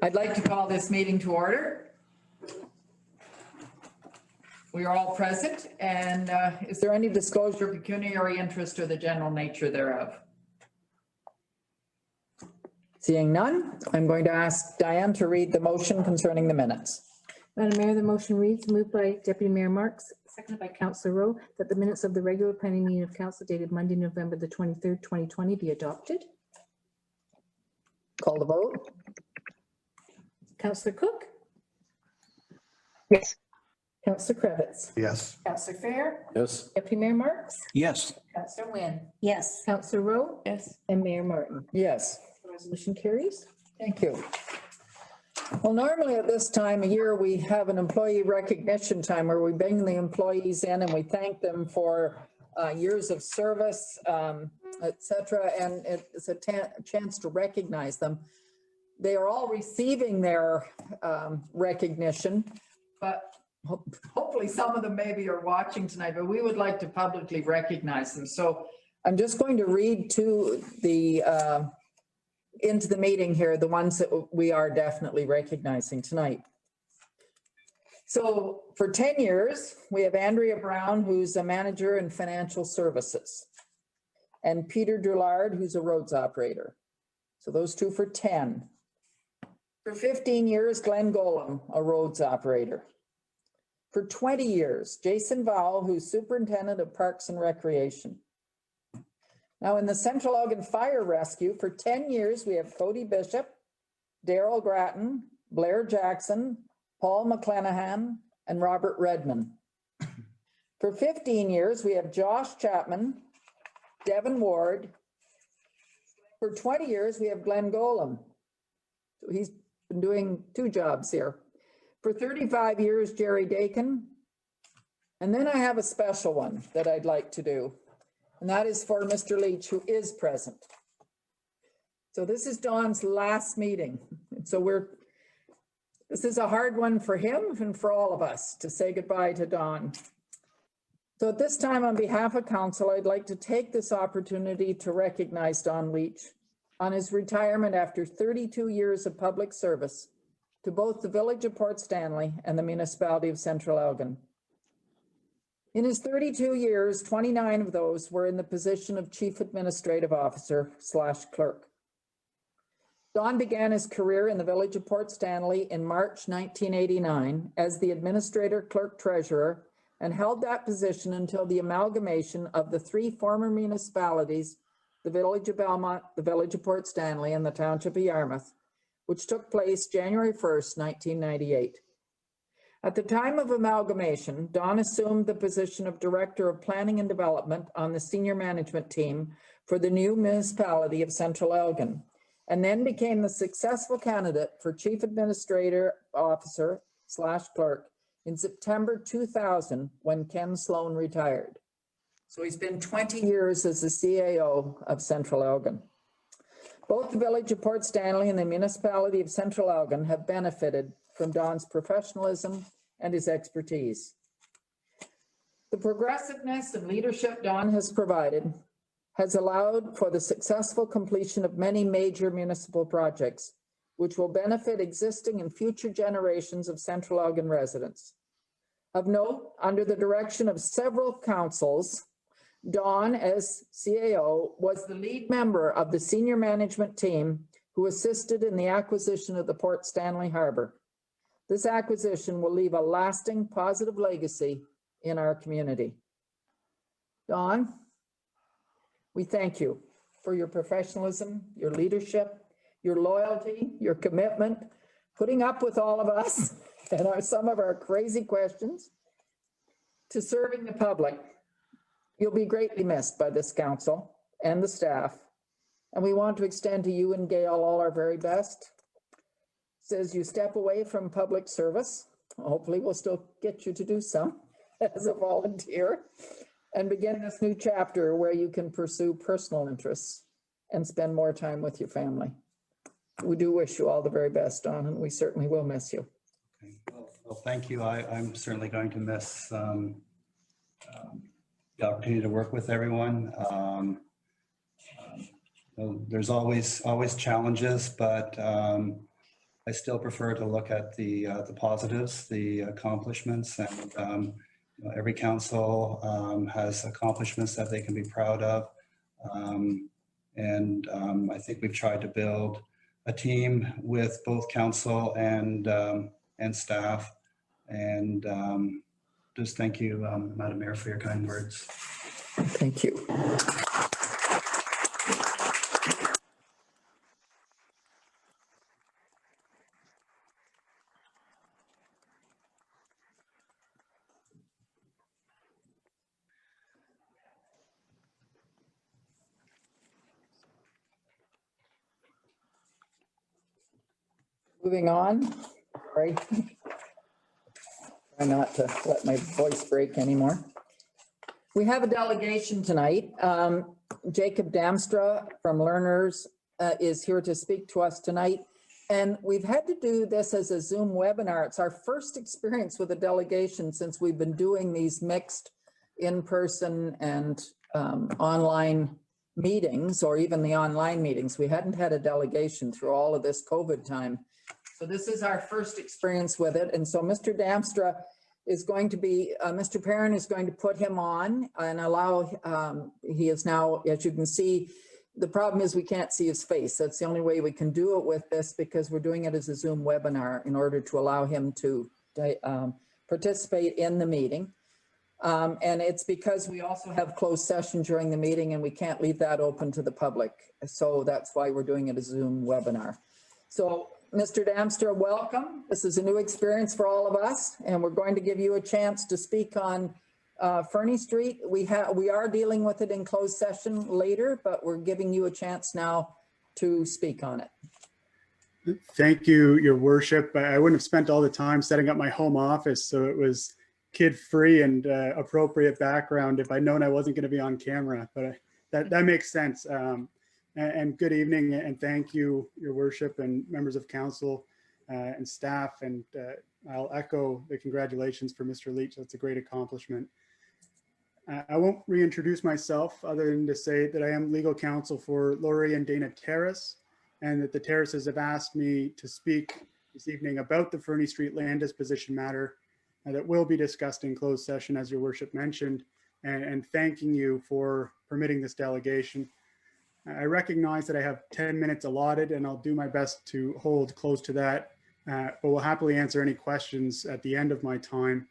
I'd like to call this meeting to order. We are all present, and is there any disclosure of pecuniary interest or the general nature thereof? Seeing none, I'm going to ask Diane to read the motion concerning the minutes. Madam Mayor, the motion reads, moved by Deputy Mayor Marks, seconded by Councillor Rowe, that the minutes of the regular planning meeting of Council dated Monday, November the 23rd, 2020 be adopted. Call the vote. Councillor Cook? Yes. Councillor Kravitz? Yes. Councillor Fair? Yes. Deputy Mayor Marks? Yes. Councillor Wynn? Yes. Councillor Rowe? Yes. And Mayor Martin. Yes. The resolution carries. Thank you. Well, normally at this time of year, we have an employee recognition time where we bring the employees in and we thank them for years of service, etc. And it's a chance to recognize them. They are all receiving their recognition, but hopefully some of them maybe are watching tonight, but we would like to publicly recognize them. So I'm just going to read to the into the meeting here, the ones that we are definitely recognizing tonight. So for 10 years, we have Andrea Brown, who's a manager in financial services, and Peter Dillard, who's a roads operator. So those two for 10. For 15 years, Glenn Golem, a roads operator. For 20 years, Jason Vowell, who's superintendent of Parks and Recreation. Now in the Central Elgin Fire Rescue, for 10 years, we have Cody Bishop, Daryl Gratton, Blair Jackson, Paul McClenahan, and Robert Redman. For 15 years, we have Josh Chapman, Devin Ward. For 20 years, we have Glenn Golem. So he's been doing 2 jobs here. For 35 years, Jerry Dakin. And then I have a special one that I'd like to do. And that is for Mr. Leach, who is present. So this is Don's last meeting. So this is a hard one for him and for all of us to say goodbye to Don. So at this time, on behalf of council, I'd like to take this opportunity to recognize Don Leach on his retirement after 32 years of public service to both the Village of Port Stanley and the municipality of Central Elgin. In his 32 years, 29 of those were in the position of Chief Administrative Officer / clerk. Don began his career in the Village of Port Stanley in March 1989 as the Administrator Clerk Treasurer and held that position until the amalgamation of the 3 former municipalities, the Village of Belmont, the Village of Port Stanley, and the Township of Yarmouth, which took place January 1st, 1998. At the time of amalgamation, Don assumed the position of Director of Planning and Development on the senior management team for the new municipality of Central Elgin, and then became the successful candidate for Chief Administrative Officer / clerk in September 2000 when Ken Sloan retired. So he's been 20 years as the CAO of Central Elgin. Both the Village of Port Stanley and the municipality of Central Elgin have benefited from Don's professionalism and his expertise. The progressiveness and leadership Don has provided has allowed for the successful completion of many major municipal projects, which will benefit existing and future generations of Central Elgin residents. Of note, under the direction of several councils, Don, as CAO, was the lead member of the senior management team who assisted in the acquisition of the Port Stanley Harbour. This acquisition will leave a lasting positive legacy in our community. Don, we thank you for your professionalism, your leadership, your loyalty, your commitment, putting up with all of us and some of our crazy questions, to serving the public. You'll be greatly missed by this council and the staff, and we want to extend to you and Gail all our very best. As you step away from public service, hopefully we'll still get you to do some as a volunteer, and begin this new chapter where you can pursue personal interests and spend more time with your family. We do wish you all the very best, Don, and we certainly will miss you. Okay. Well, thank you. I'm certainly going to miss the opportunity to work with everyone. there's always challenges, but I still prefer to look at the positives, the accomplishments, and every council has accomplishments that they can be proud of. I think we've tried to build a team with both council and staff. And just thank you, Madam Mayor, for your kind words. Thank you. Moving on, right? Try not to let my voice break anymore. We have a delegation tonight. Jacob Damstra from Lerners is here to speak to us tonight. And we've had to do this as a Zoom webinar. It's our first experience with a delegation since we've been doing these mixed in-person and online meetings, or even the online meetings. We hadn't had a delegation through all of this COVID time. So this is our first experience with it. And so Mr. Damstra is going to be, Mr. Perrin is going to put him on and allow, he is now, as you can see, the problem is we can't see his face. That's the only way we can do it with this, because we're doing it as a Zoom webinar in order to allow him to participate in the meeting. And it's because we also have closed session during the meeting and we can't leave that open to the public. So that's why we're doing it as a Zoom webinar. So Mr. Damstra, welcome. This is a new experience for all of us, and we're going to give you a chance to speak on Fernie Street. We are dealing with it in closed session later, but we're giving you a chance now to speak on it. Thank you, Your Worship. I wouldn't have spent all the time setting up my home office so it was kid-free and appropriate background if I'd known I wasn't going to be on camera, but that makes sense. And good evening, and thank you, Your Worship, and members of council and staff. And I'll echo the congratulations for Mr. Leach. That's a great accomplishment. I won't reintroduce myself other than to say that I am legal counsel for Laurie and Dana Terrace, and that the Terraces have asked me to speak this evening about the Fernie Street land disposition matter that will be discussed in closed session, as Your Worship mentioned, and thanking you for permitting this delegation. I recognize that I have 10 minutes allotted, and I'll do my best to hold close to that, but will happily answer any questions at the end of my time.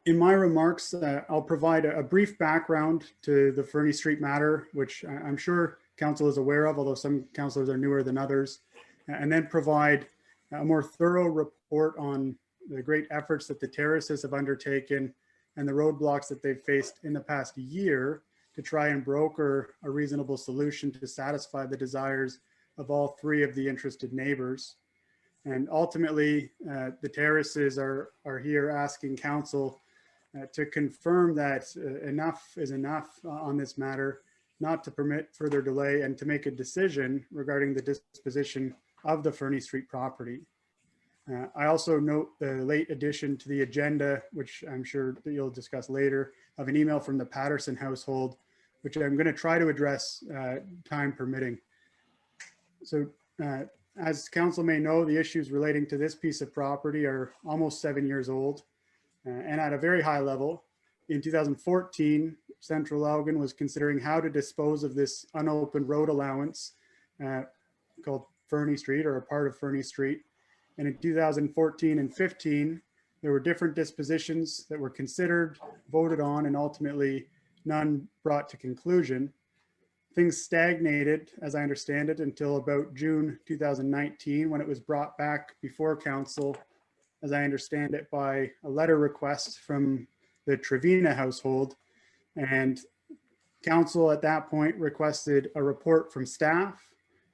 In my remarks, I'll provide a brief background to the Fernie Street matter, which I'm sure council is aware of, although some councillors are newer than others, and then provide a more thorough report on the great efforts that the Terraces have undertaken and the roadblocks that they've faced in the past year to try and broker a reasonable solution to satisfy the desires of all three of the interested neighbors. And ultimately, the Terraces are here asking council to confirm that enough is enough on this matter, not to permit further delay, and to make a decision regarding the disposition of the Fernie Street property. I also note the late addition to the agenda, which I'm sure that you'll discuss later, of an email from the Patterson household, which I'm going to try to address time permitting. So as council may know, the issues relating to this piece of property are almost 7 years old. And at a very high level, in 2014, Central Elgin was considering how to dispose of this unopened road allowance called Fernie Street, or a part of Fernie Street. And in 2014 and 15, there were different dispositions that were considered, voted on, and ultimately none brought to conclusion. Things stagnated, as I understand it, until about June 2019, when it was brought back before council, as I understand it, by a letter request from the Trevina household. And council at that point requested a report from staff,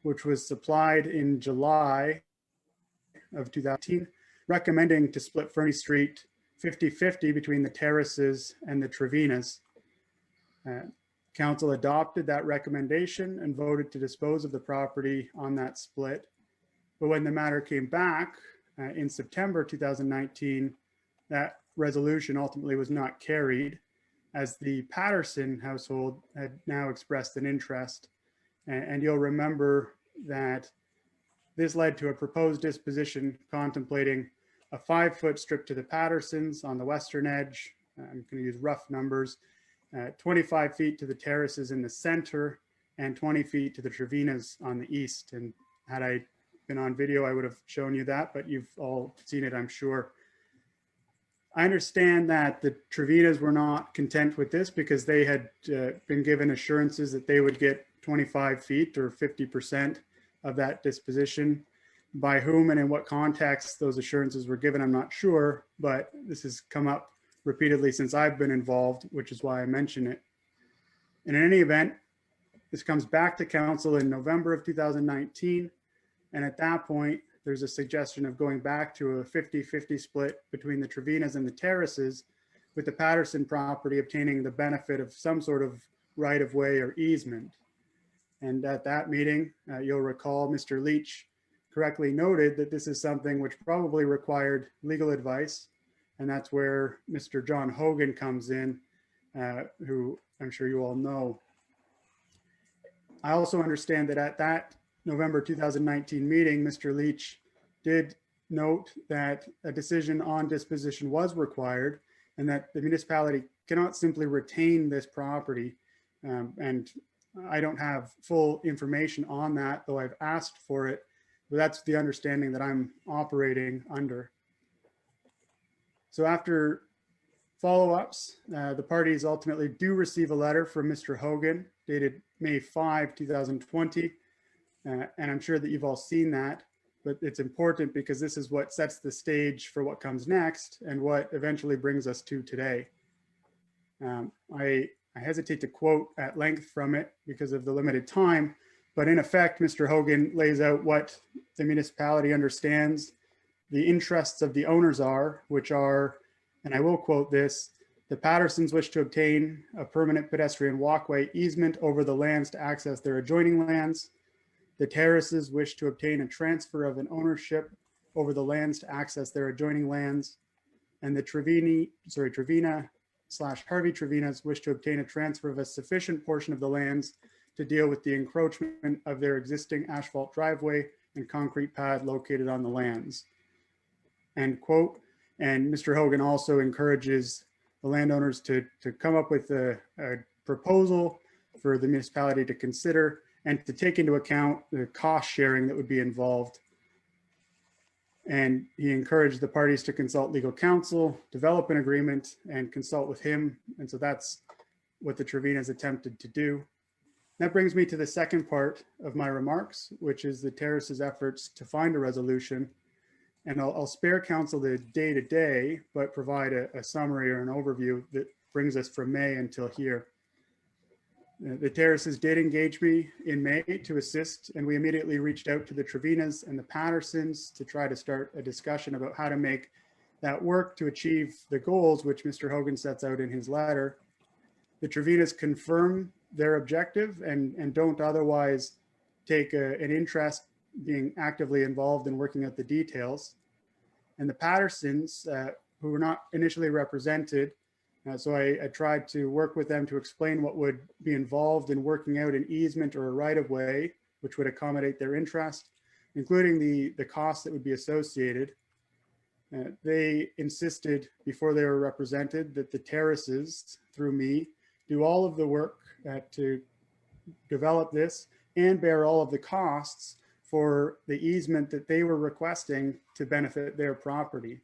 which was supplied in July of 2018, recommending to split Fernie Street 50-50 between the Terraces and the Trevinas. Council adopted that recommendation and voted to dispose of the property on that split. But when the matter came back in September 2019, that resolution ultimately was not carried. as the Patterson household had now expressed an interest. And you'll remember that this led to a proposed disposition contemplating a 5-foot strip to the Pattersons on the western edge. I'm going to use rough numbers, 25 feet to the terraces in the center and 20 feet to the Trevinas on the east. And had I been on video, I would have shown you that, but you've all seen it, I'm sure. I understand that the Trevinas were not content with this because they had been given assurances that they would get 25 feet or 50% of that disposition. By whom and in what context those assurances were given, I'm not sure, but this has come up repeatedly since I've been involved, which is why I mention it. And in any event, this comes back to council in November of 2019. And at that point, there's a suggestion of going back to a 50-50 split between the Trevinas and the terraces, with the Patterson property obtaining the benefit of some sort of right of way or easement. And at that meeting, you'll recall Mr. Leach correctly noted that this is something which probably required legal advice. And that's where Mr. John Hogan comes in, who I'm sure you all know. I also understand that at that November 2019 meeting, Mr. Leach did note that a decision on disposition was required and that the municipality cannot simply retain this property. And I don't have full information on that, though I've asked for it, but that's the understanding that I'm operating under. So after follow-ups, the parties ultimately do receive a letter from Mr. Hogan dated May 5, 2020. And I'm sure that you've all seen that, but it's important because this is what sets the stage for what comes next and what eventually brings us to today. I hesitate to quote at length from it because of the limited time, but in effect, Mr. Hogan lays out what the municipality understands the interests of the owners are, which are, and I will quote this, the Pattersons wish to obtain a permanent pedestrian walkway easement over the lands to access their adjoining lands. The terraces wish to obtain a transfer of an ownership over the lands to access their adjoining lands. And the Trevina/Harvey Trevinas wish to obtain a transfer of a sufficient portion of the lands to deal with the encroachment of their existing asphalt driveway and concrete pad located on the lands. End quote. And Mr. Hogan also encourages the landowners to come up with a proposal for the municipality to consider and to take into account the cost sharing that would be involved. And he encouraged the parties to consult legal counsel, develop an agreement, and consult with him. And so that's what the Trevinas attempted to do. That brings me to the second part of my remarks, which is the terrace's efforts to find a resolution. And I'll spare council the day-to-day, but provide a summary or an overview that brings us from May until here. The terraces did engage me in May to assist, and we immediately reached out to the Trevinas and the Pattersons to try to start a discussion about how to make that work to achieve the goals which Mr. Hogan sets out in his letter. The Trevinas confirm their objective and don't otherwise take an interest being actively involved in working out the details. And the Pattersons, who were not initially represented, so I tried to work with them to explain what would be involved in working out an easement or a right-of-way, which would accommodate their interest, including the costs that would be associated. They insisted before they were represented that the terraces, through me, do all of the work to develop this and bear all of the costs for the easement that they were requesting to benefit their property.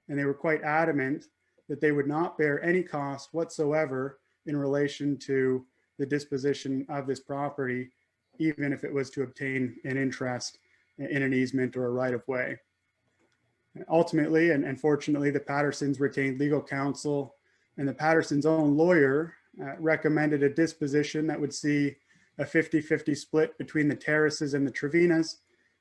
And they were quite adamant that they would not bear any cost whatsoever in relation to the disposition of this property, even if it was to obtain an interest in an easement or a right-of-way. Ultimately, and fortunately, the Pattersons retained legal counsel, and the Pattersons' own lawyer recommended a disposition that would see a 50-50 split between the terraces and the Trevinas,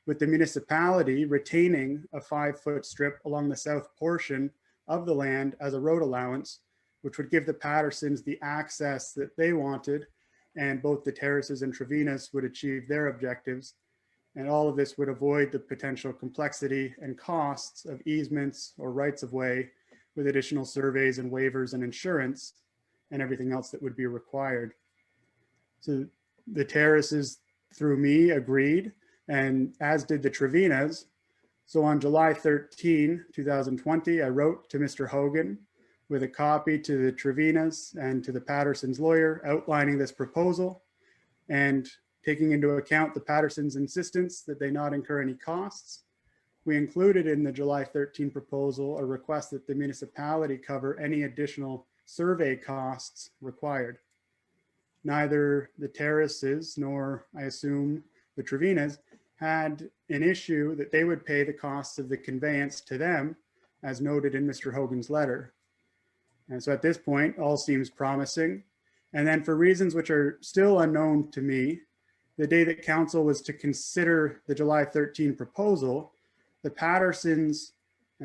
with the municipality retaining a 5-foot strip along the south portion of the land as a road allowance, which would give the Pattersons the access that they wanted, and both the terraces and Trevinas would achieve their objectives. And all of this would avoid the potential complexity and costs of easements or rights of way with additional surveys and waivers and insurance. and everything else that would be required. So the terraces, through me, agreed, and as did the Trevinas. So on July 13, 2020, I wrote to Mr. Hogan with a copy to the Trevinas and to the Patterson's lawyer outlining this proposal and taking into account the Patterson's insistence that they not incur any costs. We included in the July 13 proposal a request that the municipality cover any additional survey costs required. Neither the terraces nor, I assume, the Trevinas had an issue that they would pay the costs of the conveyance to them, as noted in Mr. Hogan's letter. And so at this point, all seems promising. And then for reasons which are still unknown to me, the day that council was to consider the July 13 proposal, the Pattersons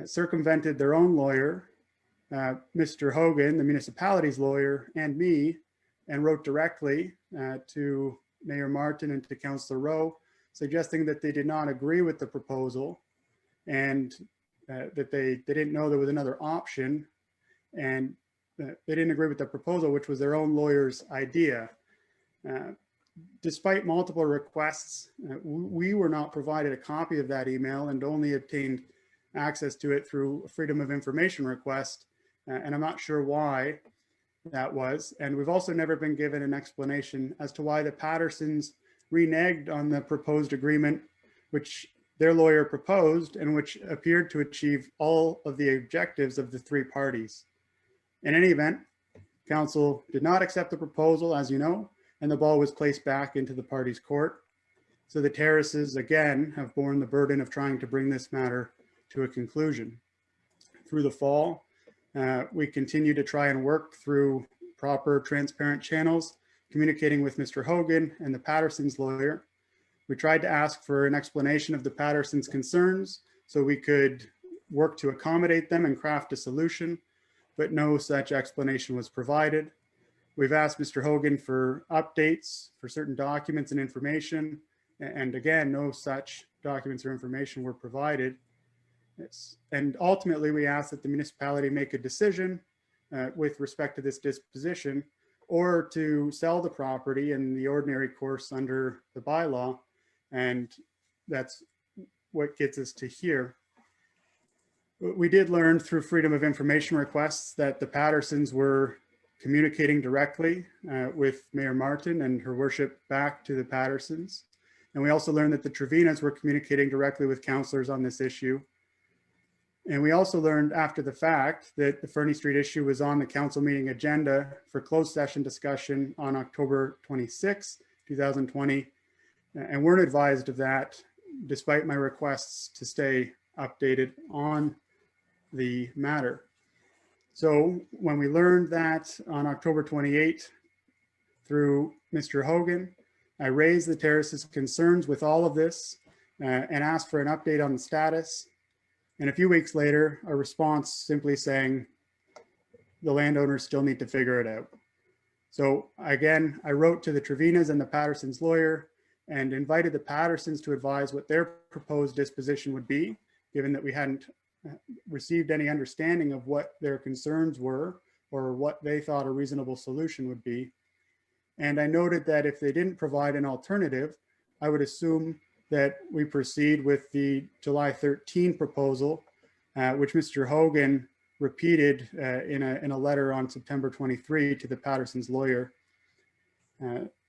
circumvented their own lawyer, Mr. Hogan, the municipality's lawyer, and me, and wrote directly to Mayor Martyn and to Councillor Rowe, suggesting that they did not agree with the proposal and that they didn't know there was another option, and they didn't agree with the proposal, which was their own lawyer's idea. Despite multiple requests, we were not provided a copy of that email and only obtained access to it through a Freedom of Information request, and I'm not sure why that was. And we've also never been given an explanation as to why the Pattersons reneged on the proposed agreement, which their lawyer proposed and which appeared to achieve all of the objectives of the three parties. In any event, council did not accept the proposal, as you know, and the ball was placed back into the party's court. So the terraces again have borne the burden of trying to bring this matter to a conclusion. Through the fall, we continue to try and work through proper, transparent channels, communicating with Mr. Hogan and the Pattersons' lawyer. We tried to ask for an explanation of the Pattersons' concerns so we could work to accommodate them and craft a solution, but no such explanation was provided. We've asked Mr. Hogan for updates for certain documents and information, and again, no such documents or information were provided. And ultimately, we asked that the municipality make a decision with respect to this disposition, or to sell the property in the ordinary course under the bylaw. And that's what gets us to here. We did learn through Freedom of Information requests that the Pattersons were communicating directly with Mayor Martyn and her worship back to the Pattersons. And we also learned that the Trevinas were communicating directly with councillors on this issue. And we also learned after the fact that the Fernie Street issue was on the council meeting agenda for closed session discussion on October 26, 2020, and weren't advised of that despite my requests to stay updated on the matter. So when we learned that on October 28 through Mr. Hogan, I raised the terrace's concerns with all of this and asked for an update on the status. And a few weeks later, a response simply saying the landowners still need to figure it out. So again, I wrote to the Trevinas and the Pattersons' lawyer and invited the Pattersons to advise what their proposed disposition would be, given that we hadn't received any understanding of what their concerns were or what they thought a reasonable solution would be. And I noted that if they didn't provide an alternative, I would assume that we proceed with the July 13 proposal, which Mr. Hogan repeated in a letter on September 23 to the Pattersons' lawyer.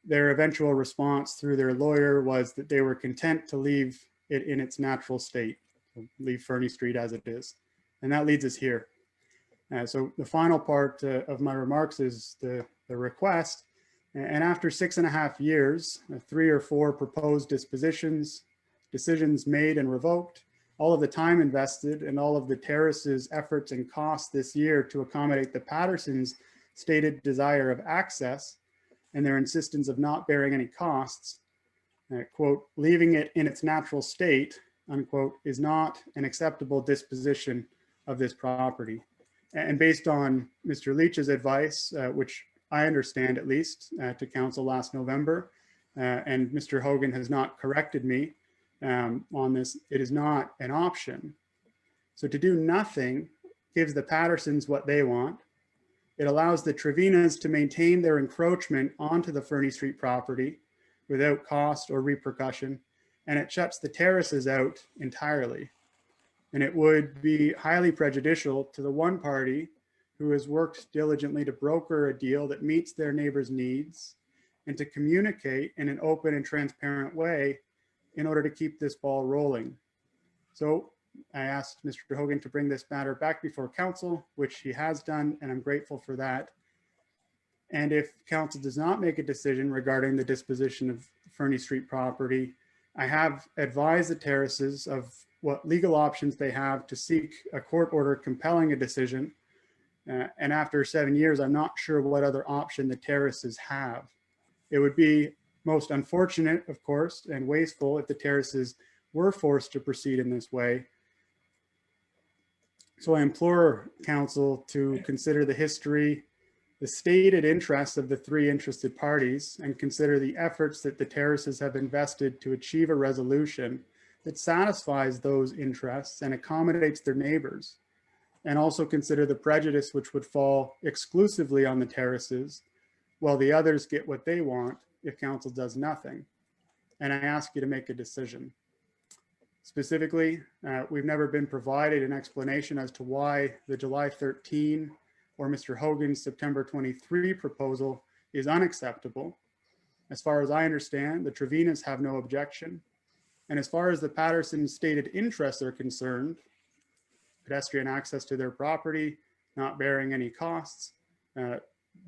Their eventual response through their lawyer was that they were content to leave it in its natural state, leave Fernie Street as it is. And that leads us here. So the final part of my remarks is the request. And after 6.5 years, 3 or 4 proposed dispositions, decisions made and revoked, all of the time invested and all of the terrace's efforts and costs this year to accommodate the Pattersons' stated desire of access and their insistence of not bearing any costs, quote, leaving it in its natural state, unquote, is not an acceptable disposition of this property. And based on Mr. Leach's advice, which I understand at least to council last November, and Mr. Hogan has not corrected me on this, it is not an option. So to do nothing gives the Pattersons what they want, It allows the Trevinas to maintain their encroachment onto the Fernie Street property without cost or repercussion, and it shuts the terraces out entirely. And it would be highly prejudicial to the one party who has worked diligently to broker a deal that meets their neighbors' needs and to communicate in an open and transparent way in order to keep this ball rolling. So I asked Mr. Hogan to bring this matter back before council, which he has done, and I'm grateful for that. And if council does not make a decision regarding the disposition of Fernie Street property, I have advised the terraces of what legal options they have to seek a court order compelling a decision. And after 7 years, I'm not sure what other option the terraces have. It would be most unfortunate, of course, and wasteful if the terraces were forced to proceed in this way. So I implore council to consider the history, the stated interests of the three interested parties, and consider the efforts that the terraces have invested to achieve a resolution that satisfies those interests and accommodates their neighbors. And also consider the prejudice which would fall exclusively on the terraces while the others get what they want if council does nothing. And I ask you to make a decision. Specifically, we've never been provided an explanation as to why the July 13 or Mr. Hogan's September 23 proposal is unacceptable. As far as I understand, the Trevinas have no objection. And as far as the Patterson's stated interests are concerned, pedestrian access to their property, not bearing any costs,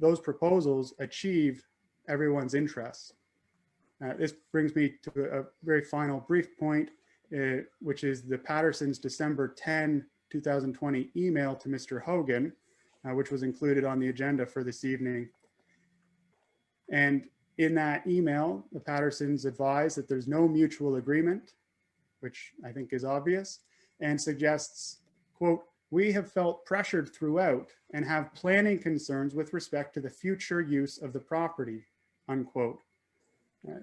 those proposals achieve everyone's interests. This brings me to a very final brief point, which is the Patterson's December 10, 2020 email to Mr. Hogan, which was included on the agenda for this evening. And in that email, the Pattersons advise that there's no mutual agreement, which I think is obvious, and suggests, quote, "We have felt pressured throughout and have planning concerns with respect to the future use of the property," unquote.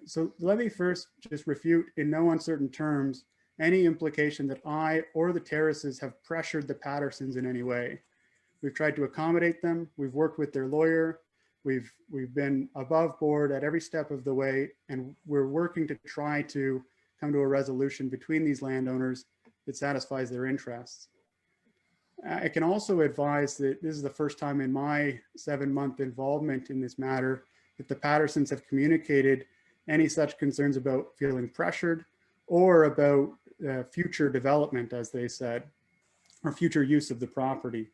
So let me first just refute in no uncertain terms any implication that I or the terraces have pressured the Pattersons in any way. We've tried to accommodate them. We've worked with their lawyer. We've been above board at every step of the way, and we're working to try to come to a resolution between these landowners that satisfies their interests. I can also advise that this is the first time in my 7-month involvement in this matter that the Pattersons have communicated any such concerns about feeling pressured or about future development, as they said, or future use of the property.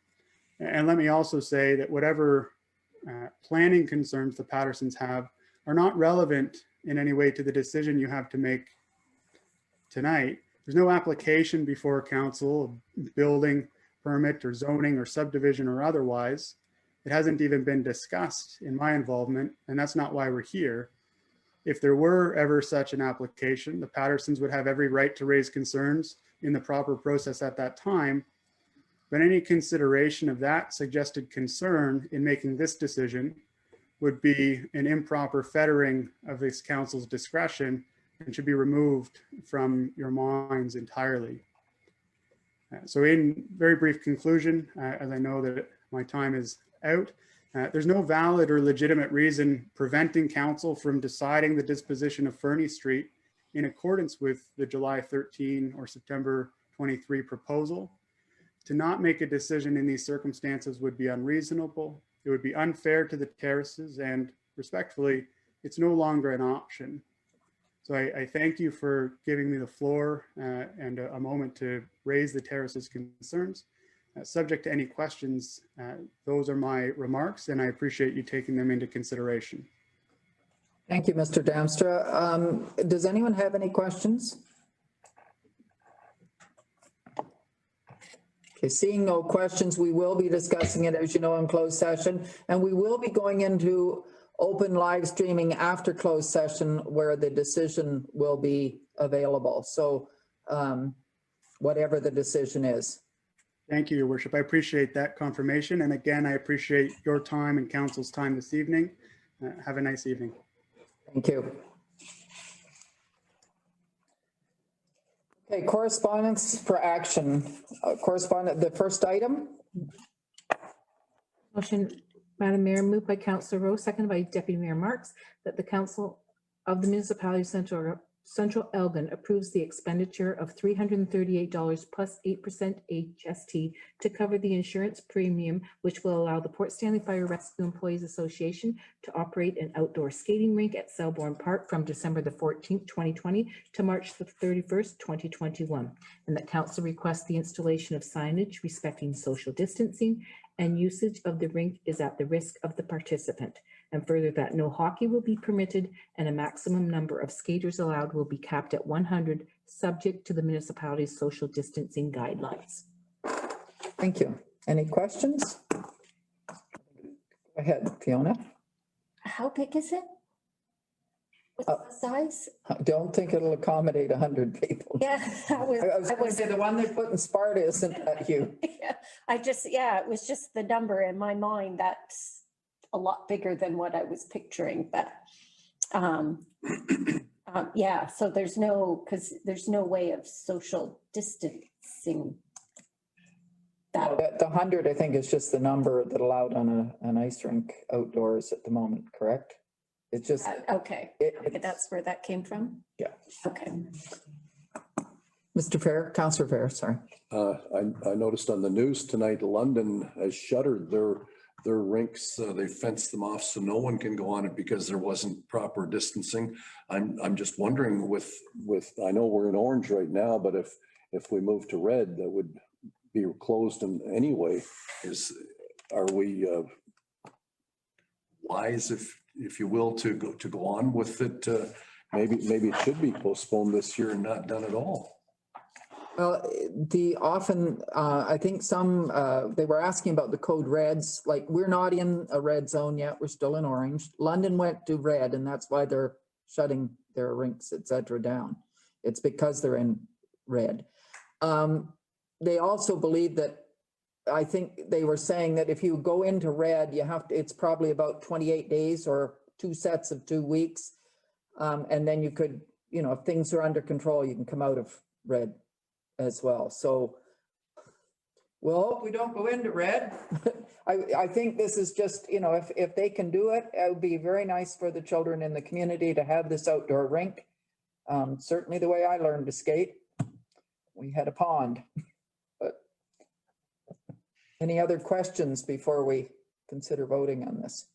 And let me also say that whatever planning concerns the Pattersons have are not relevant in any way to the decision you have to make tonight. There's no application before council, building permit or zoning or subdivision or otherwise. It hasn't even been discussed in my involvement, and that's not why we're here. If there were ever such an application, the Pattersons would have every right to raise concerns in the proper process at that time. But any consideration of that suggested concern in making this decision would be an improper fettering of this council's discretion and should be removed from your minds entirely. So in very brief conclusion, as I know that my time is out, there's no valid or legitimate reason preventing council from deciding the disposition of Fernie Street in accordance with the July 13 or September 23 proposal. To not make a decision in these circumstances would be unreasonable. It would be unfair to the terraces, and respectfully, it's no longer an option. So I thank you for giving me the floor and a moment to raise the terraces concerns. Subject to any questions, those are my remarks, and I appreciate you taking them into consideration. Thank you, Mr. Damstra. Does anyone have any questions? Okay, seeing no questions, we will be discussing it, as you know, in closed session, and we will be going into open live streaming after closed session where the decision will be available. So whatever the decision is. Thank you, Your Worship. I appreciate that confirmation. And again, I appreciate your time and council's time this evening. Have a nice evening. Thank you. Okay, correspondence for action. Correspondent, the first item. Motion Madam Mayor, moved by Councillor Rowe, seconded by Deputy Mayor Marks, that the Council of the Municipality of Central Elgin approves the expenditure of $338 plus 8% HST to cover the insurance premium, which will allow the Port Stanley Fire Rescue Employees Association to operate an outdoor skating rink at Selborne Park from December the 14th, 2020 to March the 31st, 2021. And that council requests the installation of signage respecting social distancing and usage of the rink is at the risk of the participant. And further, that no hockey will be permitted and a maximum number of skaters allowed will be capped at 100, subject to the municipality's social distancing guidelines. Thank you. Any questions? Go ahead, Fiona. How big is it? What's the size? I don't think it'll accommodate 100 people. Yeah, I was going to say the one they put in Sparta isn't that huge. yeah, it was just the number in my mind. That's a lot bigger than what I was picturing, but yeah, so there's no way of social distancing that. The 100, I think, is just the number that allowed on an ice rink outdoors at the moment, correct? It's just. Okay, that's where that came from? Yeah. Okay. Mr. Fair, Councillor Fair, sorry. I noticed on the news tonight, London has shuttered their rinks. They fenced them off so no one can go on it because there wasn't proper distancing. I'm just wondering with I know we're in orange right now, but if we move to red, that would be closed in anyway. Are we wise, if you will, to go on with it? Maybe it should be postponed this year and not done at all. Well, I think they were asking about the code reds, like we're not in a red zone yet, we're still in orange. London went to red and that's why they're shutting their rinks, et cetera, down. It's because they're in red. They also believe that, I think they were saying that if you go into red, it's probably about 28 days or 2 sets of 2 weeks. And then you could, if things are under control, you can come out of red as well. So we'll hope we don't go into red. I think this is just, if they can do it, it would be very nice for the children in the community to have this outdoor rink. Certainly the way I learned to skate, we had a pond. But any other questions before we consider voting on this?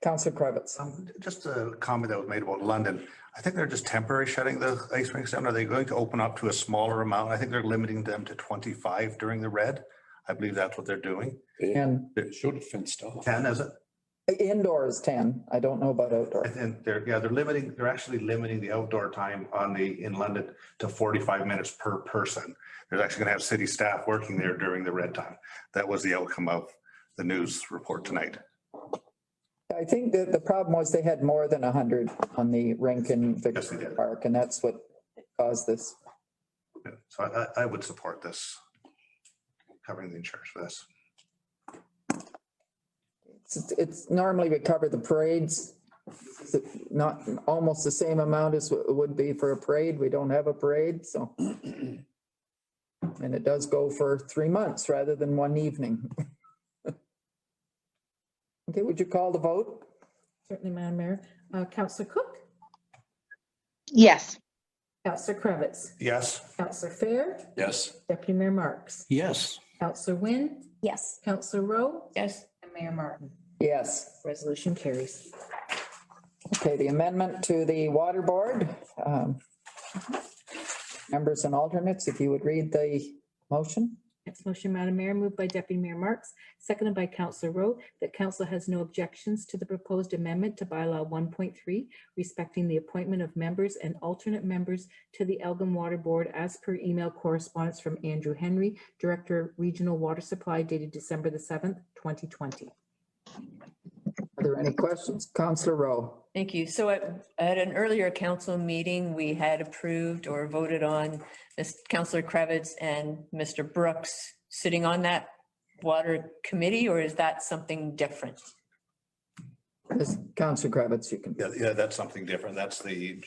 Councillor Kravitz. Just a comment that was made about London. I think they're just temporary shutting the ice rinks down. Are they going to open up to a smaller amount? I think they're limiting them to 25 during the red. I believe that's what they're doing. And It should have fenced off. 10, is it? indoor is 10. I don't know about outdoor. I think they're actually limiting the outdoor time in London to 45 minutes per person. They're actually going to have city staff working there during the red time. That was the outcome of the news report tonight. I think that the problem was they had more than 100 on the rink in Victoria Park, and that's what caused this. Yeah, so I would support this, covering the insurance for this. It's normally we cover the parades, not almost the same amount as it would be for a parade. We don't have a parade, so. And it does go for 3 months rather than one evening. Okay, would you call the vote? Certainly, Madam Mayor. Councillor Cook? Yes. Councillor Kravitz? Yes. Councillor Fair? Yes. Deputy Mayor Marks? Yes. Councillor Wynne? Yes. Councillor Rowe? Yes. And Mayor Martin. Yes. Resolution carries. Okay, the amendment to the water board. Members and alternates, if you would read the motion. Next motion, Madam Mayor, moved by Deputy Mayor Marks, seconded by Councillor Rowe, that council has no objections to the proposed amendment to bylaw 1.3 respecting the appointment of members and alternate members to the Elgin Water Board as per email correspondence from Andrew Henry, Director, Regional Water Supply, dated December the 7th, 2020. Are there any questions? Councillor Rowe. Thank you. So at an earlier council meeting, we had approved or voted on Councillor Kravitz and Mr. Brooks sitting on that water committee, or is that something different? Councillor Kravitz, you can. Yeah, that's something different. That's the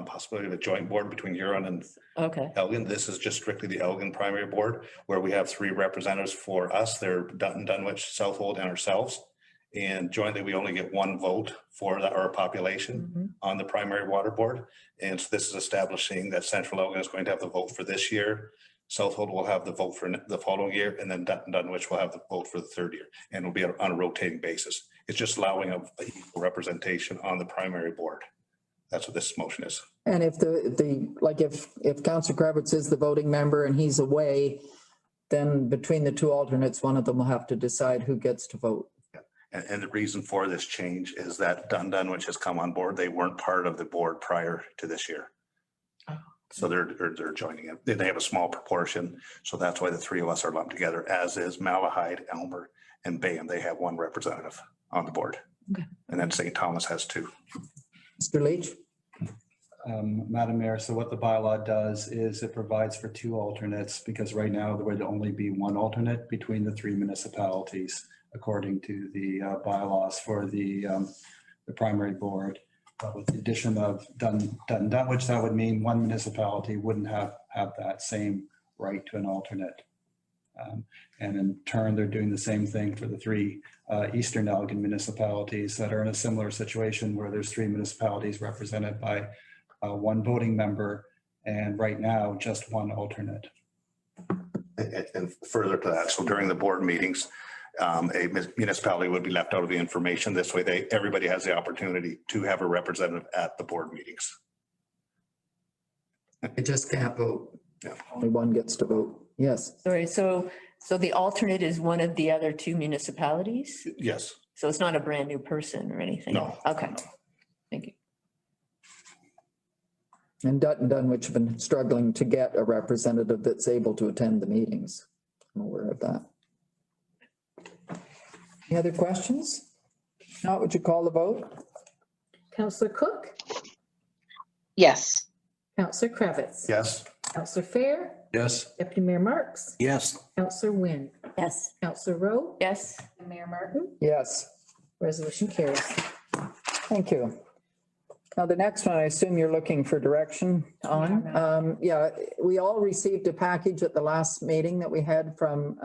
possibility of a joint board between Huron and Okay, Elgin. This is just strictly the Elgin primary board, where we have 3 representatives for us. They're Dutton, Dunwich, Southold, and ourselves. And jointly, we only get 1 vote for our population on the primary water board. And so this is establishing that Central Elgin is going to have the vote for this year. Southold will have the vote for the following year, and then Dutton, Dunwich will have the vote for the 3rd year, and it'll be on a rotating basis. It's just allowing a equal representation on the primary board. That's what this motion is. And if if Councillor Kravitz is the voting member and he's away, then between the 2 alternates, one of them will have to decide who gets to vote. And the reason for this change is that Dutton, Dunwich has come on board. They weren't part of the board prior to this year. So they're joining it. They have a small proportion. So that's why the 3 of us are lumped together, as is Malahide, Elmer, and Bayham. They have 1 representative on the board. Okay. And then St. Thomas has 2. Mr. Leach? Madam Mayor, so what the bylaw does is it provides for 2 alternates, because right now there would only be 1 alternate between the 3 municipalities, according to the bylaws for the primary board. But with the addition of Dutton, Dunwich, that would mean 1 municipality wouldn't have that same right to an alternate. And in turn, they're doing the same thing for the 3 Eastern Elgin municipalities that are in a similar situation, where there's 3 municipalities represented by 1 voting member, and right now just 1 alternate. And further to that, so during the board meetings, a municipality would be left out of the information. This way, everybody has the opportunity to have a representative at the board meetings. It just can't vote. Yeah. Only 1 gets to vote. Yes. sorry, so the alternate is one of the other 2 municipalities? Yes. So it's not a brand new person or anything? No. Okay, thank you. And Dutton, Dunwich have been struggling to get a representative that's able to attend the meetings. I'm aware of that. Any other questions? Not, would you call the vote? Councillor Cook, Yes. Councillor Kravitz. Yes. Councillor Fair, Yes. Deputy Mayor Marks, Yes. Councillor Wynne, Yes. Councillor Rowe, Yes, and Mayor Martin. Yes. Resolution carries. Thank you. Now, the next one, I assume you're looking for direction on. Yeah, we all received a package at the last meeting that we had from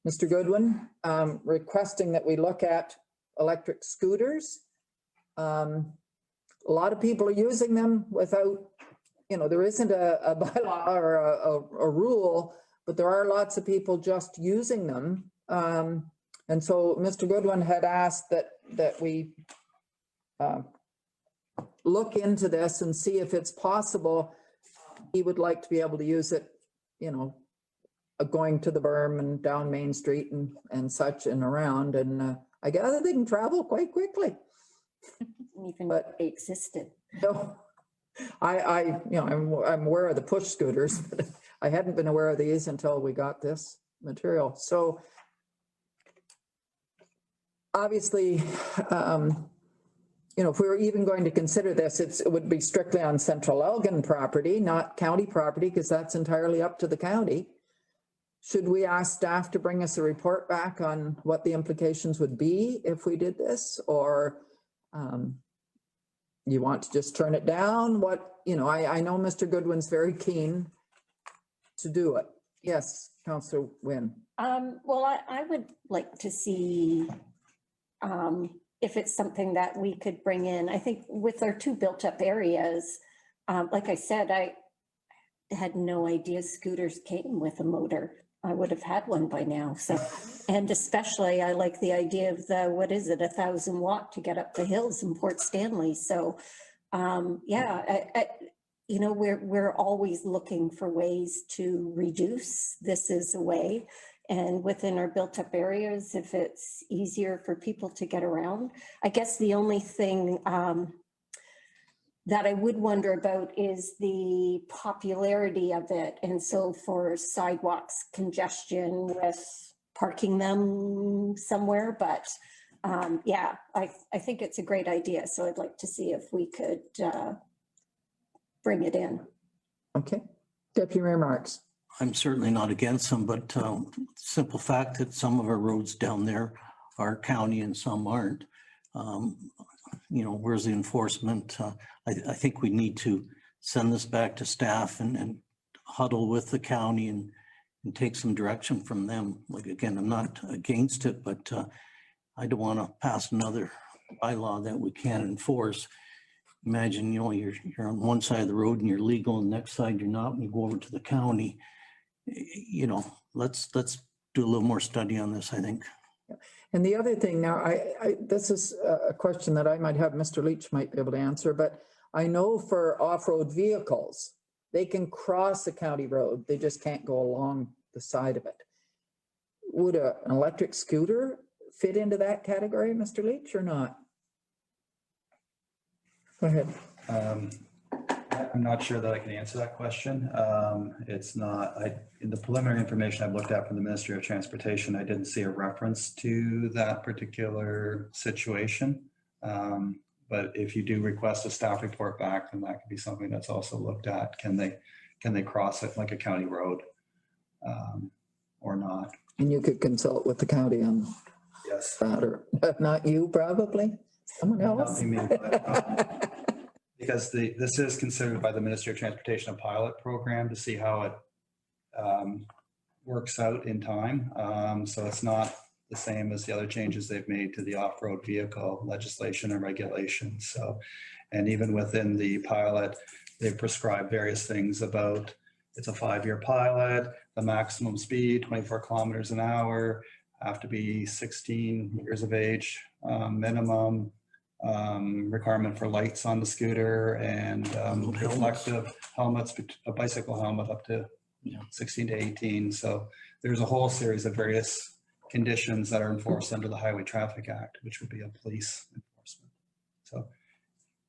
Mr. Goodwin, requesting that we look at electric scooters. A lot of people are using them without, there isn't a bylaw or a rule, but there are lots of people just using them. And so Mr. Goodwin had asked that we look into this and see if it's possible. He would like to be able to use it, going to the berm and down Main Street and such and around. And I gather they can travel quite quickly. Even But- they existed. No, I'm aware of the push scooters, but I hadn't been aware of these until we got this material. So obviously, if we were even going to consider this, it would be strictly on Central Elgin property, not county property, because that's entirely up to the county. Should we ask staff to bring us a report back on what the implications would be if we did this? Or you want to just turn it down? I know Mr. Goodwin's very keen to do it. Yes, Councillor Wynne. Well, I would like to see if it's something that we could bring in. I think with our 2 built-up areas, like I said, I had no idea scooters came with a motor. I would have had one by now. So, and especially I like the idea of the, 1,000 watt to get up the hills in Port Stanley. So, we're always looking for ways to reduce. This is a way. And within our built up areas, if it's easier for people to get around, I guess the only thing that I would wonder about is the popularity of it. And so for sidewalks congestion with parking them somewhere, but I think it's a great idea. So I'd like to see if we could bring it in. Okay, Deputy Mayor Marks. I'm certainly not against them, but simple fact that some of our roads down there are county and some aren't. where's the enforcement? I think we need to send this back to staff and huddle with the county and take some direction from them. Like, again, I'm not against it, but I don't want to pass another bylaw that we can't enforce. Imagine, you're on one side of the road and you're legal, and the next side you're not, and you go over to the county. Let's do a little more study on this, I think. And the other thing now, this is a question that I might have, Mr. Leach might be able to answer, but I know for off-road vehicles, they can cross a county road. They just can't go along the side of it. Would an electric scooter fit into that category, Mr. Leach, or not? Go ahead. I'm not sure that I can answer that question. It's not, in the preliminary information I've looked at from the Ministry of Transportation, I didn't see a reference to that particular situation. But if you do request a staff report back, then that could be something that's also looked at. Can they cross it like a county road or not? And you could consult with the county on Yes. that, or not you, probably, someone else. Not me, but, because this is considered by the Ministry of Transportation a pilot program to see how it works out in time. So it's not the same as the other changes they've made to the off-road vehicle legislation and regulations. So, and even within the pilot, they've prescribed various things about, it's a 5-year pilot, the maximum speed, 24 kilometers an hour, have to be 16 years of age minimum, requirement for lights on the scooter, and reflective helmets, a bicycle helmet up to 16 to 18. So there's a whole series of various conditions that are enforced under the Highway Traffic Act, which would be a police enforcement. So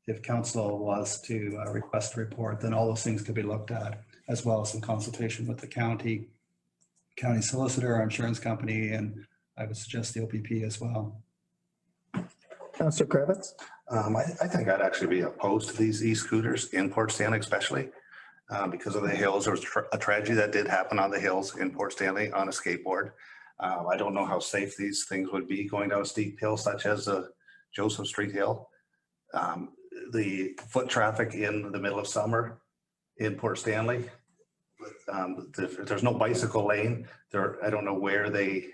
if council was to request a report, then all those things could be looked at, as well as in consultation with the county solicitor, our insurance company, and I would suggest the OPP as well. Councillor Kravitz? I think I'd actually be opposed to these e-scooters in Port Stanley, especially because of the hills. There was a tragedy that did happen on the hills in Port Stanley on a skateboard. I don't know how safe these things would be going down a steep hill such as Joseph Street Hill. The foot traffic in the middle of summer in Port Stanley, there's no bicycle lane there. I don't know where they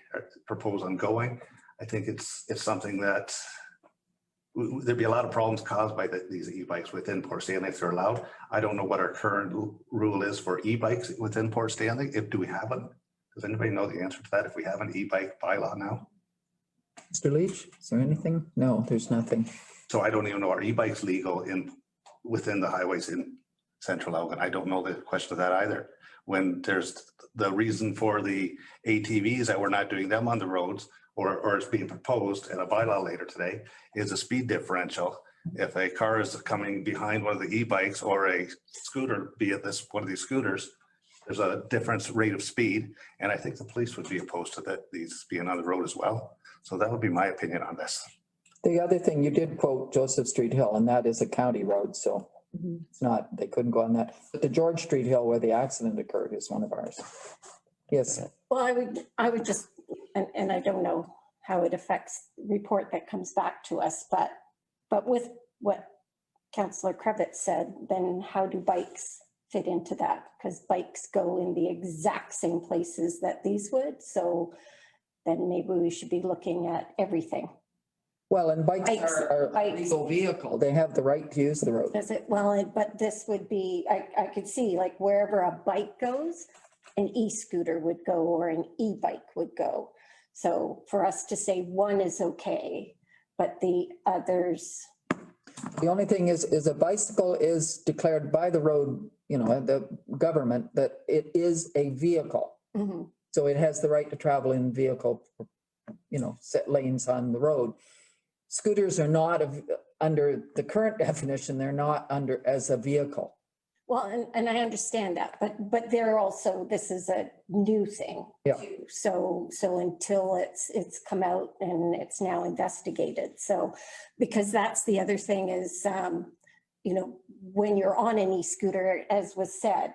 propose on going. I think it's something that there'd be a lot of problems caused by these e-bikes within Port Stanley if they're allowed. I don't know what our current rule is for e-bikes within Port Stanley. Do we have it? Does anybody know the answer to that? If we have an e-bike bylaw now? Mr. Leach, is there anything? No, there's nothing. So I don't even know, are e-bikes legal within the highways in Central Elgin? I don't know the question of that either. When there's the reason for the ATVs that we're not doing them on the roads, or it's being proposed in a bylaw later today, is a speed differential. If a car is coming behind one of the e-bikes or a scooter, be it one of these scooters, there's a different rate of speed. And I think the police would be opposed to these being on the road as well. So that would be my opinion on this. The other thing, you did quote Joseph Street Hill, and that is a county road, so it's not, they couldn't go on that. But the George Street Hill where the accident occurred is one of ours. Yes. Well, I would just, and I don't know how it affects the report that comes back to us, but with what Councillor Kravitz said, then how do bikes fit into that? Because bikes go in the exact same places that these would. So then maybe we should be looking at everything. Well, and bikes are a legal vehicle. They have the right to use the road. Does it? Well, but this would be, I could see like wherever a bike goes, an e-scooter would go or an e-bike would go. So for us to say one is okay, but the others. The only thing is a bicycle is declared by the road, the government, that it is a vehicle. Mm-hmm. So it has the right to travel in vehicle, set lanes on the road. Scooters are not under the current definition, they're not under as a vehicle. Well, and I understand that, but they're also, this is a new thing. Yeah. Too. So until it's come out and it's now investigated. So, because that's the other thing is, when you're on an e-scooter, as was said,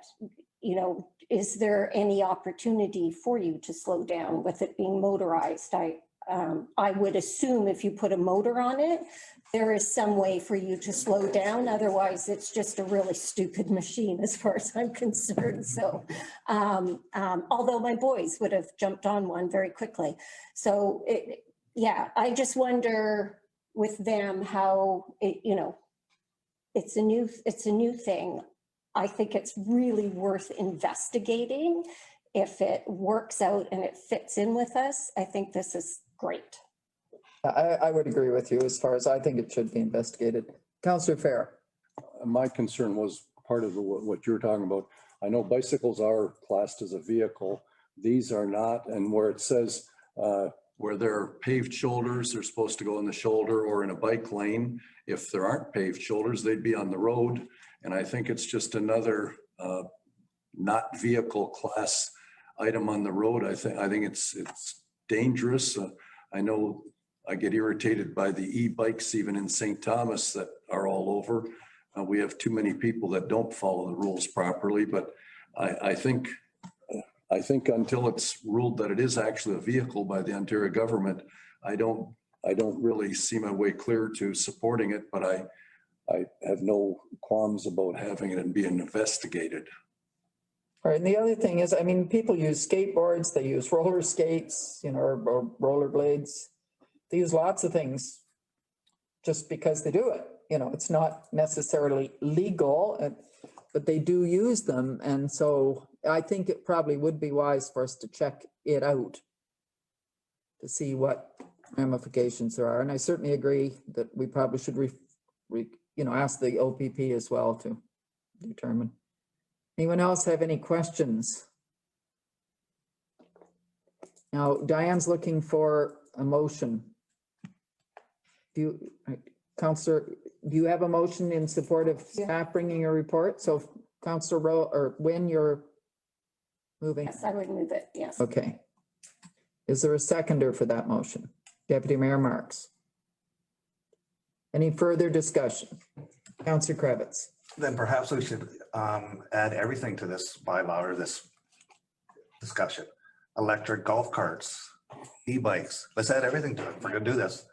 is there any opportunity for you to slow down with it being motorized? I would assume if you put a motor on it, there is some way for you to slow down. Otherwise, it's just a really stupid machine as far as I'm concerned. So, although my boys would have jumped on one very quickly. So, yeah, I just wonder with them how it, it's a new thing. I think it's really worth investigating. If it works out and it fits in with us, I think this is great. I would agree with you as far as I think it should be investigated. Councillor Fair. My concern was part of what you're talking about. I know bicycles are classed as a vehicle. These are not, and where it says where there are paved shoulders, they're supposed to go in the shoulder or in a bike lane. If there aren't paved shoulders, they'd be on the road. And I think it's just another not vehicle class item on the road. I think it's dangerous. I know I get irritated by the e-bikes even in St. Thomas that are all over. We have too many people that don't follow the rules properly, but I think until it's ruled that it is actually a vehicle by the Ontario government, I don't really see my way clear to supporting it, but I have no qualms about having it and being investigated. All right, and the other thing is, I mean, people use skateboards, they use roller skates, or roller blades. They use lots of things just because they do it. It's not necessarily legal, but they do use them. And so I think it probably would be wise for us to check it out to see what ramifications there are. And I certainly agree that we probably should ask the OPP as well to determine. Anyone else have any questions? Now, Diane's looking for a motion. Councillor, do you have a motion in support of staff bringing a report? So Councillor Rowe, or when you're moving? Yes, I would move it, yes. Okay. Is there a seconder for that motion? Deputy Mayor Marks. Any further discussion? Councillor Kravitz. Then perhaps we should add everything to this bylaw or this discussion. Electric golf carts, e-bikes. Let's add everything to it. If we're gonna do this,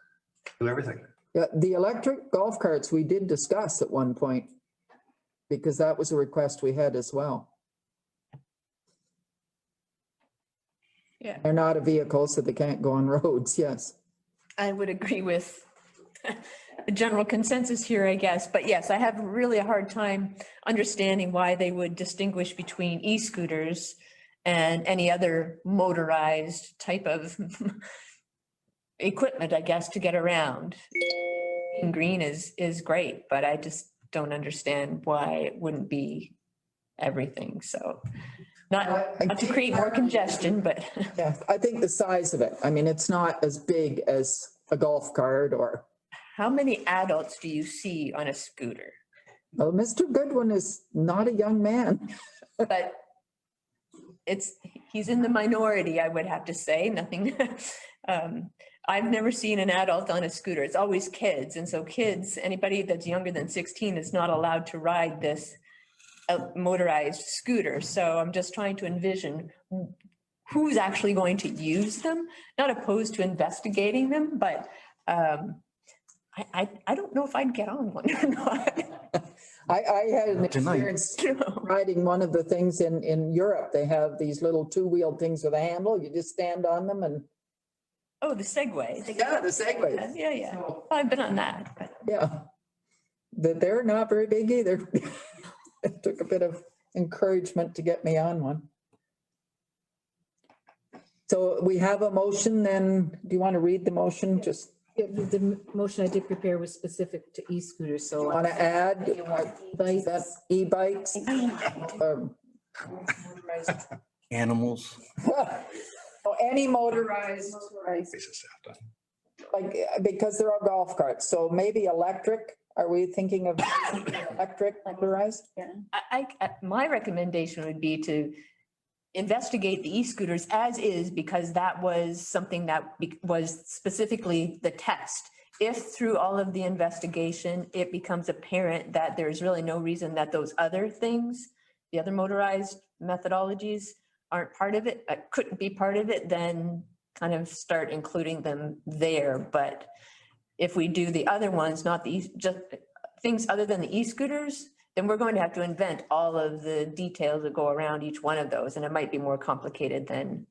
do everything. Yeah, the electric golf carts we did discuss at one point because that was a request we had as well. Yeah, They're not a vehicle, so they can't go on roads, yes. I would agree with the general consensus here, I guess. But yes, I have really a hard time understanding why they would distinguish between e-scooters and any other motorized type of equipment, I guess, to get around. Being green is great, but I just don't understand why it wouldn't be everything. So not to create more congestion, but. Yeah, I think the size of it, I mean, it's not as big as a golf cart or. How many adults do you see on a scooter? Well, Mr. Goodwin is not a young man. But he's in the minority, I would have to say. Nothing. I've never seen an adult on a scooter. It's always kids. And so kids, anybody that's younger than 16 is not allowed to ride this motorized scooter. So I'm just trying to envision who's actually going to use them, not opposed to investigating them, but I don't know if I'd get on one or not. I had an experience riding one of the things in Europe. They have these little two-wheel things with a handle. You just stand on them and. Oh, the Segway. Yeah, the Segway. Yeah. So, I've been on that. But. Yeah. They're not very big either. It took a bit of encouragement to get me on one. So we have a motion then. Do you want to read the motion? Just. Yeah, the motion I did prepare was specific to e-scooters, so. Want to add E-bikes. e-bikes? Animals. Any motorized, like, because there are golf carts, so maybe electric. Are we thinking of electric motorized? Yeah. My recommendation would be to investigate the e-scooters as is, because that was something that was specifically the test. If through all of the investigation, it becomes apparent that there's really no reason that those other things, the other motorized methodologies aren't part of it, couldn't be part of it, then kind of start including them there. But if we do the other ones, not the, just things other than the e-scooters, then we're going to have to invent all of the details that go around each one of those, and it might be more complicated than.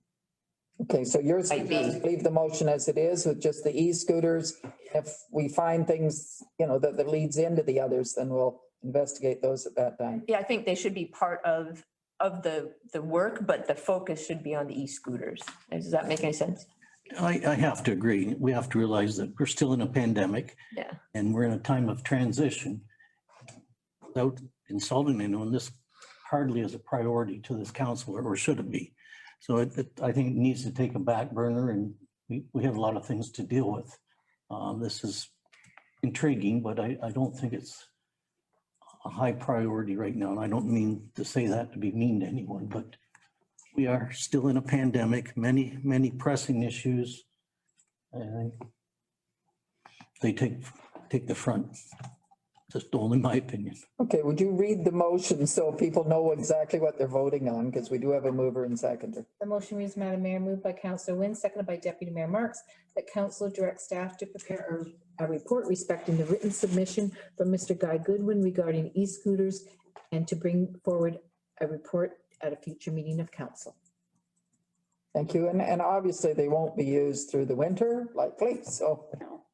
Okay, so yours, Might be. leave the motion as it is with just the e-scooters. If we find things, that leads into the others, then we'll investigate those at that time. Yeah, I think they should be part of the work, but the focus should be on the e-scooters. Does that make any sense? I have to agree. We have to realize that we're still in a pandemic. Yeah. And we're in a time of transition. Without insulting anyone, this hardly is a priority to this council, or should it be? So I think it needs to take a back burner, and we have a lot of things to deal with. This is intriguing, but I don't think it's a high priority right now. And I don't mean to say that to be mean to anyone, but we are still in a pandemic, many pressing issues. And they take the front. Just only my opinion. Okay, would you read the motion so people know exactly what they're voting on? Because we do have a mover and seconder. The motion reads, Madam Mayor, moved by Councillor Wynn, seconded by Deputy Mayor Marks, that council direct staff to prepare a report respecting the written submission from Mr. Guy Goodwin regarding e-scooters, and to bring forward a report at a future meeting of council. Thank you. And obviously they won't be used through the winter likely, so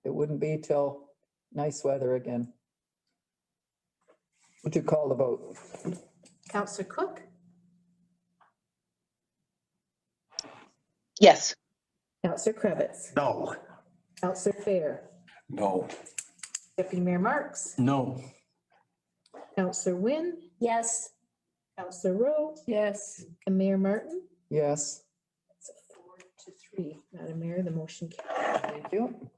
it wouldn't be till nice weather again. Would you call the vote? Councillor Cook, Yes. Councillor Cravitz, No. Councillor Fair, No. Deputy Mayor Marks, No. Councillor Wynn, Yes. Councillor Rowe, Yes. and Mayor Martin. Yes, It's a 4-3, Madam Mayor, the motion carries. thank you.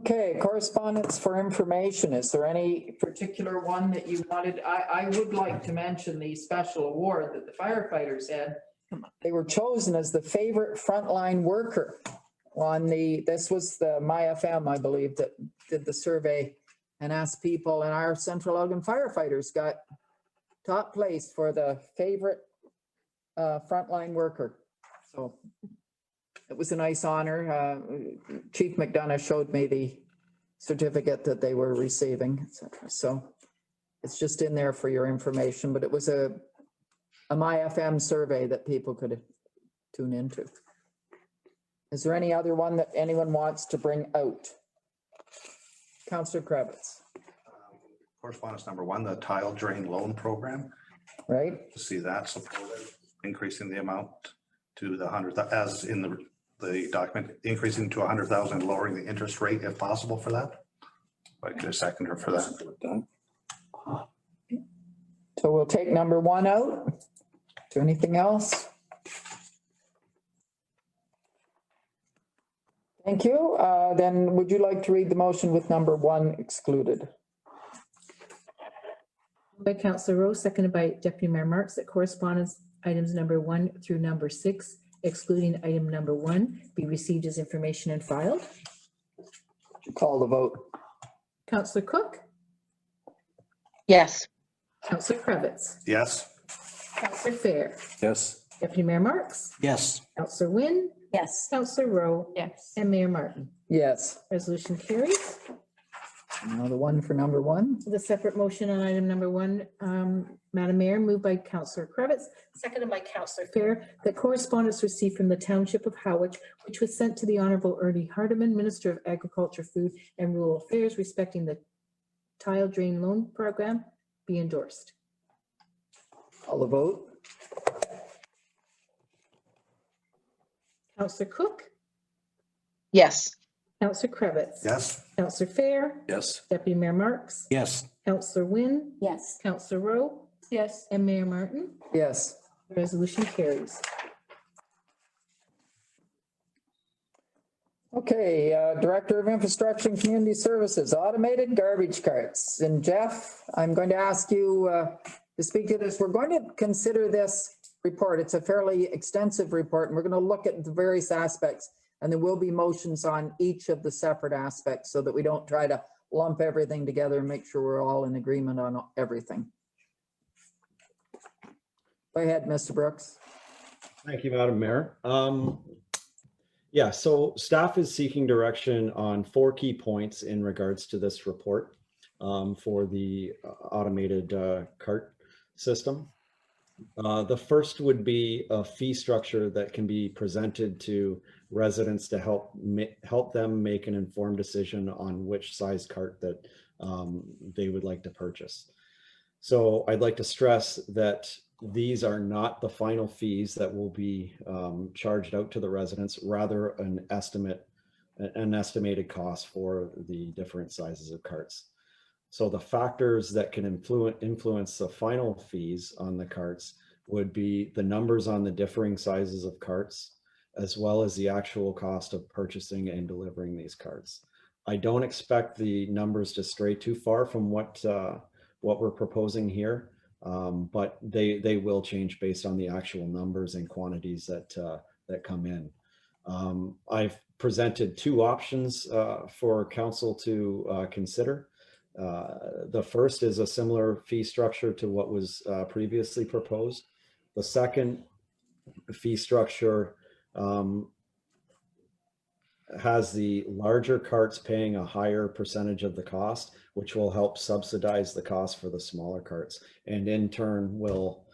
Okay, correspondence for information. Is there any particular one that you wanted? I would like to mention the special award that the firefighters had. They were chosen as the favorite frontline worker on this was the MyFM, I believe, that did the survey and asked people, and our Central Elgin firefighters got top place for the favorite frontline worker. So it was a nice honor. Chief McDonough showed me the certificate that they were receiving, etc. So it's just in there for your information, but it was a MyFM survey that people could tune into. Is there any other one that anyone wants to bring out? Councillor Kravitz, Correspondence number 1, the tile drain loan program. right? To see that supported, increasing the amount to the 100, as in the document, increasing to 100,000, lowering the interest rate if possible for that. If I could a seconder for that. Done. So we'll take number 1 out. Is there anything else? Thank you. Then would you like to read the motion with number 1 excluded? By Councillor Rowe, seconded by Deputy Mayor Marks, that correspondence items number 1 through number 6, excluding item number 1, be received as information and filed. Would you call the vote? Councillor Cook, Yes. Councillor Cravitz, Yes. Councillor Fair, Yes. Deputy Mayor Marks, Yes. Councillor Wynn, Yes. Councillor Rowe, Yes. and Mayor Martin. Yes. Resolution carries. Now the one for number 1. The separate motion on item number 1, Madam Mayor, moved by Councillor Cravitz, seconded by Councillor Fair, that correspondence received from the Township of Howard, which was sent to the Honourable Ernie Hardeman, Minister of Agriculture, Food and Rural Affairs, respecting the tile drain loan program, be endorsed. Call the vote? Councillor Cook, Yes. Councillor Cravitz. Yes. Councillor Fair, Yes. Deputy Mayor Marks, Yes. Councillor Wynn, Yes. Councillor Rowe, Yes. and Mayor Martin. Yes. The resolution carries. Okay, Director of Infrastructure and Community Services, automated garbage carts. And Jeff, I'm going to ask you to speak to this. We're going to consider this report. It's a fairly extensive report, and we're going to look at the various aspects. And there will be motions on each of the separate aspects so that we don't try to lump everything together and make sure we're all in agreement on everything. Go ahead, Mr. Brooks. Thank you, Madam Mayor. Yeah, so staff is seeking direction on 4 key points in regards to this report for the automated cart system. The first would be a fee structure that can be presented to residents to help them make an informed decision on which size cart that they would like to purchase. So I'd like to stress that these are not the final fees that will be charged out to the residents, rather an estimated cost for the different sizes of carts. So the factors that can influence the final fees on the carts would be the numbers on the differing sizes of carts, as well as the actual cost of purchasing and delivering these carts. I don't expect the numbers to stray too far from what we're proposing here, but they will change based on the actual numbers and quantities that come in. I've presented 2 options for council to consider. The first is a similar fee structure to what was previously proposed. The second fee structure has the larger carts paying a higher percentage of the cost, which will help subsidize the cost for the smaller carts, and in turn will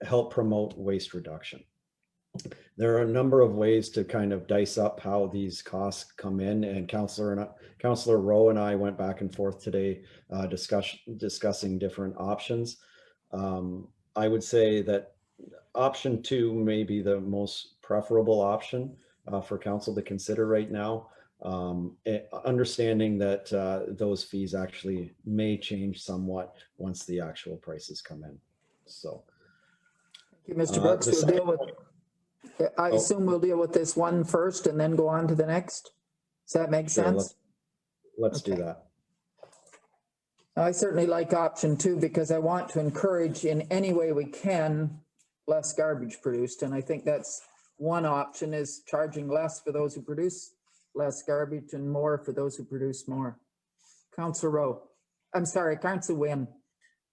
help promote waste reduction. There are a number of ways to kind of dice up how these costs come in, and Councillor Rowe and I went back and forth today discussing different options. I would say that option 2 may be the most preferable option for council to consider right now, understanding that those fees actually may change somewhat once the actual prices come in. So, Thank you, Mr. Brooks. We'll deal with. I assume we'll deal with this one first and then go on to the next. Does that make sense? Let's do that. I certainly like option 2 because I want to encourage in any way we can less garbage produced. And I think that's one option, is charging less for those who produce less garbage and more for those who produce more. Councillor Rowe. I'm sorry, Councillor Wynne.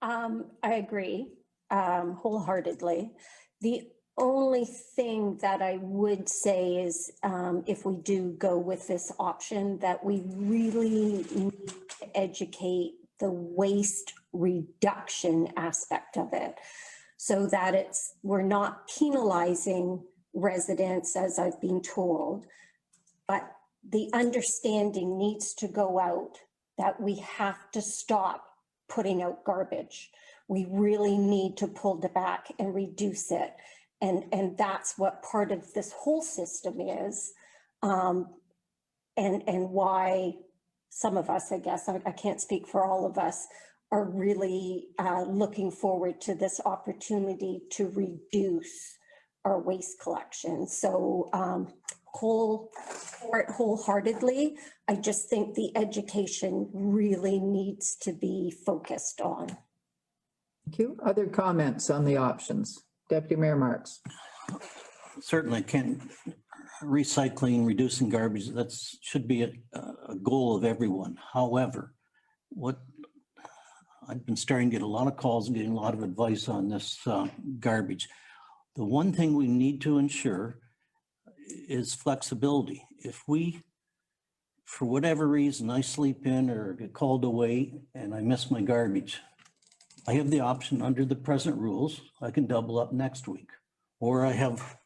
I agree wholeheartedly. The only thing that I would say is if we do go with this option, that we really need to educate the waste reduction aspect of it, so that we're not penalizing residents, as I've been told, but the understanding needs to go out that we have to stop putting out garbage. We really need to pull it back and reduce it. And that's what part of this whole system is. And why some of us, I guess, I can't speak for all of us, are really looking forward to this opportunity to reduce our waste collection. So wholeheartedly, I just think the education really needs to be focused on. Thank you. Other comments on the options? Deputy Mayor Marks. Certainly recycling, reducing garbage, that should be a goal of everyone. However, what I've been starting to get a lot of calls and getting a lot of advice on this garbage. The one thing we need to ensure is flexibility. If we, for whatever reason, I sleep in or get called away and I miss my garbage, I have the option under the present rules, I can double up next week. Or I have,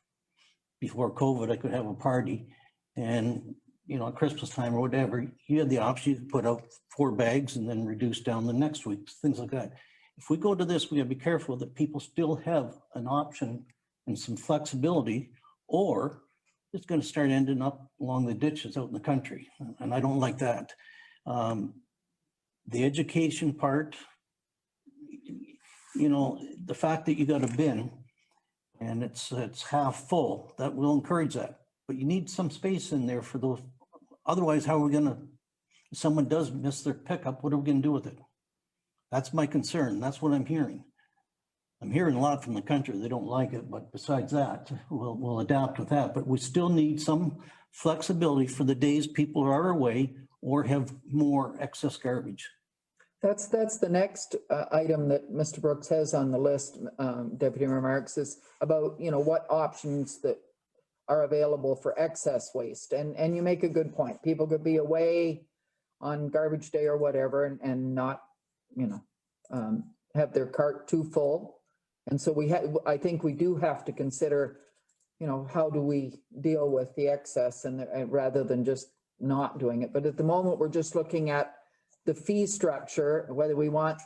before COVID, I could have a party and, you know, at Christmas time or whatever, you had the option, you could put out 4 bags and then reduce down the next week, things like that. If we go to this, we gotta be careful that people still have an option and some flexibility, or it's gonna start ending up along the ditches out in the country. And I don't like that. The education part, you know, the fact that you got a bin and it's half full, that will encourage that. But you need some space in there for those. Otherwise, how are we gonna, if someone does miss their pickup, what are we gonna do with it? That's my concern. That's what I'm hearing. I'm hearing a lot from the country. They don't like it, but besides that, we'll adapt with that. But we still need some flexibility for the days people are away or have more excess garbage. That's the next item that Mr. Brooks has on the list, Deputy Mayor Marks, is about, you know, what options that are available for excess waste. And you make a good point. People could be away on garbage day or whatever and not, have their cart too full. And so I think we do have to consider, how do we deal with the excess and rather than just not doing it. But at the moment, we're just looking at the fee structure, whether we want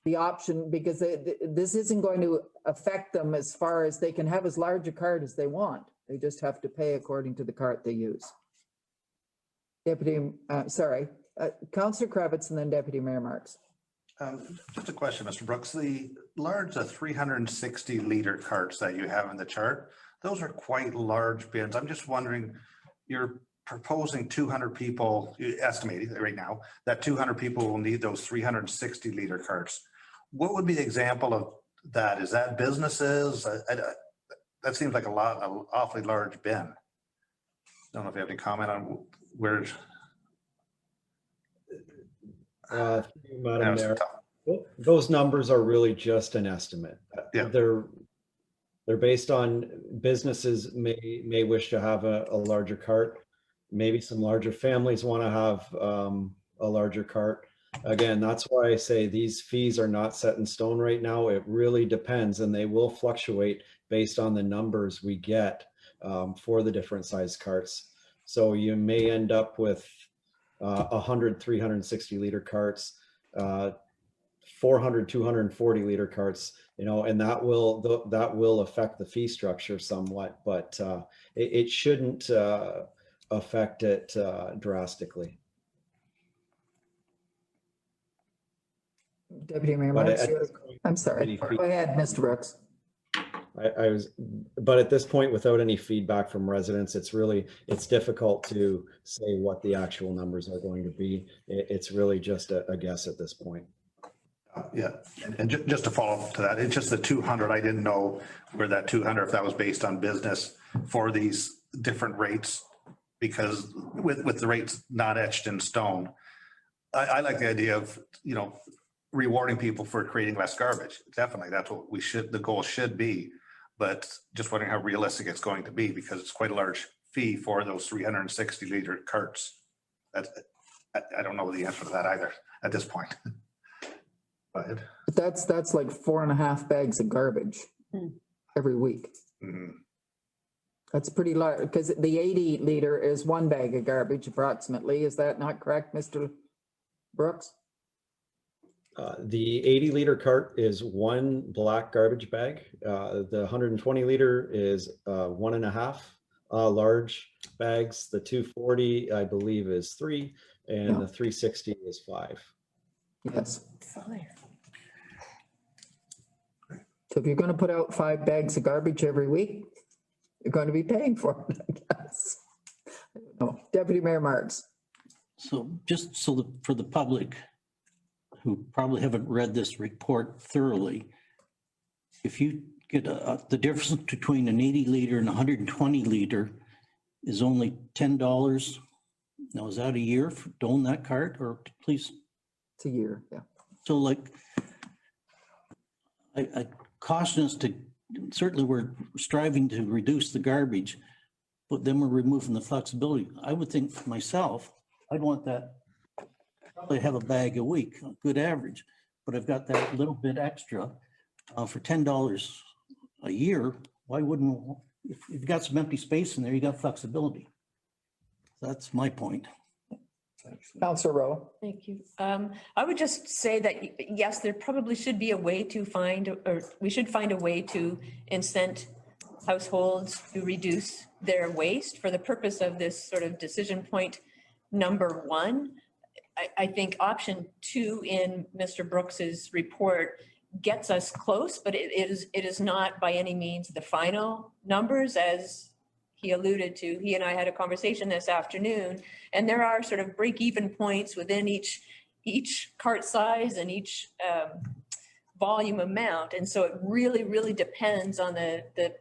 the option, because this isn't going to affect them as far as they can have as large a cart as they want. They just have to pay according to the cart they use. Councillor Kravitz and then Deputy Mayor Marks. Just a question, Mr. Brooks. The 360 liter carts that you have in the chart, those are quite large bins. I'm just wondering, you're proposing 200 people, estimating right now, that 200 people will need those 360 liter carts. What would be the example of that? Is that businesses? That seems like an awfully large bin. I don't know if you have any comment on where. Madam Mayor, those numbers are really just an estimate. Yeah. They're based on businesses may wish to have a larger cart. Maybe some larger families want to have a larger cart. Again, that's why I say these fees are not set in stone right now. It really depends, and they will fluctuate based on the numbers we get for the different size carts. So you may end up with 100 360 liter carts, 400 240 liter carts, and that will affect the fee structure somewhat, but it shouldn't affect it drastically. Deputy Mayor Marks, I'm sorry. Go ahead, Mr. Brooks. But at this point, without any feedback from residents, it's difficult to say what the actual numbers are going to be. It's really just a guess at this point. Yeah, and just to follow up to that, it's just the 200. I didn't know where that 200, if that was based on business for these different rates, because with the rates not etched in stone, I like the idea of, rewarding people for creating less garbage. Definitely, that's what the goal should be. But just wondering how realistic it's going to be, because it's quite a large fee for those 360 liter carts. I don't know the answer to that either at this point. Go ahead. That's like 4.5 bags of garbage every week. Mm-hmm. That's pretty large, because the 80 liter is 1 bag of garbage approximately. Is that not correct, Mr. Brooks? The 80 liter cart is 1 black garbage bag. The 120 liter is 1.5 large bags. The 240, I believe, is 3, and the 360 is 5. Yes. So if you're going to put out 5 bags of garbage every week, you're going to be paying for it, I guess. No. Deputy Mayor Marks. So just for the public who probably haven't read this report thoroughly, if you get the difference between an 80 liter and 120 liter is only $10. Now, is that a year to own that cart, or please? It's a year, yeah. So I caution us to, certainly we're striving to reduce the garbage, but then we're removing the flexibility. I would think for myself, I'd want that, probably have a bag a week, a good average, but I've got that little bit extra for $10 a year. Why wouldn't, if you've got some empty space in there, you got flexibility. That's my point. Councillor Rowe. Thank you. I would just say that, yes, there probably should be a way to we should find a way to incent households to reduce their waste for the purpose of this sort of decision point number 1. I think option 2 in Mr. Brooks's report gets us close, but it is not by any means the final numbers, as he alluded to. He and I had a conversation this afternoon, and there are sort of break-even points within each cart size and each volume amount. And so it really, really depends on the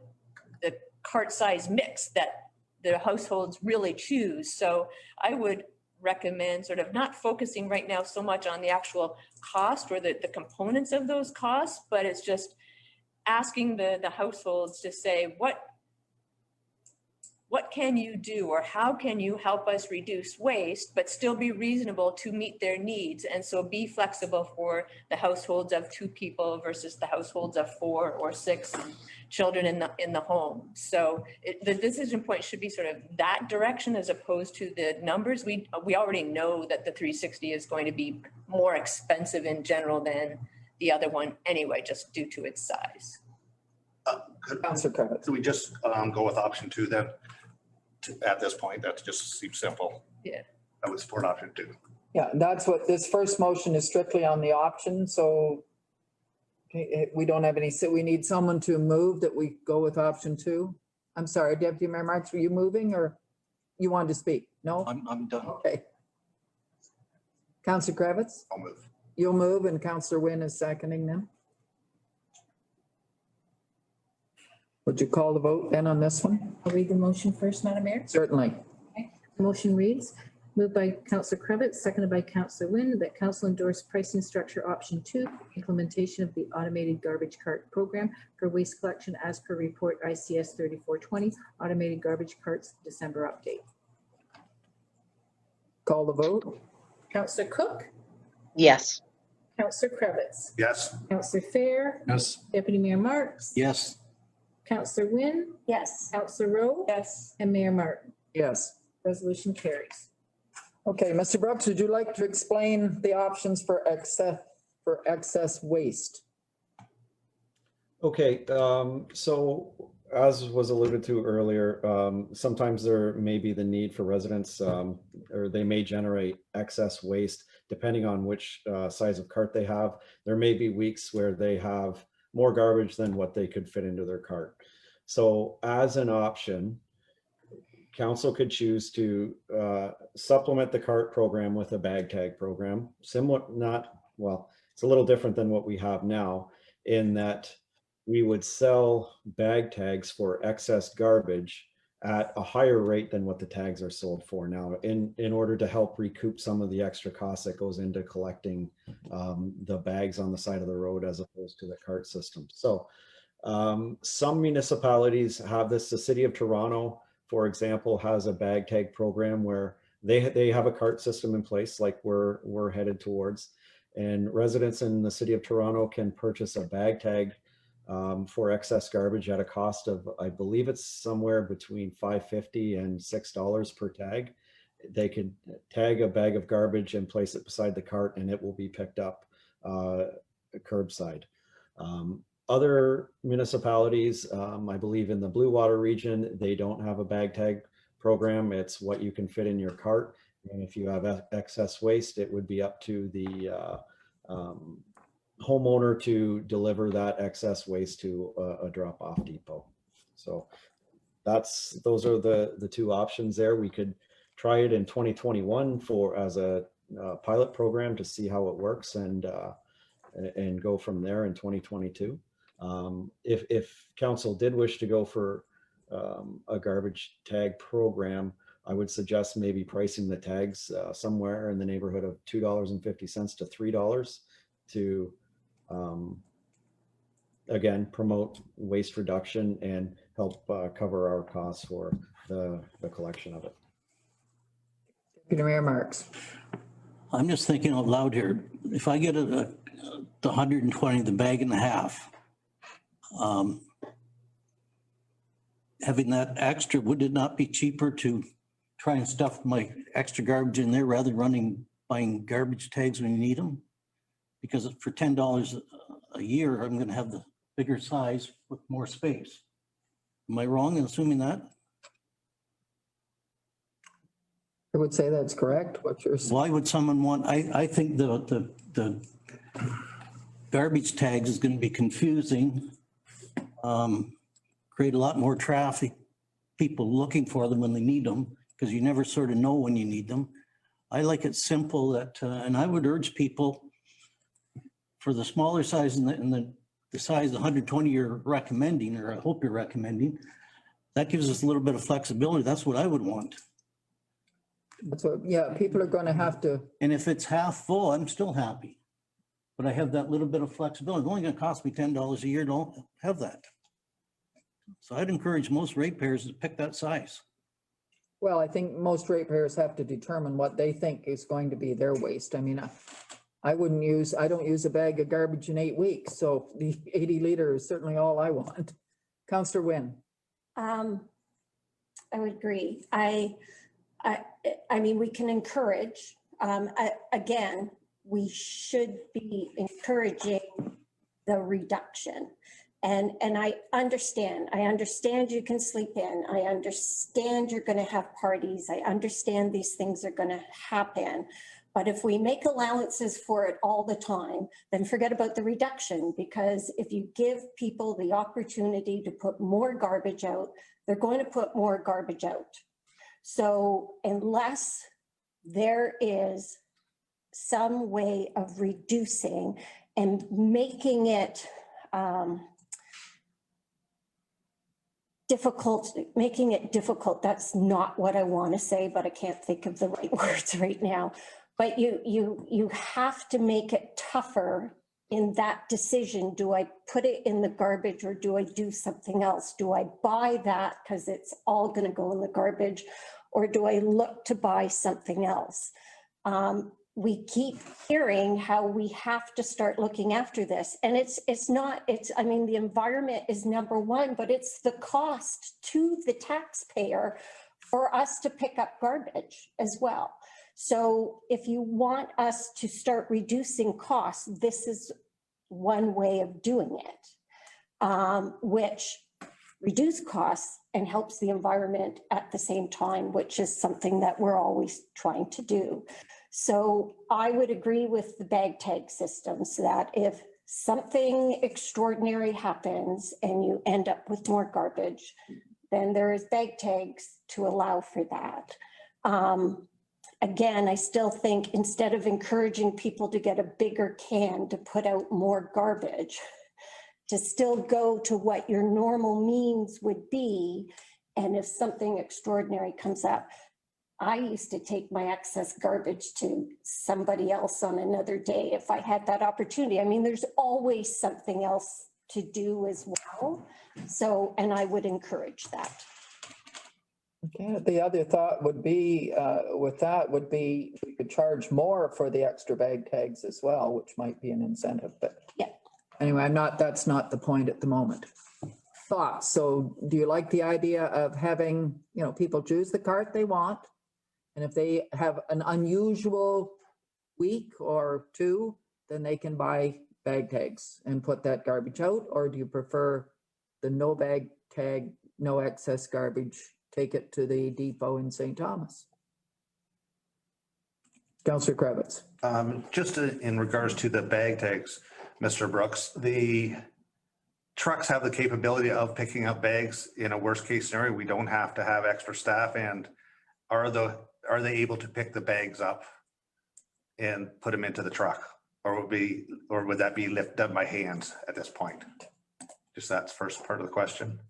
cart size mix that the households really choose. So I would recommend sort of not focusing right now so much on the actual cost or the components of those costs, but it's just asking the households to say, what can you do, or how can you help us reduce waste, but still be reasonable to meet their needs? And so be flexible for the households of 2 people versus the households of 4 or 6 children in the home. So the decision point should be sort of that direction as opposed to the numbers. We already know that the 360 is going to be more expensive in general than the other one anyway, just due to its size. Councillor Kravitz. Do we just go with option 2 then? At this point, that just seems simple. Yeah. I would support option 2. Yeah, that's what this first motion is, strictly on the option. So we don't have any, so we need someone to move that we go with option 2. I'm sorry, Deputy Mayor Marks, were you moving or you wanted to speak? No? I'm done. Okay. Councillor Kravitz, I'll move. you'll move, and Councillor Wynn is seconding them. Would you call the vote then on this one? I'll read the motion first, Madam Mayor. Certainly. The motion reads, moved by Councillor Kravitz, seconded by Councillor Wynn, that council endorse pricing structure option 2, implementation of the automated garbage cart program for waste collection as per report ICS 3420, automated garbage carts December update. Call the vote. Councillor Cook, Yes. Councillor Kravitz, Yes. Councillor Fair, Yes. Deputy Mayor Marks, Yes. Councillor Wynn, Yes. Councillor Rowe, Yes. and Mayor Martin. Yes. Resolution carries. Okay, Mr. Brooks, would you like to explain the options for excess waste? Okay, so as was alluded to earlier, sometimes there may be the need for residents, or they may generate excess waste depending on which size of cart they have. There may be weeks where they have more garbage than what they could fit into their cart. So as an option, council could choose to supplement the cart program with a bag tag program. Similar, it's a little different than what we have now, in that we would sell bag tags for excess garbage at a higher rate than what the tags are sold for now, in order to help recoup some of the extra costs that goes into collecting the bags on the side of the road as opposed to the cart system. So some municipalities have this. The City of Toronto, for example, has a bag tag program where they have a cart system in place, like we're headed towards, and residents in the City of Toronto can purchase a bag tag for excess garbage at a cost of, I believe it's somewhere between $5.50 and $6 per tag. They could tag a bag of garbage and place it beside the cart, and it will be picked up curbside. Other municipalities, I believe in the Blue Water region, they don't have a bag tag program. It's what you can fit in your cart. And if you have excess waste, it would be up to the homeowner to deliver that excess waste to a drop-off depot. So those are the 2 options there. We could try it in 2021 as a pilot program to see how it works, and go from there in 2022. If council did wish to go for a garbage tag program, I would suggest maybe pricing the tags somewhere in the neighborhood of $2.50 to $3 to again promote waste reduction and help cover our costs for the collection of it. Deputy Mayor Marks. I'm just thinking out loud here. If I get the 120, the bag and a half, having that extra, would it not be cheaper to try and stuff my extra garbage in there rather than buying garbage tags when you need them? Because for $10 a year, I'm going to have the bigger size with more space. Am I wrong in assuming that? I would say that's correct. What's your? Why would someone want, I think the garbage tags is going to be confusing, create a lot more traffic, people looking for them when they need them, because you never sort of know when you need them. I like it simple that, and I would urge people for the smaller size and the size 120 you're recommending, or I hope you're recommending, that gives us a little bit of flexibility. That's what I would want. That's what, yeah, people are going to have to. And if it's half full, I'm still happy. But I have that little bit of flexibility. It's only going to cost me $10 a year. Don't have that. So I'd encourage most ratepayers to pick that size. Well, I think most ratepayers have to determine what they think is going to be their waste. I mean, I don't use a bag of garbage in 8 weeks, so the 80 liter is certainly all I want. Councillor Wynne. I would agree. I mean, we can encourage, again, we should be encouraging the reduction. And I understand you can sleep in. I understand you're going to have parties. I understand these things are going to happen. But if we make allowances for it all the time, then forget about the reduction, because if you give people the opportunity to put more garbage out, they're going to put more garbage out. So unless there is some way of reducing and making it difficult, that's not what I want to say, but I can't think of the right words right now. But you have to make it tougher in that decision. Do I put it in the garbage or do I do something else? Do I buy that because it's all going to go in the garbage, or do I look to buy something else? We keep hearing how we have to start looking after this, and I mean, the environment is number one, but it's the cost to the taxpayer for us to pick up garbage as well. So if you want us to start reducing costs, this is one way of doing it, which reduce costs and helps the environment at the same time, which is something that we're always trying to do. So I would agree with the bag tag system, so that if something extraordinary happens and you end up with more garbage, then there is bag tags to allow for that. Again, I still think instead of encouraging people to get a bigger can to put out more garbage, to still go to what your normal means would be. And if something extraordinary comes up, I used to take my excess garbage to somebody else on another day if I had that opportunity. I mean, there's always something else to do as well. So, and I would encourage that. Okay, the other thought would be, with that would be, we could charge more for the extra bag tags as well, which might be an incentive, but. Yeah. Anyway, that's not the point at the moment. Thoughts? So do you like the idea of having, people choose the cart they want? And if they have an unusual week or two, then they can buy bag tags and put that garbage out? Or do you prefer the no bag tag, no excess garbage, take it to the depot in St. Thomas? Councillor Kravitz. Just in regards to the bag tags, Mr. Brooks, the trucks have the capability of picking up bags in a worst case scenario. We don't have to have extra staff. And are they able to pick the bags up and put them into the truck? Or would that be done by hands at this point? Just that's first part of the question.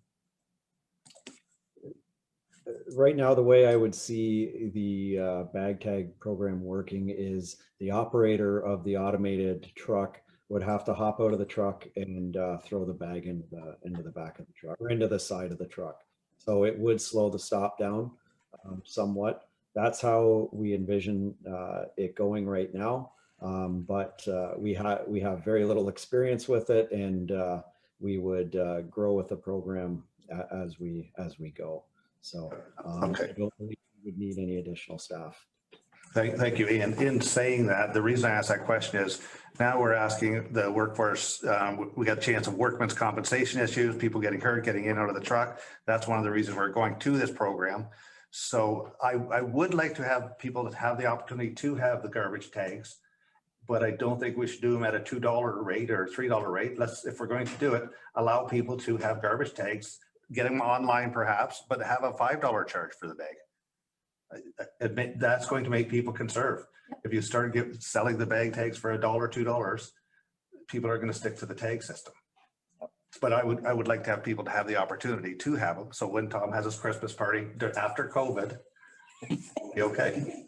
Right now, the way I would see the bag tag program working is the operator of the automated truck would have to hop out of the truck and throw the bag into the back of the truck or into the side of the truck. So it would slow the stop down somewhat. That's how we envision it going right now. But we have very little experience with it, and we would grow with the program as we go. So Okay. I don't believe we would need any additional staff. Thank you, Ian. In saying that, the reason I asked that question is now we're asking the workforce, we got a chance of workman's compensation issues, people getting hurt, getting in and out of the truck. That's one of the reasons we're going to this program. So I would like to have people that have the opportunity to have the garbage tags, but I don't think we should do them at a $2 rate or $3 rate. If we're going to do it, allow people to have garbage tags, get them online perhaps, but have a $5 charge for the bag. That's going to make people conserve. If you start selling the bag tags for $1, $2, people are going to stick to the tag system. But I would like to have people to have the opportunity to have them. So when Tom has his Christmas party after COVID, be okay.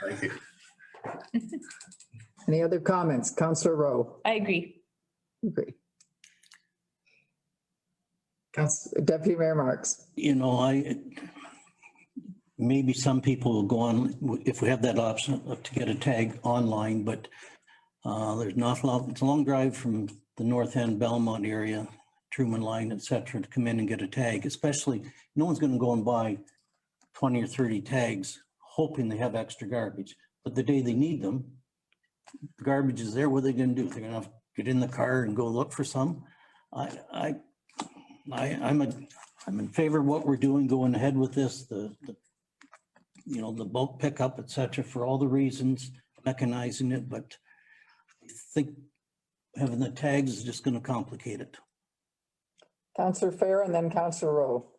Thank you. Any other comments? Councillor Rowe. I agree. Agree. Deputy Mayor Marks. You know, maybe some people will go on, if we have that option to get a tag online, but there's an awful lot, it's a long drive from the North End, Belmont area, Truman Line, et cetera, to come in and get a tag, especially, no one's gonna go and buy 20 or 30 tags, hoping they have extra garbage. But the day they need them, the garbage is there, what are they gonna do? They're gonna have to get in the car and go look for some. I'm in favor of what we're doing, going ahead with this, the bulk pickup, et cetera, for all the reasons, mechanizing it, but I think having the tags is just going to complicate it. Councillor Fair and then Councillor Rowe.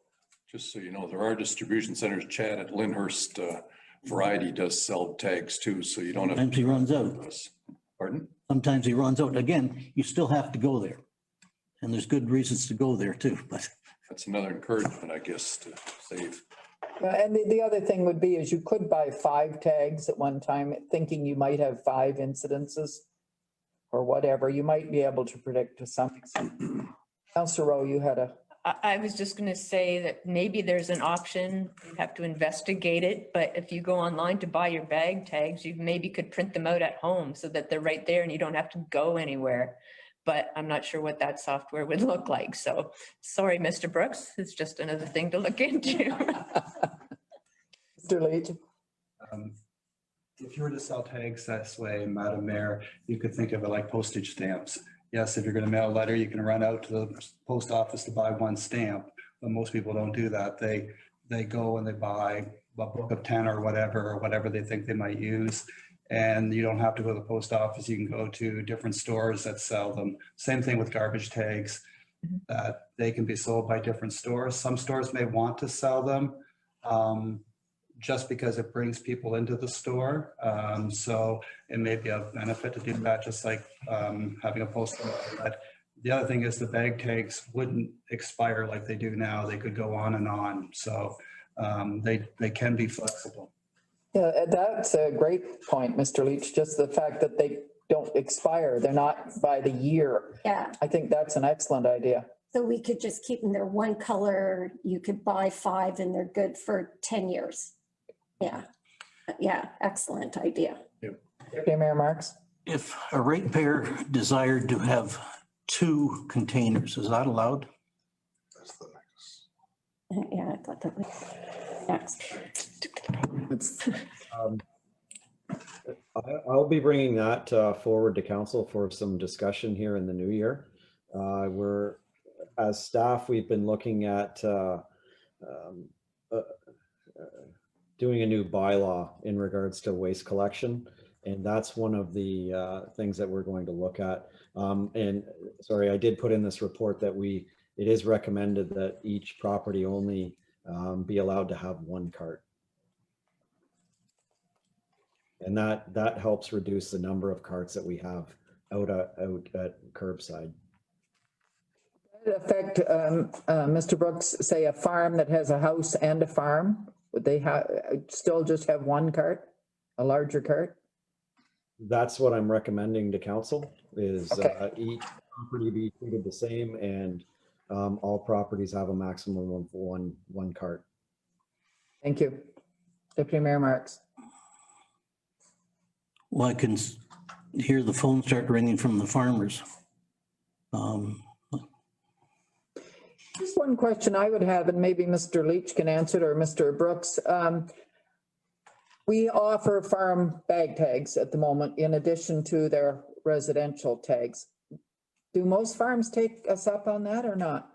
Just so you know, there are distribution centers. Chad at Lyndhurst Variety does sell tags too, so you don't have. Sometimes he runs out. Pardon? Sometimes he runs out. Again, you still have to go there. And there's good reasons to go there too, but. That's another encouragement, I guess, to save. And the other thing would be is you could buy 5 tags at one time, thinking you might have 5 incidences or whatever. You might be able to predict to some extent. Councillor Rowe, you had a. I was just going to say that maybe there's an option, you have to investigate it, but if you go online to buy your bag tags, you maybe could print them out at home so that they're right there and you don't have to go anywhere. But I'm not sure what that software would look like. So sorry, Mr. Brooks, it's just another thing to look into. Mr. Leach. If you were to sell tags this way, Madam Mayor, you could think of it like postage stamps. Yes, if you're going to mail a letter, you can run out to the post office to buy 1 stamp, but most people don't do that. They go and they buy a book of 10 or whatever they think they might use. And you don't have to go to the post office. You can go to different stores that sell them. Same thing with garbage tags. They can be sold by different stores. Some stores may want to sell them just because it brings people into the store. So it may be a benefit to do that, just like having a poster. But the other thing is the bag tags wouldn't expire like they do now. They could go on and on. So they can be flexible. Yeah, that's a great point, Mr. Leach, just the fact that they don't expire. They're not by the year. Yeah. I think that's an excellent idea. So we could just keep them, they're one color. You could buy 5 and they're good for 10 years. Yeah. Yeah. Excellent idea. Deputy Mayor Marks. If a ratepayer desired to have 2 containers, is that allowed? That's the next. Yeah, I thought that was next. I'll be bringing that forward to council for some discussion here in the new year. We're, as staff, we've been looking at doing a new bylaw in regards to waste collection. And that's one of the things that we're going to look at. And sorry, I did put in this report that it is recommended that each property only be allowed to have 1 cart. And that helps reduce the number of carts that we have out at curbside. Would it affect, Mr. Brooks, say a farm that has a house and a farm? Would they still just have 1 cart, a larger cart? That's what I'm recommending to council is Okay. Each property be treated the same and all properties have a maximum of one cart. Thank you. Deputy Mayor Marks. Well, I can hear the phone start ringing from the farmers. Just one question I would have, and maybe Mr. Leach can answer it or Mr. Brooks. We offer farm bag tags at the moment in addition to their residential tags. Do most farms take us up on that or not?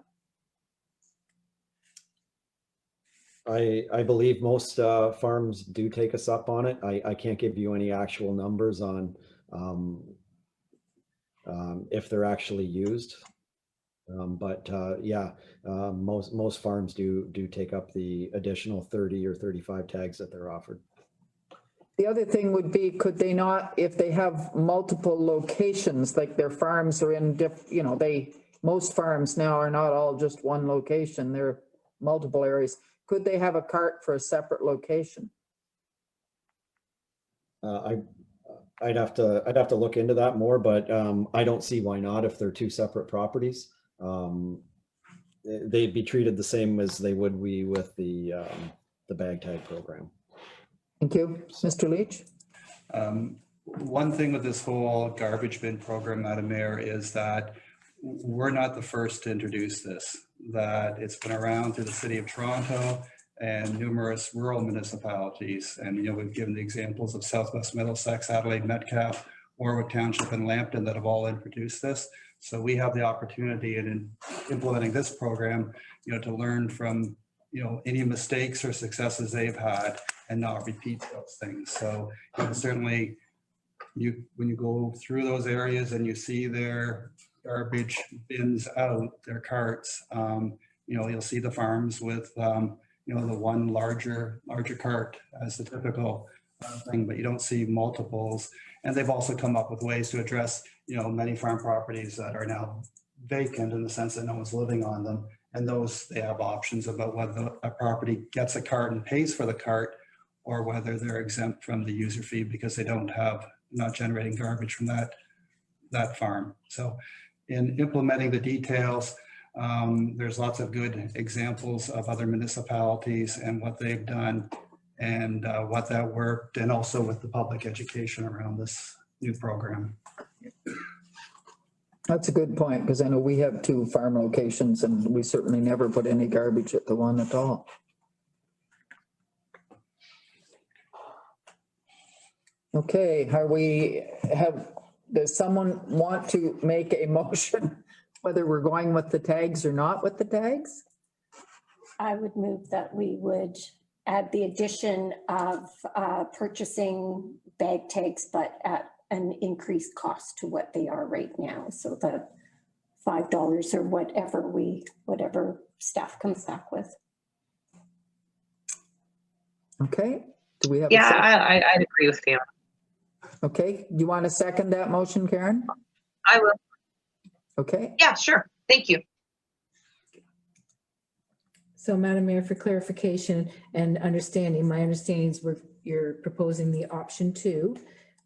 I believe most farms do take us up on it. I can't give you any actual numbers on if they're actually used. Yeah, most farms do take up the additional 30 or 35 tags that they're offered. The other thing would be, could they not, if they have multiple locations, like their farms are in most farms now are not all just one location, they're multiple areas. Could they have a cart for a separate location? I'd have to look into that more, but I don't see why not if they're 2 separate properties. they'd be treated the same as they would be with the bag tag program. Thank you. Mr. Leach? One thing with this whole garbage bin program, Madam Mayor, is that we're not the first to introduce this, that it's been around through the city of Toronto and numerous rural municipalities. And, we've given the examples of Southwest Middlesex, Adelaide, Metcalfe, Warwick Township, and Lambton that have all introduced this. So we have the opportunity in implementing this program, to learn from, any mistakes or successes they've had and not repeat those things. So certainly when you go through those areas and you see their garbage bins out, their carts, you'll see the farms with, the one larger cart as the typical thing, but you don't see multiples. And they've also come up with ways to address, many farm properties that are now vacant in the sense that no one's living on them. And those, they have options about whether a property gets a cart and pays for the cart, or whether they're exempt from the user fee because they not generating garbage from that farm. So in implementing the details, there's lots of good examples of other municipalities and what they've done and what that worked, and also with the public education around this new program. That's a good point, because I know we have 2 farm locations and we certainly never put any garbage at the one at all. Okay, does someone want to make a motion whether we're going with the tags or not with the tags? I would move that we would add the addition of purchasing bag tags, but at an increased cost to what they are right now. So the $5 or whatever staff comes back with. Okay, do we have? Yeah, I'd agree with you. Okay, do you want to second that motion, Karen? I will. Okay. Yeah, sure. Thank you. So Madam Mayor, for clarification and understanding, my understanding is you're proposing the option 2.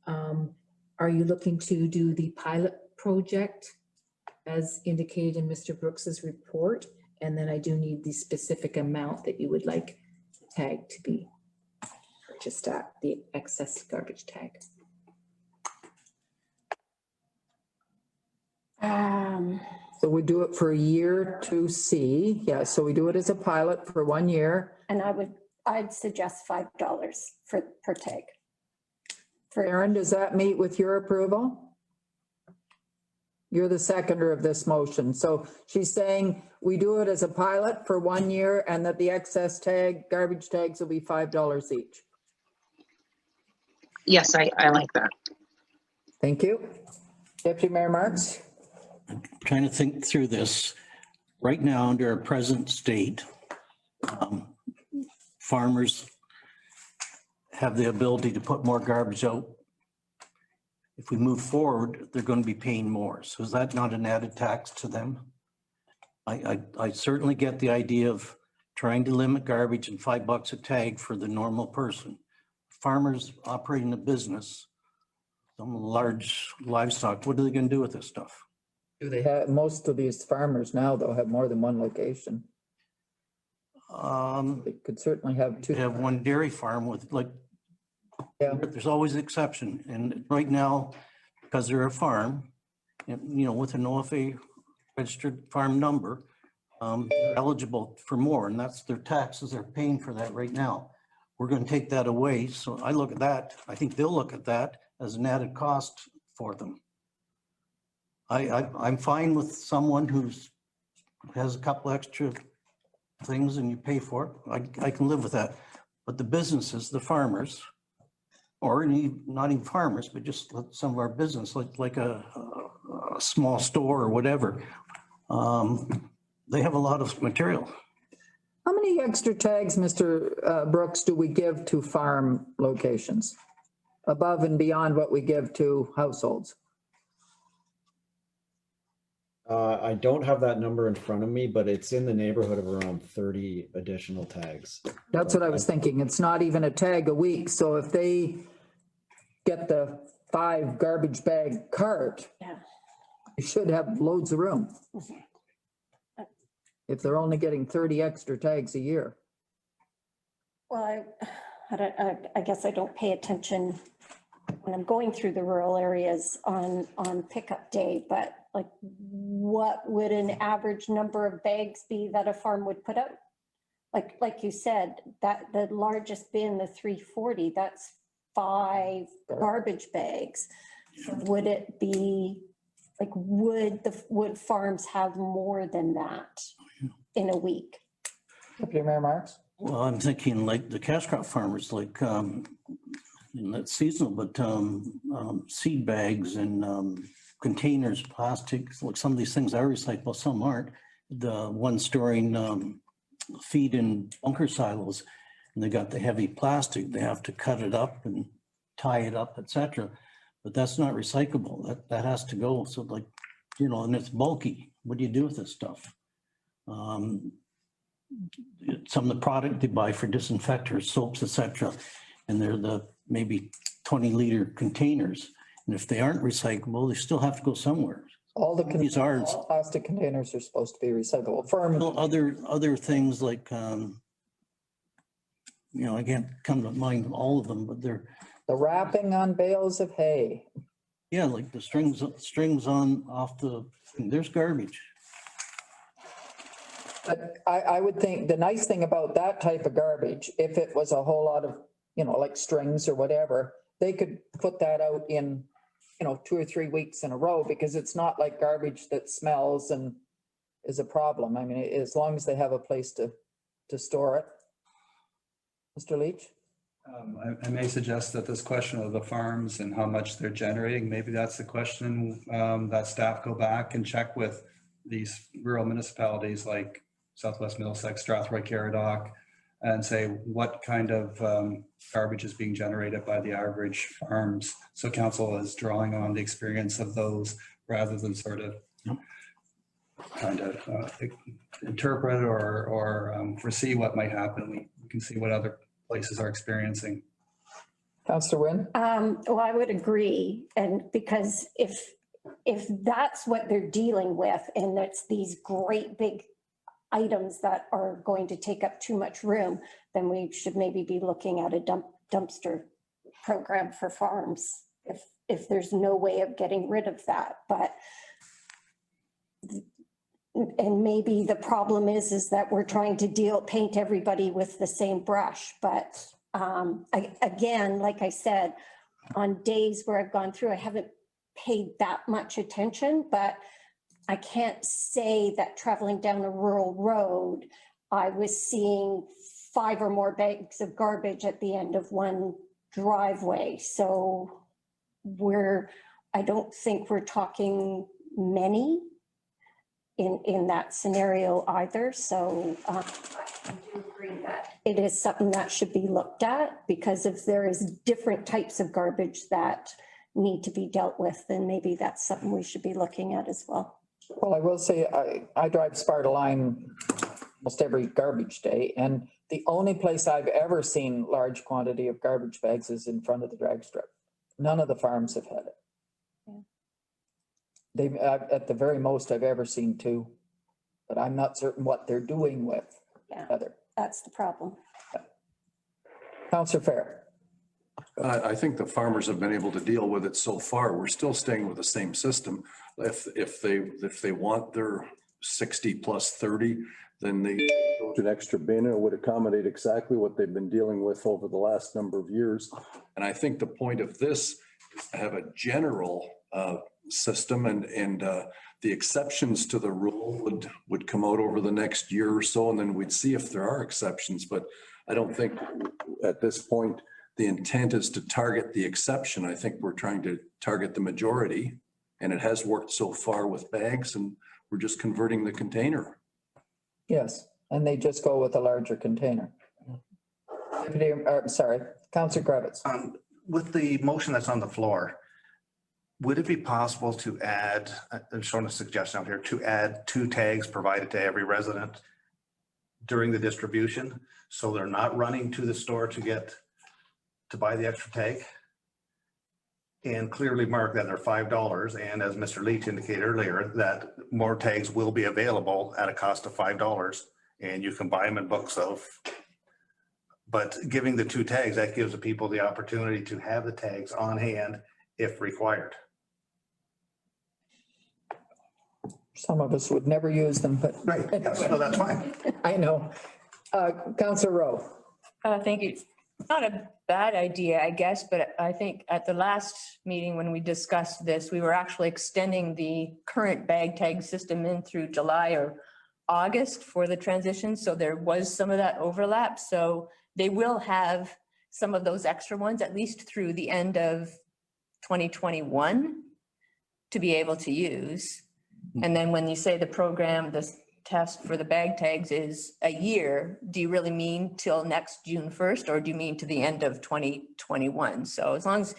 Are you looking to do the pilot project as indicated in Mr. Brooks's report? And then I do need the specific amount that you would like the tag to be purchased at, the excess garbage tag. So we do it for a year to see. Yeah, so we do it as a pilot for 1 year. And I'd suggest $5 per tag. Aaron, does that meet with your approval? You're the seconder of this motion. So she's saying we do it as a pilot for 1 year and that the excess garbage tags will be $5 each. Yes, I like that. Thank you. Deputy Mayor Marks? I'm trying to think through this. Right now, under our present state, farmers have the ability to put more garbage out. If we move forward, they're going to be paying more. So is that not an added tax to them? I certainly get the idea of trying to limit garbage and $5 a tag for the normal person. Farmers operating a business, some large livestock, what are they going to do with this stuff? Do they have, most of these farmers now, they'll have more than one location. They could certainly have 2. They have one dairy farm with Yeah. there's always an exception. And right now, because they're a farm, with an OFA registered farm number, they're eligible for more, and that's their taxes. They're paying for that right now. We're going to take that away. So I look at that. I think they'll look at that as an added cost for them. I'm fine with someone has a couple extra things and you pay for it. I can live with that. But the businesses, the farmers, or not even farmers, but just some of our business, like a small store or whatever, they have a lot of material. How many extra tags, Mr. Brooks, do we give to farm locations above and beyond what we give to households? I don't have that number in front of me, but it's in the neighborhood of around 30 additional tags. That's what I was thinking. It's not even a tag a week. So if they get the 5 garbage bag cart, Yeah. you should have loads of room. if they're only getting 30 extra tags a year. Well, I guess I don't pay attention when I'm going through the rural areas on pickup day, but like, what would an average number of bags be that a farm would put out? Like you said, that the largest bin, the 340, that's 5 garbage bags. So would it be, like, would farms have more than that in a week? Deputy Mayor Marks? Well, I'm thinking like the cash crop farmers, like, that's seasonal, but seed bags and containers, plastics, like some of these things are recyclable, some aren't. The one storing feed in bunker silos, and they got the heavy plastic, they have to cut it up and tie it up, etc. But that's not recyclable. That has to go. So, like, you know, and it's bulky. What do you do with this stuff? Some of the product they buy for disinfectors, soaps, etc. And they're the maybe 20-liter containers. And if they aren't recyclable, they still have to go somewhere. All the These are all plastic containers are supposed to be recyclable. Firm. other things like, you know, I can't come to mind all of them, but they're, The wrapping on bales of hay. yeah, like the strings on off the, there's garbage. But I would think the nice thing about that type of garbage, if it was a whole lot of, you know, like strings or whatever, they could put that out in, you know, 2 or 3 weeks in a row, because it's not like garbage that smells and is a problem. I mean, as long as they have a place to store it. Mr. Leach? I may suggest that this question of the farms and how much they're generating, maybe that's the question that staff go back and check with these rural municipalities like Southwest Middlesex, Strathroy, Caradoc, and say what kind of garbage is being generated by the average farms. So council is drawing on the experience of those rather than sort of trying to interpret or foresee what might happen. We can see what other places are experiencing. Councillor Wynn? Well, I would agree. And because if that's what they're dealing with, and it's these great big items that are going to take up too much room, then we should maybe be looking at a dumpster program for farms if there's no way of getting rid of that. But and maybe the problem is that we're trying to paint everybody with the same brush. But again, like I said, on days where I've gone through, I haven't paid that much attention, but I can't say that traveling down a rural road, I was seeing 5 or more bags of garbage at the end of one driveway. So I don't think we're talking many in that scenario either. So I do agree that it is something that should be looked at, because if there is different types of garbage that need to be dealt with, then maybe that's something we should be looking at as well. Well, I will say I drive Sparta Line almost every garbage day, and the only place I've ever seen large quantity of garbage bags is in front of the drag strip. None of the farms have had it. Yeah. They've at the very most I've ever seen 2, but I'm not certain what they're doing with other. That's the problem. Yeah. Councillor Fair. I think the farmers have been able to deal with it so far. We're still staying with the same system. If they want their 60 plus 30, then they go to an extra bin. It would accommodate exactly what they've been dealing with over the last number of years. And I think the point of this is to have a general system, and the exceptions to the rule would come out over the next year or so, and then we'd see if there are exceptions. But I don't think at this point the intent is to target the exception. I think we're trying to target the majority, and it has worked so far with bags, and we're just converting the container. Yes, and they just go with a larger container. Sorry, Councillor Kravitz. With the motion that's on the floor, would it be possible to add, I'm showing a suggestion out here, to add 2 tags provided to every resident during the distribution, so they're not running to the store to buy the extra tag? and clearly mark that they're $5. And as Mr. Leach indicated earlier, that more tags will be available at a cost of $5, and you can buy them in books of. But giving the 2 tags, that gives the people the opportunity to have the tags on hand if required. Some of us would never use them, but. Right, yes, no, that's fine. I know. Councillor Rowe. Thank you. It's not a bad idea, I guess, but I think at the last meeting when we discussed this, we were actually extending the current bag tag system in through July or August for the transition. So there was some of that overlap. So they will have some of those extra ones, at least through the end of 2021 to be able to use. And then when you say the program, this test for the bag tags is a year, do you really mean till next June 1st, or do you mean to the end of 2021? So as long as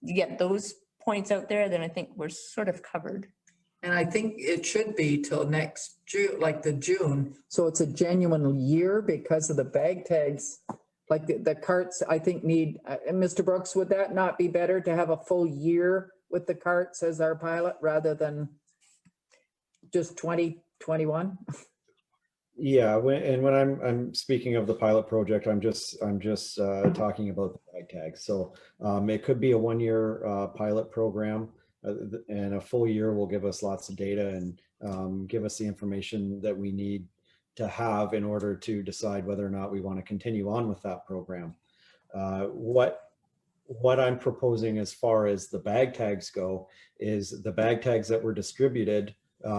you get those points out there, then I think we're sort of covered. And I think it should be till next June, like the June. So it's a genuine year because of the bag tags. Like the carts, I think need, Mr. Brooks, would that not be better to have a full year with the carts as our pilot rather than just 2021? Yeah, when I'm speaking of the pilot project, I'm just talking about the bag tags. So it could be a 1-year pilot program, and a full year will give us lots of data and give us the information that we need to have in order to decide whether or not we want to continue on with that program. What I'm proposing as far as the bag tags go is the bag tags that were distributed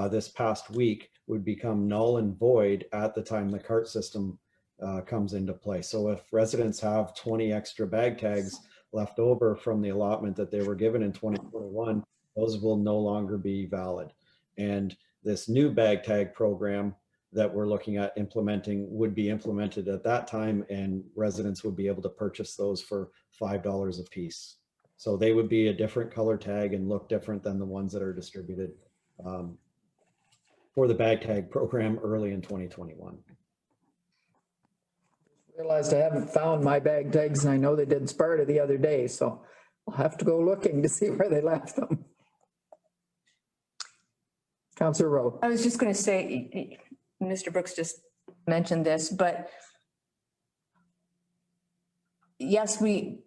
this past week would become null and void at the time the cart system comes into play. So if residents have 20 extra bag tags left over from the allotment that they were given in 2021, those will no longer be valid. And this new bag tag program that we're looking at implementing would be implemented at that time, and residents would be able to purchase those for $5 a piece. So they would be a different color tag and look different than the ones that are distributed for the bag tag program early in 2021. Realized I haven't found my bag tags, and I know they did Sparta the other day, so I'll have to go looking to see where they left them. Councillor Rowe. I was just going to say, Mr. Brooks just mentioned this, but yes, we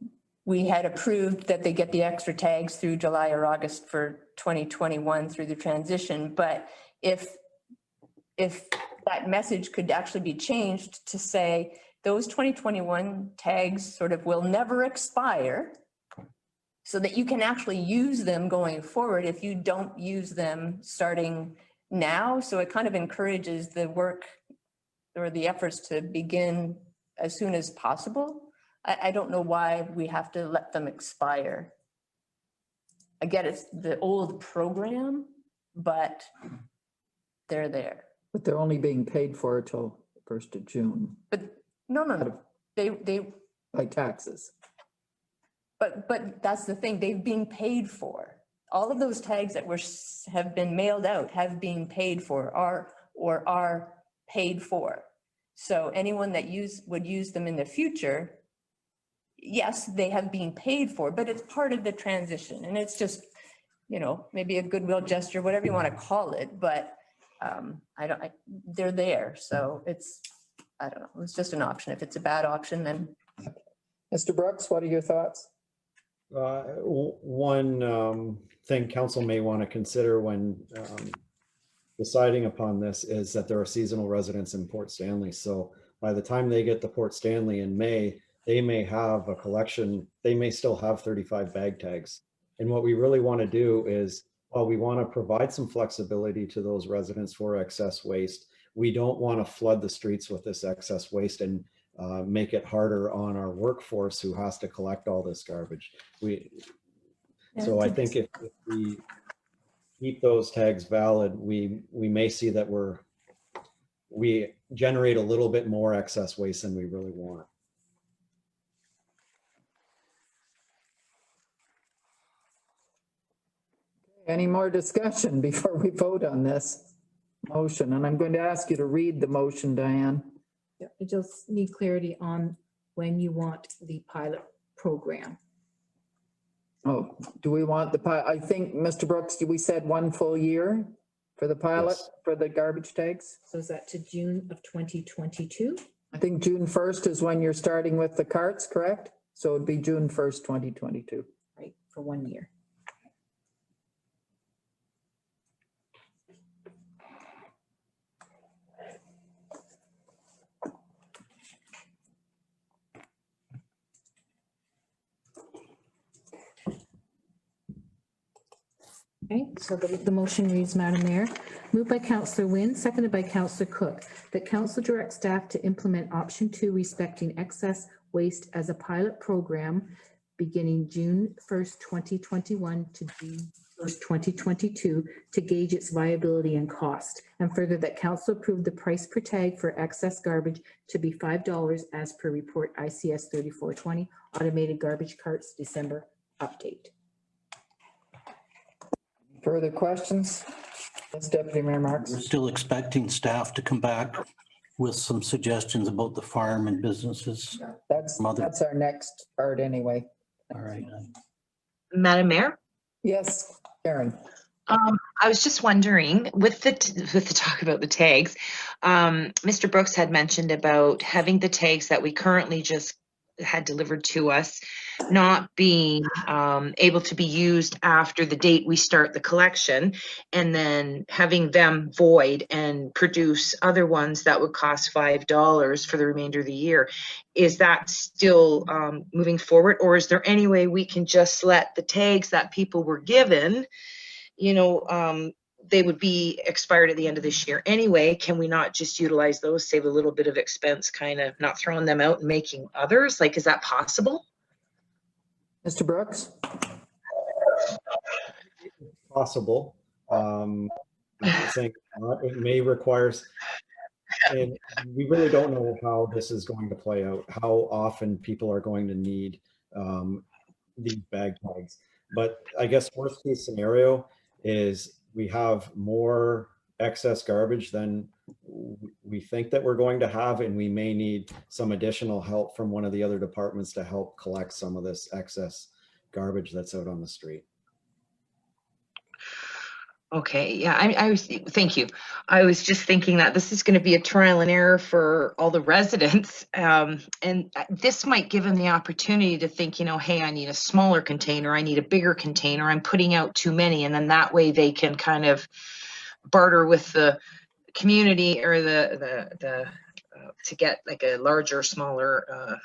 had approved that they get the extra tags through July or August for 2021 through the transition. But if that message could actually be changed to say those 2021 tags sort of will never expire, so that you can actually use them going forward if you don't use them starting now. So it kind of encourages the work or the efforts to begin as soon as possible. I don't know why we have to let them expire. I get it's the old program, but they're there. But they're only being paid for till the 1st of June. But no, they by taxes. But that's the thing, they've been paid for. All of those tags that have been mailed out have been paid for, are paid for. So anyone that would use them in the future, yes, they have been paid for, but it's part of the transition, and it's just, maybe a goodwill gesture, whatever you want to call it, but they're there. So I don't know, it's just an option. If it's a bad option, then. Mr. Brooks, what are your thoughts? One thing council may want to consider when deciding upon this is that there are seasonal residents in Port Stanley. So by the time they get to Port Stanley in May, they may have a collection, they may still have 35 bag tags. And what we really want to do is, while we want to provide some flexibility to those residents for excess waste, we don't want to flood the streets with this excess waste and make it harder on our workforce who has to collect all this garbage. So I think if we keep those tags valid, we may see that we generate a little bit more excess waste than we really want. Any more discussion before we vote on this motion? And I'm going to ask you to read the motion, Diane. Yeah, I just need clarity on when you want the pilot program. Oh, do we want the I think, Mr. Brooks, we said 1 full year for the pilot, Yes. for the garbage tags? So is that to June of 2022? I think June 1st is when you're starting with the carts, correct? So it'd be June 1st, 2022. Right, for 1 year. Okay, so the motion reads, Madam Mayor, moved by Councillor Wynne, seconded by Councillor Cook, that council direct staff to implement option 2 respecting excess waste as a pilot program beginning June 1st, 2021 to June 1st, 2022 to gauge its viability and cost. And further, that council approved the price per tag for excess garbage to be $5 as per report ICS 3420, automated garbage carts, December update. Further questions? Yes, Deputy Mayor Marks. We're still expecting staff to come back with some suggestions about the farm and businesses. That's our next part anyway. All right. Madam Mayor? Yes, Karen. I was just wondering, with the talk about the tags, Mr. Brooks had mentioned about having the tags that we currently just had delivered to us not being able to be used after the date we start the collection, and then having them void and produce other ones that would cost $5 for the remainder of the year. Is that still moving forward, or is there any way we can just let the tags that people were given, you know, they would be expired at the end of this year anyway? Can we not just utilize those, save a little bit of expense, kind of not throwing them out and making others? Like, is that possible? Mr. Brooks? Possible. I think it may require, and we really don't know how this is going to play out, how often people are going to need these bag tags. But I guess worst case scenario is we have more excess garbage than we think that we're going to have, and we may need some additional help from one of the other departments to help collect some of this excess garbage that's out on the street. Okay, yeah, I was, thank you. I was just thinking that this is going to be a trial and error for all the residents. And this might give them the opportunity to think, you know, hey, I need a smaller container, I need a bigger container, I'm putting out too many. And then that way they can kind of barter with the community or to get like a larger, smaller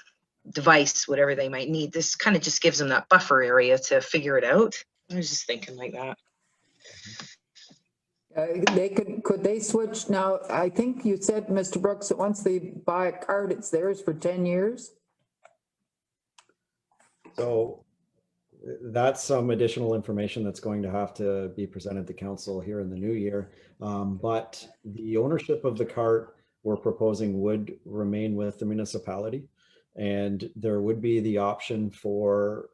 device, whatever they might need. This kind of just gives them that buffer area to figure it out. I was just thinking like that. Could they switch now? I think you said, Mr. Brooks, that once they buy a card, it's theirs for 10 years. So that's some additional information that's going to have to be presented to council here in the new year. But the ownership of the cart we're proposing would remain with the municipality, and there would be the option for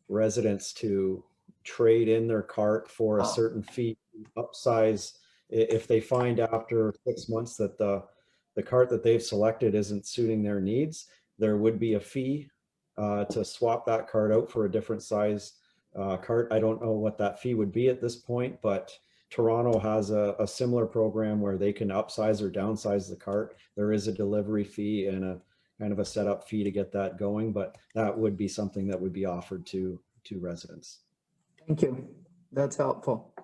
residents to trade in their cart for a certain fee, upsize. If they find after 6 months that the cart that they've selected isn't suiting their needs, there would be a fee to swap that cart out for a different size cart. I don't know what that fee would be at this point, but Toronto has a similar program where they can upsize or downsize the cart. There is a delivery fee and a kind of a setup fee to get that going, but that would be something that would be offered to residents. Thank you. That's helpful.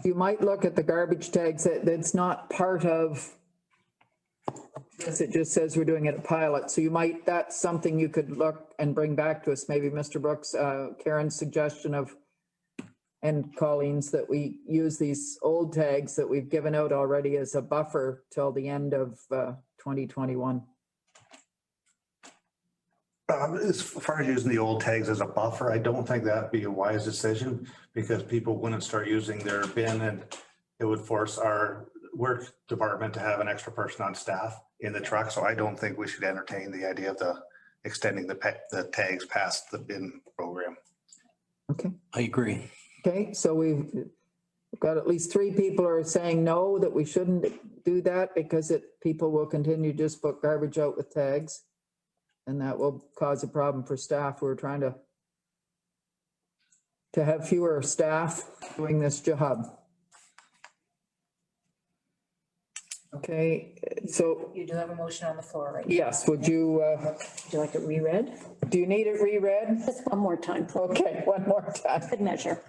You might look at the garbage tags that's not part of, as it just says we're doing it a pilot. So you might, that's something you could look and bring back to us. Maybe Mr. Brooks, Karen's suggestion of, and Colleen's, that we use these old tags that we've given out already as a buffer till the end of 2021. As far as using the old tags as a buffer, I don't think that'd be a wise decision, because people wouldn't start using their bin, and it would force our work department to have an extra person on staff in the truck. So I don't think we should entertain the idea of extending the tags past the bin program. Okay. I agree. Okay, so we've got at least 3 people who are saying no, that we shouldn't do that because people will continue to just put garbage out with tags. And that will cause a problem for staff. We're trying to have fewer staff doing this job. Okay, so You do have a motion on the floor, right? yes, would you, Would you like it reread? do you need it reread? Just one more time, please. Okay, one more time. Good measure.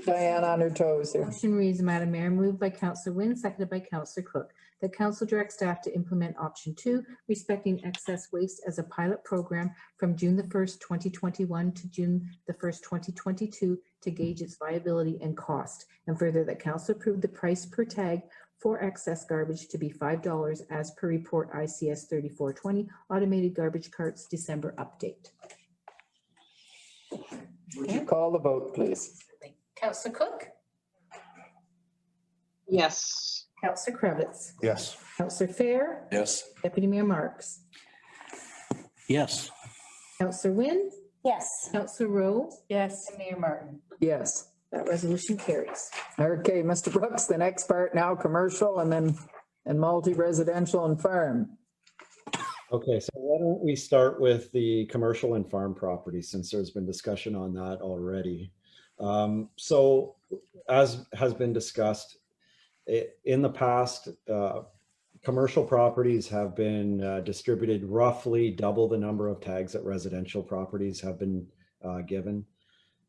Diane on her toes here. Motion reads, Madam Mayor, moved by Councillor Wynn, seconded by Councillor Cook, that council direct staff to implement option 2, respecting excess waste as a pilot program from June the 1st, 2021 to June the 1st, 2022 to gauge its viability and cost. And further, that council approved the price per tag for excess garbage to be $5 as per report ICS 3420, automated garbage carts, December update. Would you call the vote, please? Councillor Cook? Yes. Councillor Cravitz? Yes. Councillor Fair? Yes. Deputy Mayor Marks? Yes. Councillor Wynn? Yes. Councillor Rowe? Yes. And Mayor Martin. Yes. That resolution carries. Okay, Mr. Brooks, the next part now, commercial and multi-residential and farm. Okay, so why don't we start with the commercial and farm properties, since there's been discussion on that already. So as has been discussed, in the past, commercial properties have been distributed roughly double the number of tags that residential properties have been given.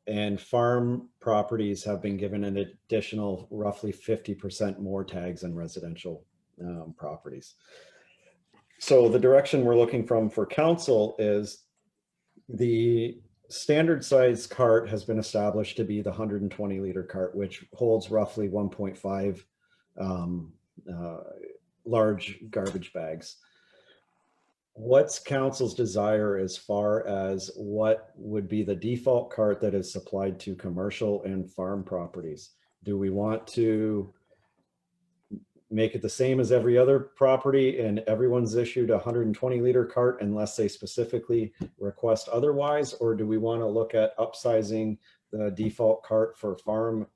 And farm properties have been given an additional roughly 50% more tags than residential properties. So the direction we're looking from for council is the standard size cart has been established to be the 120 liter cart, which holds roughly 1.5 large garbage bags. What's council's desire as far as what would be the default cart that is supplied to commercial and farm properties? Do we want to make it the same as every other property and everyone's issued a 120 liter cart unless they specifically request otherwise? Or do we want to look at upsizing the default cart for farm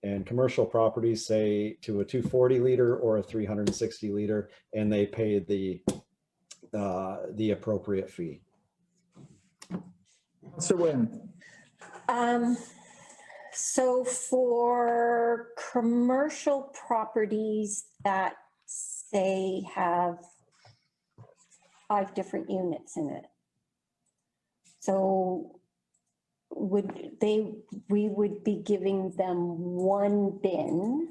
and commercial properties, say to a 240 liter or a 360 liter, and they pay the appropriate fee? Mr. Wynn. So for commercial properties that say have 5 different units in it, so we would be giving them one bin,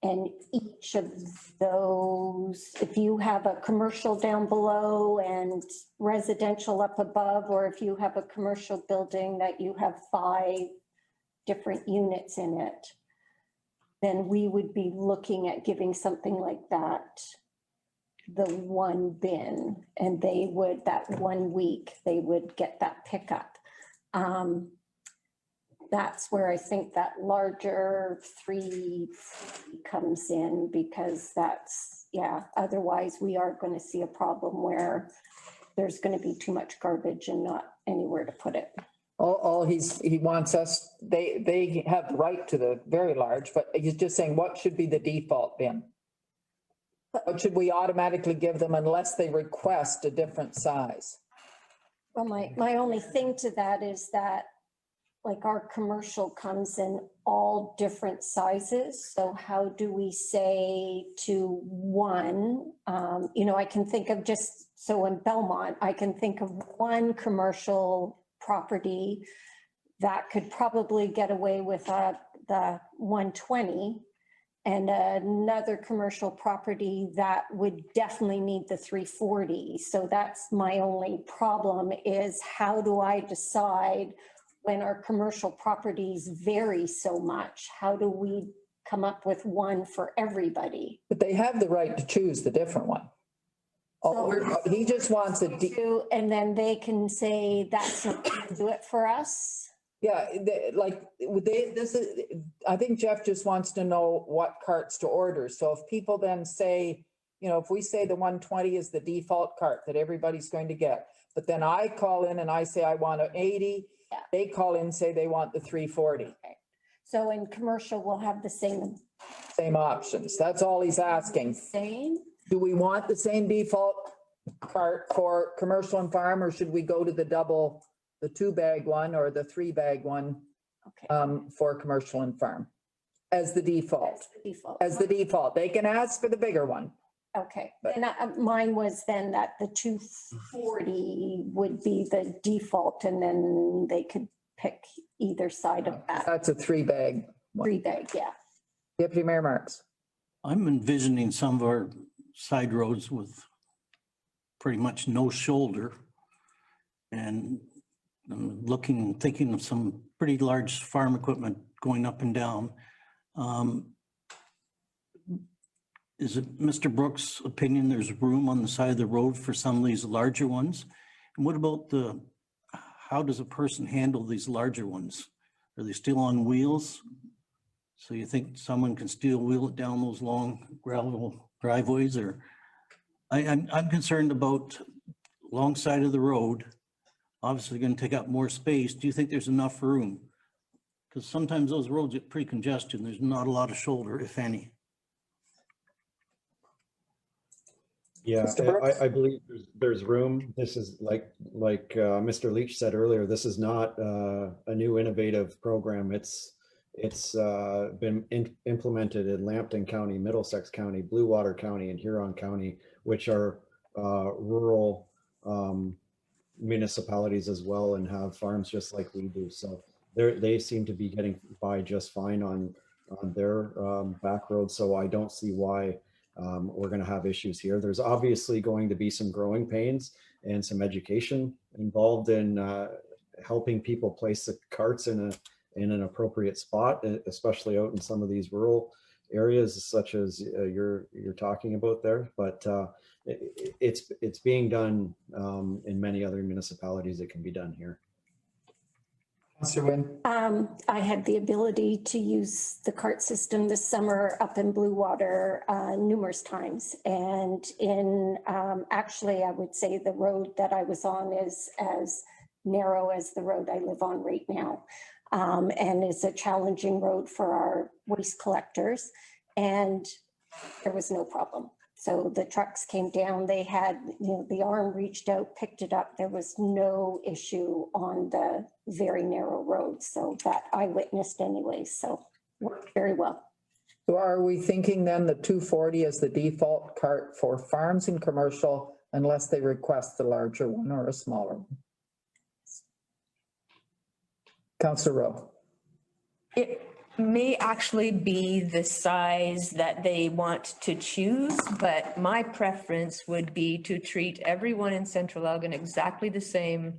and each of those, if you have a commercial down below and residential up above, or if you have a commercial building that you have 5 different units in it, then we would be looking at giving something like that the one bin, and they would, that 1 week, they would get that pickup. That's where I think that larger 3 comes in, because that's, yeah, otherwise we are going to see a problem where there's going to be too much garbage and not anywhere to put it. All he wants us, they have the right to the very large, but he's just saying, what should be the default bin? What should we automatically give them unless they request a different size? Well, my only thing to that is that, like, our commercial comes in all different sizes. So how do we say to one, I can think of just, so in Belmont, I can think of one commercial property that could probably get away with the 120, and another commercial property that would definitely need the 340. So that's my only problem, is how do I decide when our commercial properties vary so much? How do we come up with one for everybody? But they have the right to choose the different one. He just wants a, And then they can say, that's not going to do it for us. yeah, I think Jeff just wants to know what carts to order. So if people then say, if we say the 120 is the default cart that everybody's going to get, but then I call in and I say I want an 80, Yeah. they call in and say they want the 340. Okay. So in commercial, we'll have the same. Same options. That's all he's asking. Same? Do we want the same default cart for commercial and farm, or should we go to the 2-bag one or the 3-bag one Okay. for commercial and farm as the default? That's the default. As the default. They can ask for the bigger one. Okay, But- and mine was then that the 240 would be the default, and then they could pick either side of that. That's a 3-bag one. 3-bag, yeah. Deputy Mayor Marks. I'm envisioning some of our side roads with pretty much no shoulder. And I'm thinking of some pretty large farm equipment going up and down. Is it Mr. Brooks' opinion there's room on the side of the road for some of these larger ones? And what about how does a person handle these larger ones? Are they still on wheels? So you think someone can still wheel it down those long gravel driveways? Or I'm concerned about long side of the road, obviously going to take up more space. Do you think there's enough room? Because sometimes those roads get pretty congested and there's not a lot of shoulder, if any. Yeah, Mr. Brooks? I believe there's room. This is like Mr. Leach said earlier, this is not a new innovative program. It's been implemented in Lambton County, Middlesex County, Blue Water County, and Huron County, which are rural municipalities as well and have farms just like we do. So they seem to be getting by just fine on their back roads. So I don't see why we're going to have issues here. There's obviously going to be some growing pains and some education involved in helping people place the carts in an appropriate spot, especially out in some of these rural areas such as you're talking about there. But it's being done in many other municipalities. It can be done here. Councillor Wynn. I had the ability to use the cart system this summer up in Blue Water numerous times. And actually, I would say the road that I was on is as narrow as the road I live on right now. And it's a challenging road for our waste collectors. And there was no problem. So the trucks came down, they had, the arm reached out, picked it up. There was no issue on the very narrow road. So that I witnessed anyway, so worked very well. So are we thinking then the 240 is the default cart for farms and commercial unless they request the larger one or a smaller one? Councillor Rowe. It may actually be the size that they want to choose, but my preference would be to treat everyone in Central Elgin exactly the same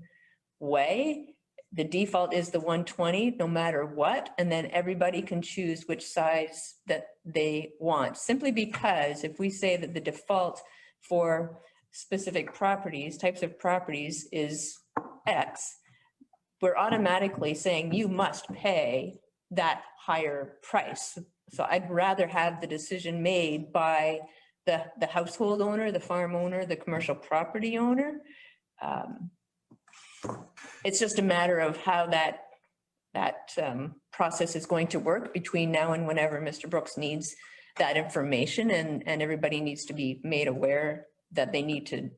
way. The default is the 120 no matter what, and then everybody can choose which size that they want. Simply because if we say that the default for specific properties, types of properties is X, we're automatically saying you must pay that higher price. So I'd rather have the decision made by the household owner, the farm owner, the commercial property owner. It's just a matter of how that process is going to work between now and whenever Mr. Brooks needs that information, and everybody needs to be made aware that they need to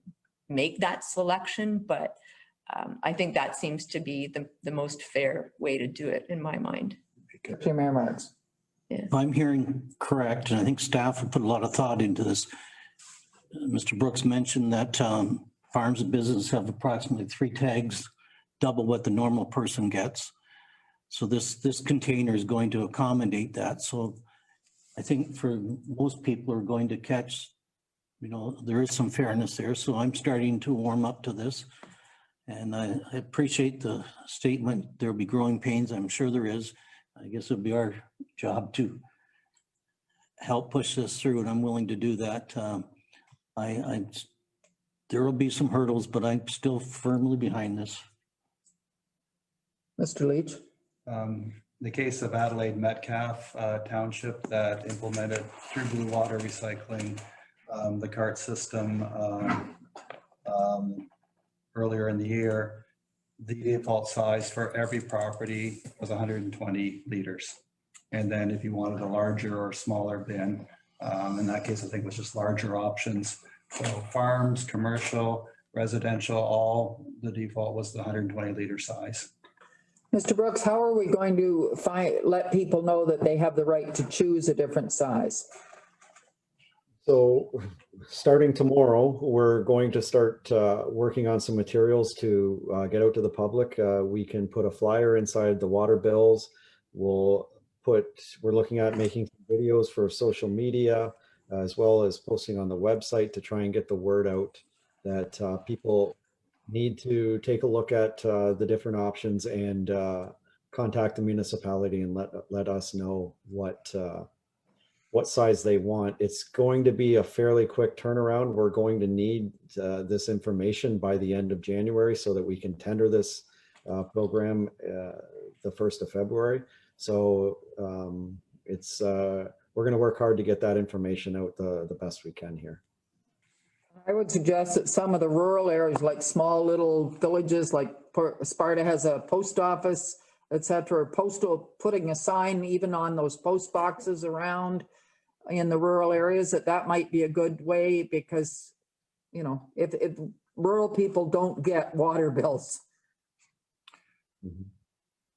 make that selection. But I think that seems to be the most fair way to do it in my mind. Deputy Mayor Marks. If I'm hearing correct, and I think staff have put a lot of thought into this, Mr. Brooks mentioned that farms and businesses have approximately 3 tags, double what the normal person gets. So this container is going to accommodate that. So I think for most people are going to catch, there is some fairness there. So I'm starting to warm up to this. And I appreciate the statement. There'll be growing pains. I'm sure there is. I guess it'll be our job to help push this through, and I'm willing to do that. There will be some hurdles, but I'm still firmly behind this. Mr. Leach. The case of Adelaide Metcalf Township that implemented through Blue Water Recycling the cart system earlier in the year. The default size for every property was 120 liters. And then if you wanted a larger or smaller bin, in that case, I think it was just larger options, So farms, commercial, residential, all the default was the 120 liter size. Mr. Brooks, how are we going to let people know that they have the right to choose a different size? So starting tomorrow, we're going to start working on some materials to get out to the public. We can put a flyer inside the water bills. We're looking at making videos for social media, as well as posting on the website to try and get the word out that people need to take a look at the different options and contact the municipality and let us know what size they want. It's going to be a fairly quick turnaround. We're going to need this information by the end of January so that we can tender this program the 1st of February. So we're going to work hard to get that information out the best we can here. I would suggest that some of the rural areas, like small little villages, like Sparta has a post office, etc., putting a sign even on those post boxes around in the rural areas, that might be a good way, because, you know, if rural people don't get water bills.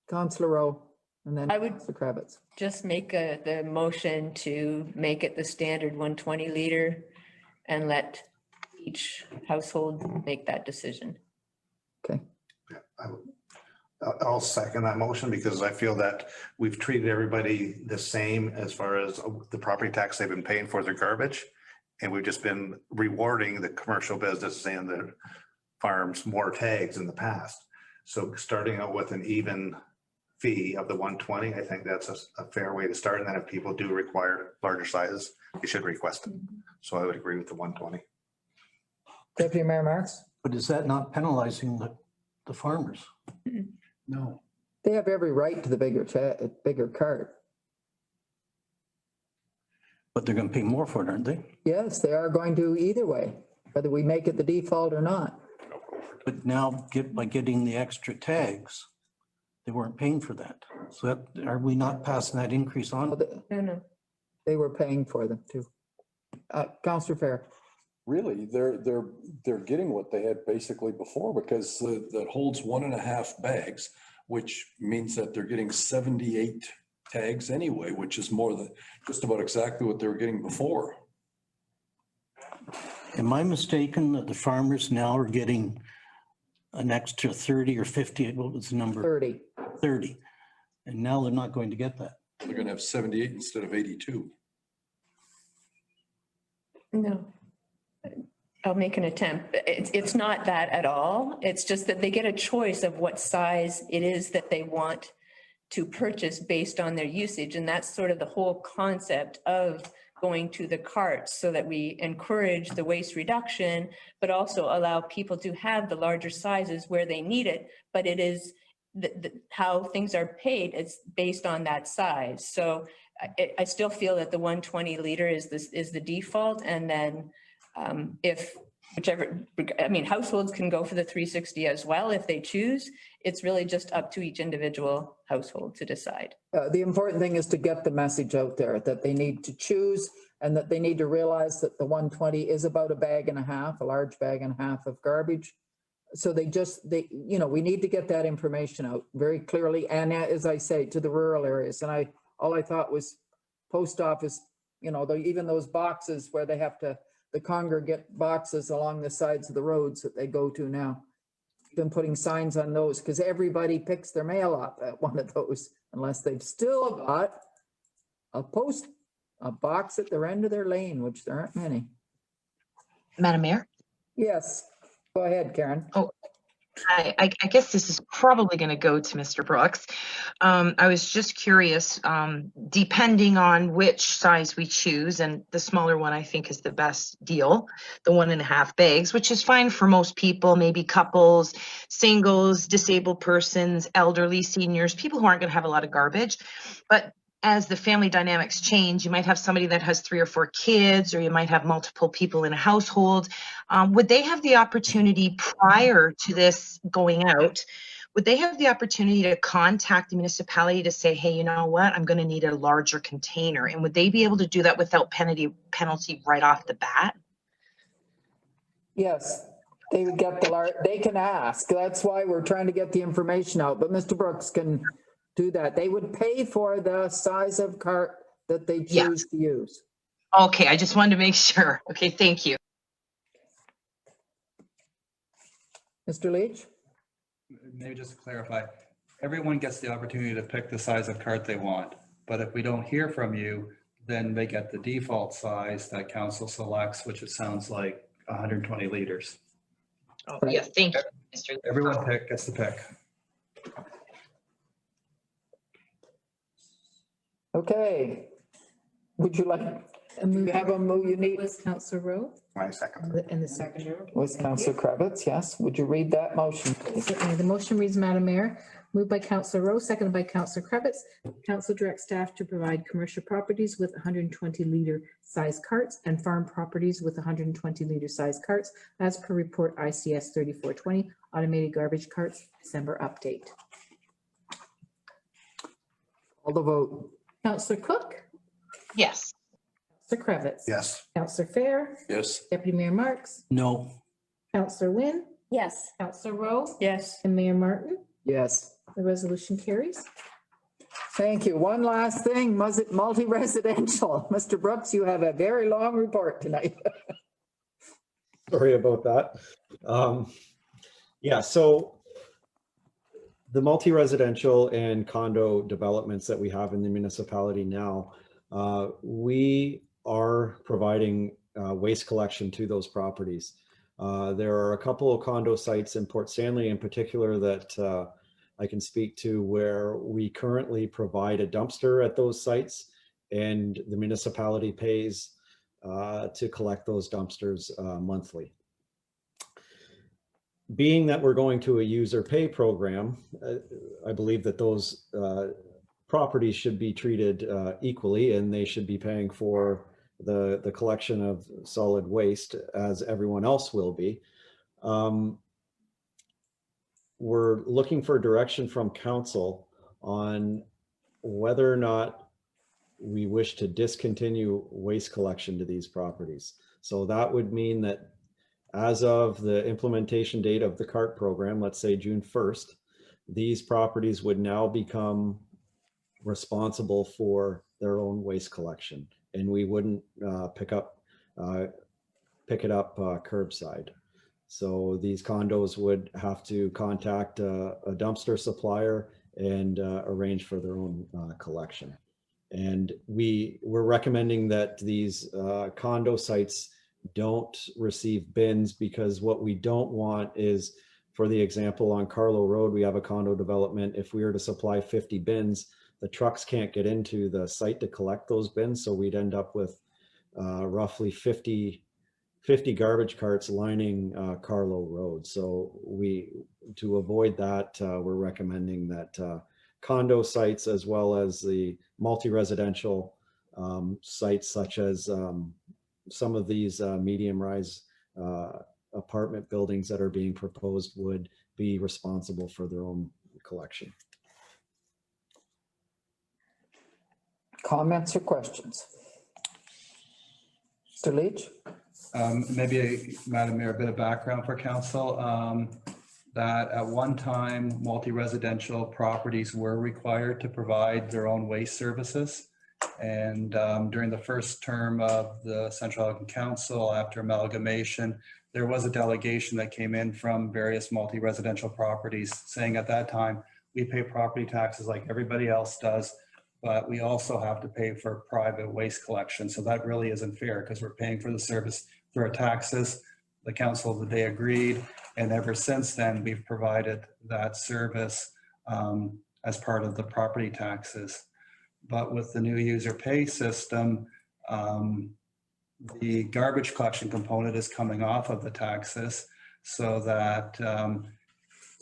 Councillor Rowe, and then I would Councillor Kravitz. just make the motion to make it the standard 120 liter and let each household make that decision. Okay. I'll second that motion, because I feel that we've treated everybody the same as far as the property tax they've been paying for their garbage. And we've just been rewarding the commercial business and the farms more tags in the past. So starting out with an even fee of the 120, I think that's a fair way to start. And then if people do require larger sizes, they should request it. So I would agree with the 120. Deputy Mayor Marks? But is that not penalizing the farmers? No. They have every right to the bigger cart. But they're going to pay more for it, aren't they? Yes, they are going to either way, whether we make it the default or not. But now by getting the extra tags, they weren't paying for that. So are we not passing that increase on? No. They were paying for them too. Councillor Fair. Really, they're getting what they had basically before, because that holds 1.5 bags, which means that they're getting 78 tags anyway, which is more than just about exactly what they were getting before. Am I mistaken that the farmers now are getting an extra 30 or 50? What was the number? 30. 30. And now they're not going to get that. They're going to have 78 instead of 82. No. I'll make an attempt. It's not that at all. It's just that they get a choice of what size it is that they want to purchase based on their usage. And that's sort of the whole concept of going to the carts, so that we encourage the waste reduction, but also allow people to have the larger sizes where they need it. But it is how things are paid, it's based on that size. So I still feel that the 120 liter is the default. And then if whichever, I mean, households can go for the 360 as well if they choose. It's really just up to each individual household to decide. The important thing is to get the message out there that they need to choose, and that they need to realize that the 120 is about a large bag and a half of garbage. So we need to get that information out very clearly. And as I say, to the rural areas. And all I thought was post office, even those boxes where they have to, the congregate boxes along the sides of the roads that they go to now. Been putting signs on those, because everybody picks their mail up at one of those, unless they've still got a box at the end of their lane, which there aren't many. Madam Mayor? Yes, go ahead, Karen. Oh, I guess this is probably going to go to Mr. Brooks. I was just curious, depending on which size we choose, and the smaller one I think is the best deal, the 1.5 bags, which is fine for most people, maybe couples, singles, disabled persons, elderly, seniors, people who aren't going to have a lot of garbage. But as the family dynamics change, you might have somebody that has 3 or 4 kids, or you might have multiple people in a household. Would they have the opportunity prior to this going out, would they have the opportunity to contact the municipality to say, hey, you know what, I'm going to need a larger container? And would they be able to do that without penalty right off the bat? Yes, they would get they can ask. That's why we're trying to get the information out, but Mr. Brooks can do that. They would pay for the size of cart that they Yeah. choose to use. Okay, I just wanted to make sure. Okay, thank you. Mr. Leach? Maybe just to clarify, everyone gets the opportunity to pick the size of cart they want, but if we don't hear from you, then they get the default size that council selects, which it sounds like 120 liters. Oh, yeah, thank you, Mr. Leach. Everyone gets to pick. Okay. Would you like, move you have a move you need? Was Councillor Rowe My second. and the seconder. Was Councillor Kravitz, yes. Would you read that motion, please? Certainly. The motion reads, Madam Mayor, moved by Councillor Rowe, seconded by Councillor Kravitz. Council directs staff to provide commercial properties with 120-liter size carts and farm properties with 120-liter size carts as per report ICS 3420, automated garbage carts, December update. All the vote. Councillor Cook, Yes. Councillor Kravitz. Yes. Councillor Fair, Yes. Deputy Mayor Marks, No. Councillor Wynne, Yes. Councillor Rowe, Yes. and Mayor Martin. Yes. The resolution carries. Thank you. One last thing, multi-residential. Mr. Brooks, you have a very long report tonight. Sorry about that. Yeah, so the multi-residential and condo developments that we have in the municipality now, we are providing waste collection to those properties. There are a couple of condo sites in Port Stanley in particular that I can speak to where we currently provide a dumpster at those sites, and the municipality pays to collect those dumpsters monthly. Being that we're going to a user pay program, I believe that those properties should be treated equally, and they should be paying for the collection of solid waste as everyone else will be. We're looking for direction from council on whether or not we wish to discontinue waste collection to these properties. So that would mean that as of the implementation date of the CART program, let's say June 1st, these properties would now become responsible for their own waste collection, and we wouldn't pick it up curbside. So these condos would have to contact a dumpster supplier and arrange for their own collection. And we're recommending that these condo sites don't receive bins, because what we don't want is, for the example, on Carlo Road, we have a condo development. If we were to supply 50 bins, the trucks can't get into the site to collect those bins. So we'd end up with roughly 50 garbage carts lining Carlo Road. So to avoid that, we're recommending that condo sites, as well as the multi-residential sites, such as some of these medium-rise apartment buildings that are being proposed, would be responsible for their own collection. Comments or questions? Mr. Leach? Maybe, Madam Mayor, a bit of background for council. That at one time, multi-residential properties were required to provide their own waste services. And during the first term of the Central Elgin Council, after amalgamation, there was a delegation that came in from various multi-residential properties saying at that time, we pay property taxes like everybody else does, but we also have to pay for private waste collection. So that really isn't fair, because we're paying for the service through our taxes. The council of the day agreed, and ever since then, we've provided that service as part of the property taxes. But with the new user pay system, the garbage collection component is coming off of the taxes, so that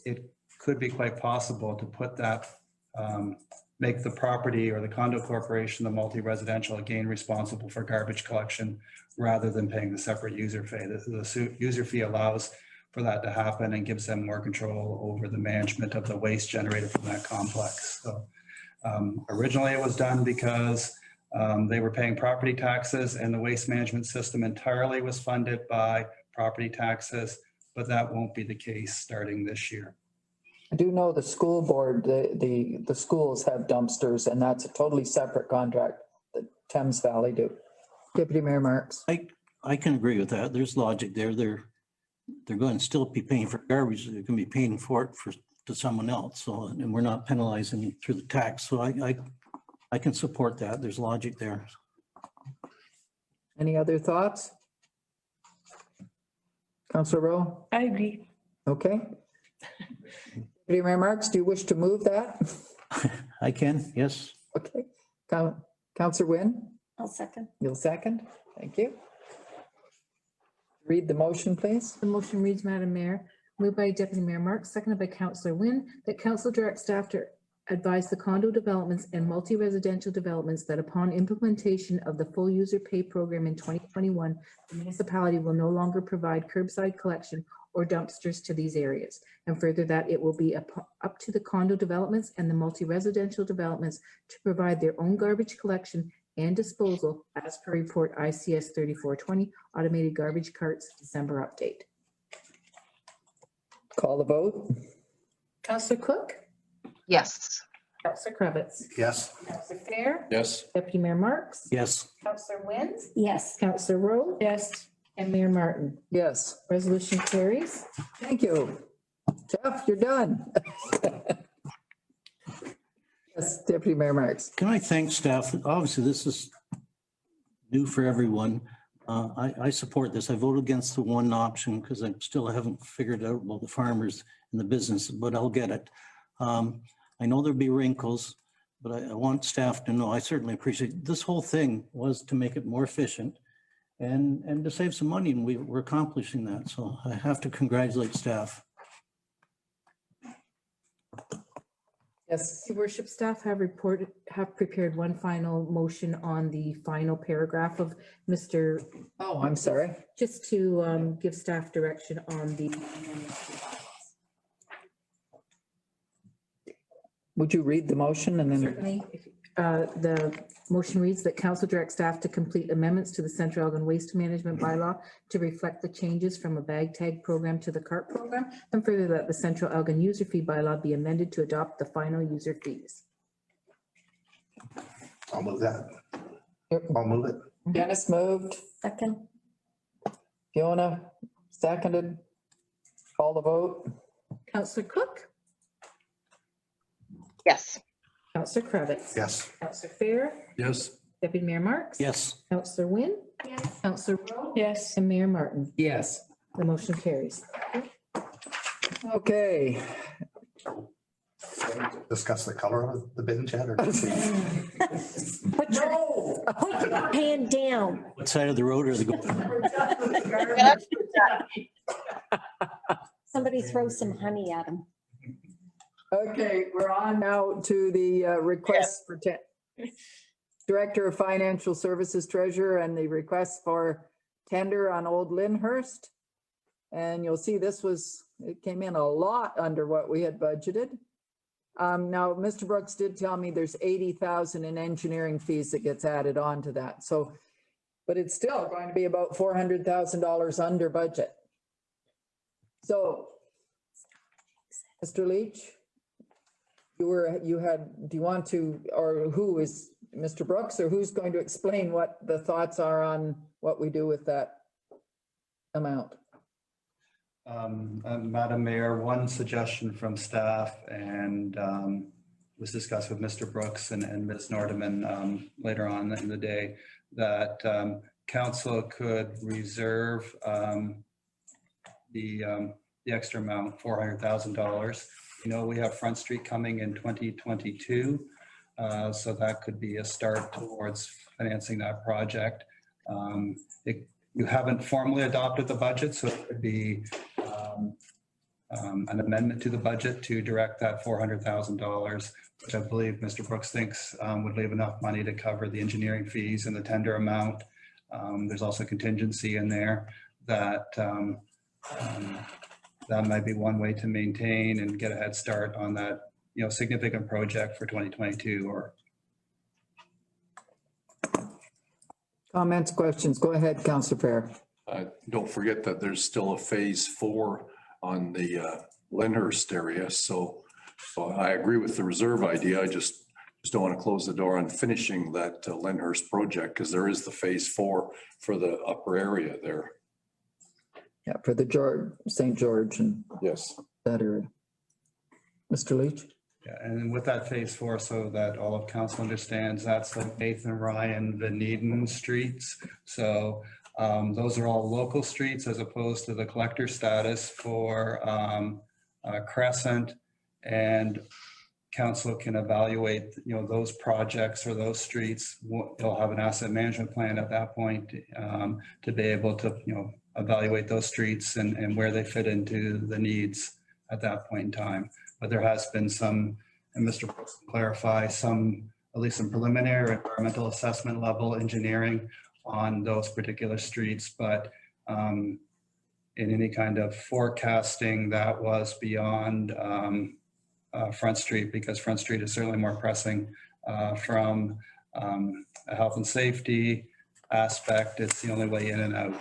it could be quite possible to put that, make the property or the condo corporation, the multi-residential, again responsible for garbage collection rather than paying the separate user fee. The user fee allows for that to happen and gives them more control over the management of the waste generated from that complex. So originally it was done because they were paying property taxes, and the waste management system entirely was funded by property taxes, but that won't be the case starting this year. I do know the school board, the schools have dumpsters, and that's a totally separate contract that Thames Valley do. Deputy Mayor Marks. I can agree with that. There's logic there. They're going to still be paying for garbage. They're going to be paying for it to someone else. So, and we're not penalizing through the tax. So I can support that. There's logic there. Any other thoughts? Councillor Rowe? I agree. Okay. Deputy Mayor Marks, do you wish to move that? I can, yes. Okay. Councillor Wynn, I'll second. you'll second. Thank you. Read the motion, please. The motion reads, Madam Mayor, moved by Deputy Mayor Marks, seconded by Councillor Wynn, that council direct staff to advise the condo developments and multi-residential developments that upon implementation of the full user pay program in 2021, the municipality will no longer provide curbside collection or dumpsters to these areas. And further, that it will be up to the condo developments and the multi-residential developments to provide their own garbage collection and disposal as per report ICS 3420, automated garbage carts, December update. Call the vote. Councillor Cook? Yes. Councillor Cravitz? Yes. Councillor Fair? Yes. Deputy Mayor Marks? Yes. Councillor Wynn? Yes. Councillor Rowe? Yes. And Mayor Martin. Yes, Resolution carries. thank you. Jeff, you're done. Yes, Deputy Mayor Marks. Can I thank staff? Obviously, this is new for everyone. I support this. I voted against the one option because I still haven't figured out about the farmers and the business, but I'll get it. I know there'll be wrinkles, but I want staff to know, I certainly appreciate, this whole thing was to make it more efficient and to save some money, and we're accomplishing that. So I have to congratulate staff. Yes, Your worship, staff have prepared one final motion on the final paragraph of Mr. oh, I'm sorry. Just to give staff direction on the. Would you read the motion and then? Certainly. The motion reads that council directs staff to complete amendments to the Central Elgin Waste Management Bylaw to reflect the changes from a bag tag program to the cart program, and further that the Central Elgin user fee bylaw be amended to adopt the final user fees. I'll move that. I'll move it. Dennis moved, Second. Fiona seconded. Call the vote. Councillor Cook? Yes. Councillor Cravitz? Yes. Councillor Fair? Yes. Deputy Mayor Marks? Yes. Councillor Wynn? Yes. Councillor Rowe? Yes. And Mayor Martin. Yes. The motion carries. Okay. Discuss the color of the bin chat or? Put your hand down. What side of the road are they going? Somebody throw some honey at him. Okay, we're on now to the request for Director of Financial Services Treasurer and the request for tender on Old Lyndhurst. And you'll see it came in a lot under what we had budgeted. Now, Mr. Brooks did tell me there's 80,000 in engineering fees that gets added on to that. So, but it's still going to be about $400,000 under budget. So, Mr. Leach, do you want to, or who is Mr. Brooks, or who's going to explain what the thoughts are on what we do with that amount? Madam Mayor, one suggestion from staff and was discussed with Mr. Brooks and Ms. Nordeman later on in the day, that council could reserve the extra amount, $400,000. You know, we have Front Street coming in 2022, so that could be a start towards financing that project. You haven't formally adopted the budget, so it could be an amendment to the budget to direct that $400,000, which I believe Mr. Brooks thinks would leave enough money to cover the engineering fees and the tender amount. There's also contingency in there that that might be one way to maintain and get a head start on that, significant project for 2022. Or Comments, questions? Go ahead, Councillor Fair. Don't forget that there's still a phase 4 on the Lerners area. So I agree with the reserve idea. I just don't want to close the door on finishing that Lerners project, because there is the phase 4 for the upper area there. Yeah, for the St. George and Yes. that area. Mr. Leach? Yeah, and with that phase 4, so that all of council understands, that's like Nathan Ryan, Van Eden streets. So those are all local streets as opposed to the collector status for Crescent, and council can evaluate, those projects or those streets. They'll have an asset management plan at that point to be able to, evaluate those streets and where they fit into the needs at that point in time. But there has been some, and Mr. Brooks can clarify, at least some preliminary environmental assessment level engineering on those particular streets. But in any kind of forecasting that was beyond Front Street, because Front Street is certainly more pressing from a health and safety aspect. It's the only way in and out.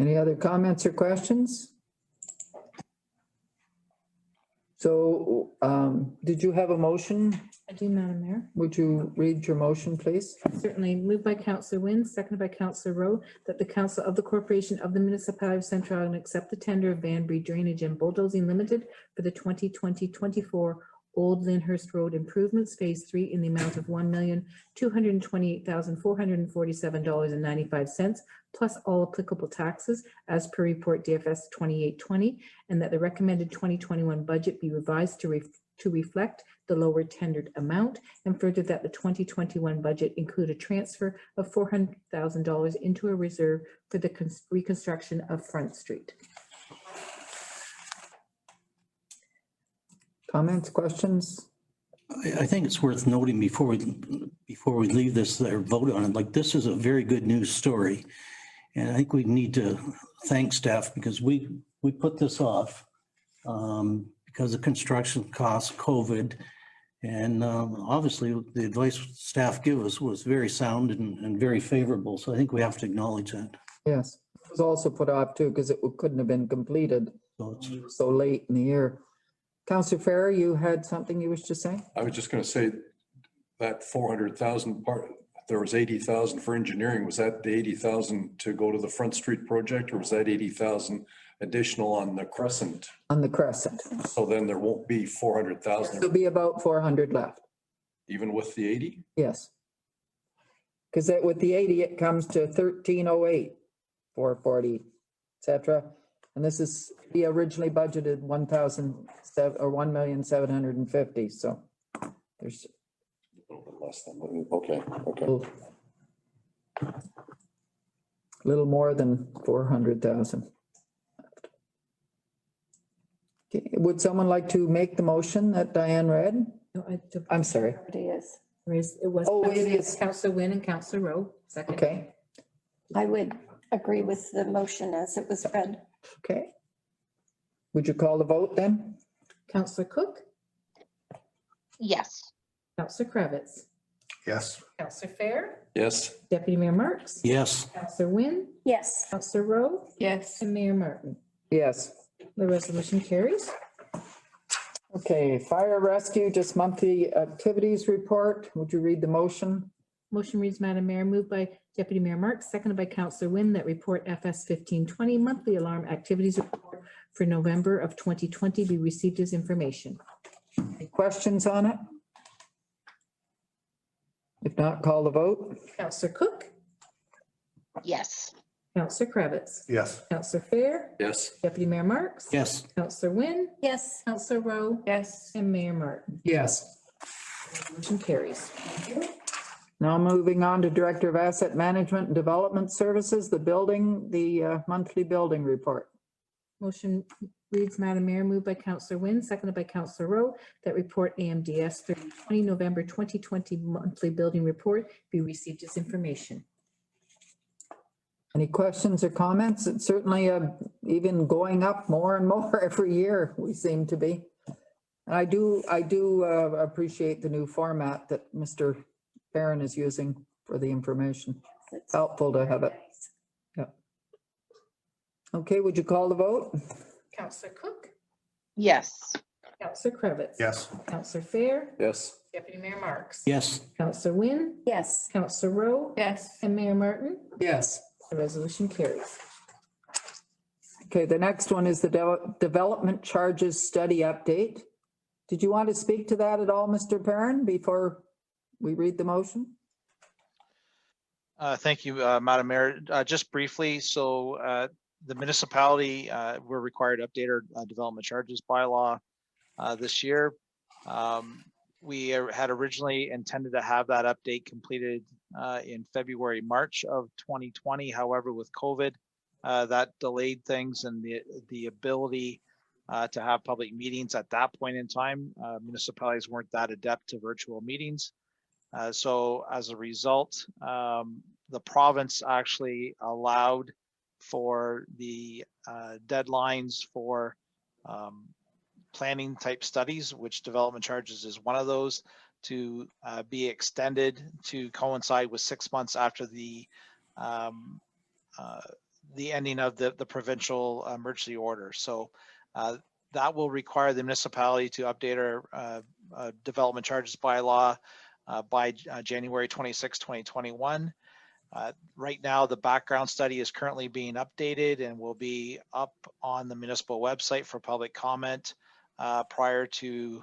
Any other comments or questions? So did you have a motion? I do, Madam Mayor. Would you read your motion, please? Certainly. Moved by Councillor Wynn, seconded by Councillor Rowe, that the Council of the Corporation of the Municipality of Central Elgin accept the tender of Banbury Drainage and Bulldozing Limited for the 2020-24 Old Lyndhurst Road Improvements Phase 3 in the amount of $1,228,447.95 plus all applicable taxes as per report DFS 2820, and that the recommended 2021 budget be revised to reflect the lower tendered amount, and further that the 2021 budget include a transfer of $400,000 into a reserve for the reconstruction of Front Street. Comments, questions? I think it's worth noting before we leave this or vote on it, like, this is a very good news story. And I think we need to thank staff, because we put this off because of construction costs, COVID. And obviously the advice staff gave us was very sound and very favorable. So I think we have to acknowledge that. Yes, it was also put off too because it couldn't have been completed so late in the year. Councillor Farrer, you had something you wish to say? I was just going to say that 400,000 part, there was 80,000 for engineering. Was that the 80,000 to go to the Front Street project, or was that 80,000 additional on the Crescent? On the Crescent. So then there won't be 400,000. There'll be about 400 left. Even with the 80? Yes. Because with the 80, it comes to 1308, 440, etc. And this is, we originally budgeted 1,750,000. So there's A little bit less than, okay. a little more than 400,000. Okay, would someone like to make the motion that Diane read? No, I'm sorry. It is. It was. Oh, it is. Councillor Wynn and Councillor Rowe, second. Okay, I would agree with the motion as it was read. okay. Would you call the vote then? Councillor Cook, Yes. Councillor Kravitz, Yes. Councillor Fair, Yes. Deputy Mayor Marks, Yes. Councillor Wynn, Yes. Councillor Rowe, Yes. and Mayor Martin. Yes. The resolution carries. Okay, fire rescue, just monthly activities report. Would you read the motion? Motion reads, Madam Mayor, moved by Deputy Mayor Marks, seconded by Councillor Wynn, that report FS 1520 monthly alarm activities report for November of 2020 be received as information. Any questions on it? If not, call the vote. Councillor Cook, Yes. Councillor Kravitz, Yes. Councillor Fair, Yes. Deputy Mayor Marks. Yes. Councillor Wynn, Yes. Councillor Rowe, Yes. and Mayor Martin. Yes. Motion carries. Now moving on to Director of Asset Management and Development Services, the monthly building report. Motion reads, Madam Mayor, moved by Councillor Wynn, seconded by Councillor Rowe, that report AMDS 3020 November 2020 monthly building report be received as information. Any questions or comments? It's certainly even going up more and more every year, we seem to be. I do appreciate the new format that Mr. Barron is using for the information. It's helpful to have it. Yeah. Okay, would you call the vote? Councillor Cook, Yes. Councillor Cravitz. Yes. Councillor Fair, Yes. Deputy Mayor Marks. Yes. Councillor Wynne, Yes. Councillor Rowe, Yes. and Mayor Martin. Yes. The resolution carries. Okay, the next one is the development charges study update. Did you want to speak to that at all, Mr. Perrin, before we read the motion? Thank you, Madam Mayor. Just briefly, so the municipality, we're required to update our development charges bylaw this year. We had originally intended to have that update completed in February, March of 2020. However, with COVID, that delayed things, and the ability to have public meetings at that point in time. Municipalities weren't that adept to virtual meetings. So as a result, the province actually allowed for the deadlines for planning type studies, which development charges is one of those, to be extended to coincide with 6 months after the ending of the provincial emergency order. So that will require the municipality to update our development charges bylaw by January 26, 2021. Right now, the background study is currently being updated and will be up on the municipal website for public comment prior to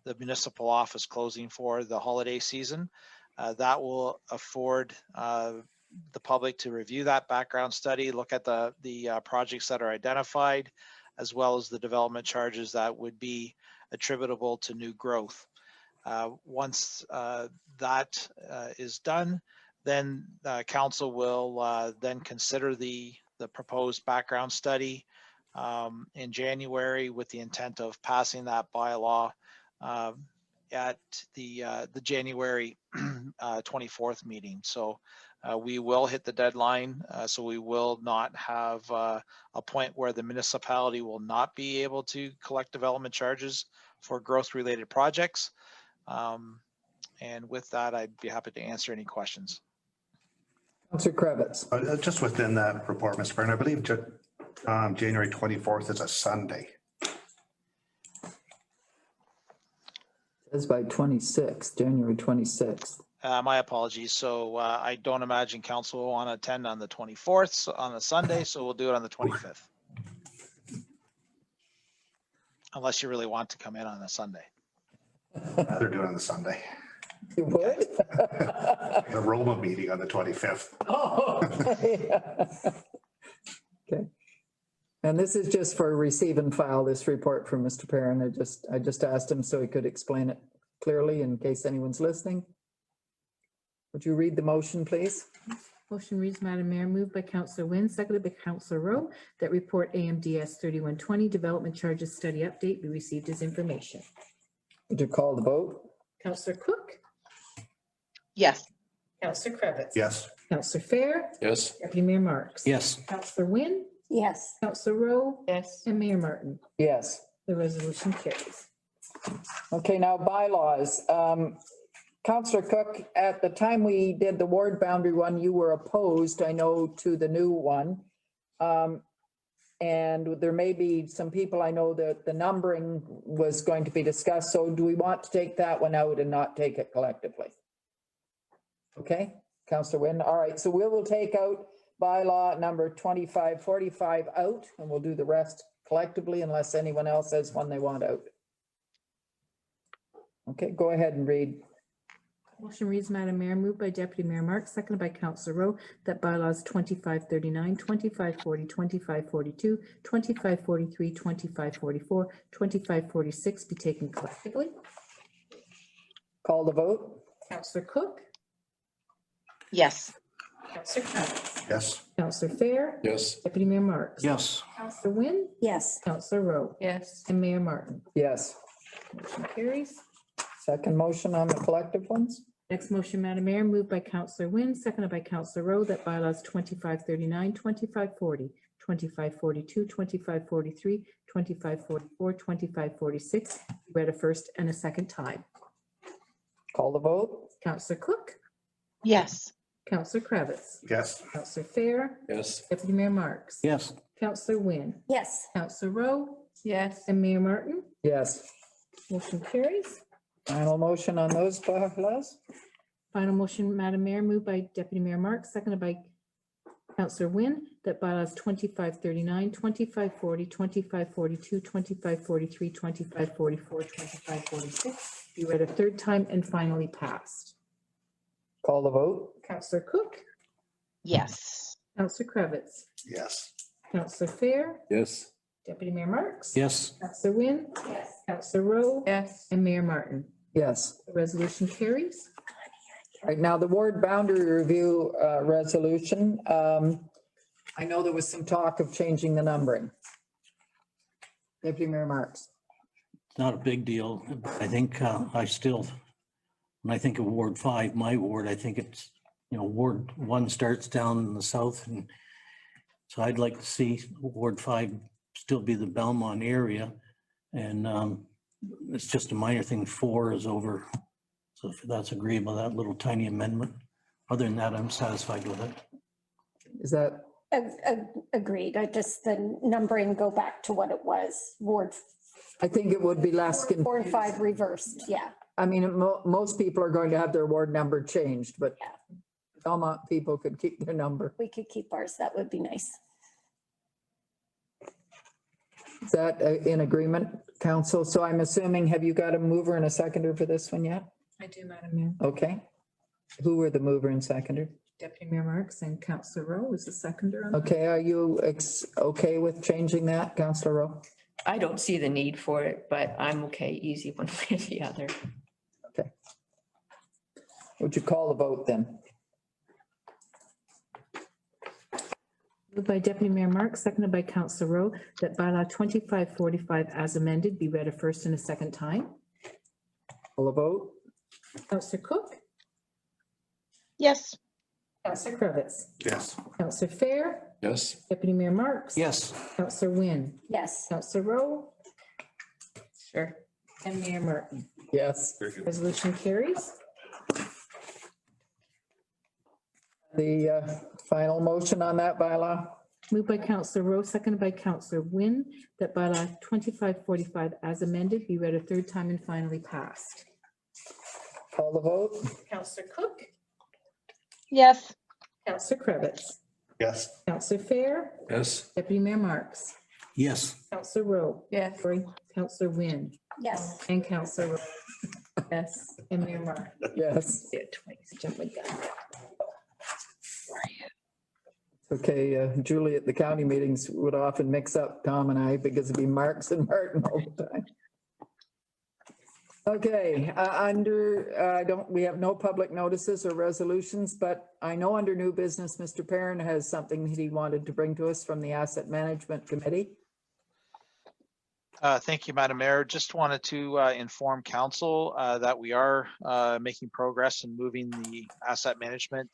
the municipal office closing for the holiday season. That will afford the public to review that background study, look at the projects that are identified, as well as the development charges that would be attributable to new growth. Once that is done, then council will then consider the proposed background study in January, with the intent of passing that bylaw at the January 24th meeting. So we will hit the deadline. So we will not have a point where the municipality will not be able to collect development charges for growth related projects. And with that, I'd be happy to answer any questions. Councillor Cravitz. Just within that report, Mr. Byrne, I believe January 24th is a Sunday. Says by 26th, January 26th. My apologies. So I don't imagine council will want to attend on the 24th on a Sunday, so we'll do it on the 25th. Unless you really want to come in on a Sunday. They're doing it on the Sunday. You would? The Roma meeting on the 25th. Oh, okay. And this is just for receive and file this report from Mr. Perrin. I just asked him so he could explain it clearly in case anyone's listening. Would you read the motion, please? Motion reads, Madam Mayor, moved by Councillor Wynne, seconded by Councillor Rowe, that report AMDS 3120 development charges study update be received as information. Would you call the vote? Councillor Cook, Yes. Councillor Cravitz. Yes. Councillor Fair, Yes. Deputy Mayor Marks. Yes. Councillor Wynne, Yes. Councillor Rowe, Yes. and Mayor Martin. Yes. The resolution carries. Okay, now bylaws. Councillor Cook, at the time we did the ward boundary one, you were opposed, I know, to the new one. And there may be some people, I know that the numbering was going to be discussed. So do we want to take that one out and not take it collectively? Okay, Councillor Wynne. All right, so we will take out bylaw number 2545 out, and we'll do the rest collectively unless anyone else has one they want out. Okay, go ahead and read. Motion reads, Madam Mayor, moved by Deputy Mayor Marks, seconded by Councillor Rowe, that bylaws 2539, 2540, 2542, 2543, 2544, 2546 be taken collectively. Call the vote. Councillor Cook, Yes. Councillor Cravitz, Yes. Councillor Fair, Yes. Deputy Mayor Marks. Yes. Councillor Wynne, Yes. Councillor Rowe, Yes. and Mayor Martin. Yes. Motion carries. Second motion on the collective ones. Next motion, Madam Mayor, moved by Councillor Wynne, seconded by Councillor Rowe, that bylaws 2539, 2540, 2542, 2543, 2544, 2546 be read a first and a second time. Call the vote? Councillor Cook, Yes. Councillor Kravitz, Yes. Councillor Fair, Yes. Deputy Mayor Marks. Yes. Councillor Wynne, Yes. Councillor Rowe, Yes. and Mayor Martin. Yes. Motion carries. Final motion on those bylaws? Final motion, Madam Mayor, moved by Deputy Mayor Marks, seconded by Councillor Wynne, that bylaws 2539, 2540, 2542, 2543, 2544, 2546 be read a third time and finally passed. Call the vote? Councillor Cook, Yes. Councillor Kravitz, Yes. Councillor Fair, Yes. Deputy Mayor Marks. Yes. Councillor Wynne. Yes. Councillor Rowe. Yes. And Mayor Martin. Yes. The resolution carries. Right now, the ward boundary review resolution. I know there was some talk of changing the numbering. Deputy Mayor Marks. It's not a big deal. I think I still, when I think of Ward 5, my ward, I think it's, Ward 1 starts down in the south. And so I'd like to see Ward 5 still be the Belmont area. And it's just a minor thing. 4 is over. So if that's agreeable, that little tiny amendment. Other than that, I'm satisfied with it. Is that, Agreed. I just, the numbering go back to what it was, Ward I think it would be less. 4 and 5 reversed, yeah. I mean, most people are going to have their ward number changed, but Belmont people could keep their number. We could keep ours, that would be nice. Is that in agreement, council? So I'm assuming, have you got a mover and a seconder for this one yet? I do, Madam Mayor. Okay. Who were the mover and seconder? Deputy Mayor Marks and Councillor Rowe is the seconder. on Okay, are you okay with changing that, Councillor Rowe? I don't see the need for it, but I'm okay, easy one way or the other. Okay. Would you call the vote then? Moved by Deputy Mayor Marks, seconded by Councillor Rowe, that bylaw 2545 as amended be read a first and a second time. Call the vote? Councillor Cook, Yes. Councillor Kravitz, Yes. Councillor Fair, Yes. Deputy Mayor Marks. Yes. Councillor Wynne, Yes. Councillor Rowe, Sure. and Mayor Martin. Yes. Resolution carries. The final motion on that bylaw? Moved by Councillor Rowe, seconded by Councillor Wynne, that bylaw 2545 as amended be read a third time and finally passed. Call the vote? Councillor Cook, Yes. Councillor Kravitz, Yes. Councillor Fair, Yes. Deputy Mayor Marks, Yes. Councillor Rowe. Yes. Sorry, Councillor Wynne, Yes. and Councillor Rowe. Yes, and Mayor Martin. Yes. Yeah, twice, jump my gun. Okay, Julie at the county meetings would often mix up Tom and I because it'd be Marks and Martin all the time. Okay, we have no public notices or resolutions, but I know under new business, Mr. Perrin has something that he wanted to bring to us from the Asset Management Committee. Thank you, Madam Mayor. Just wanted to inform council that we are making progress in moving the asset management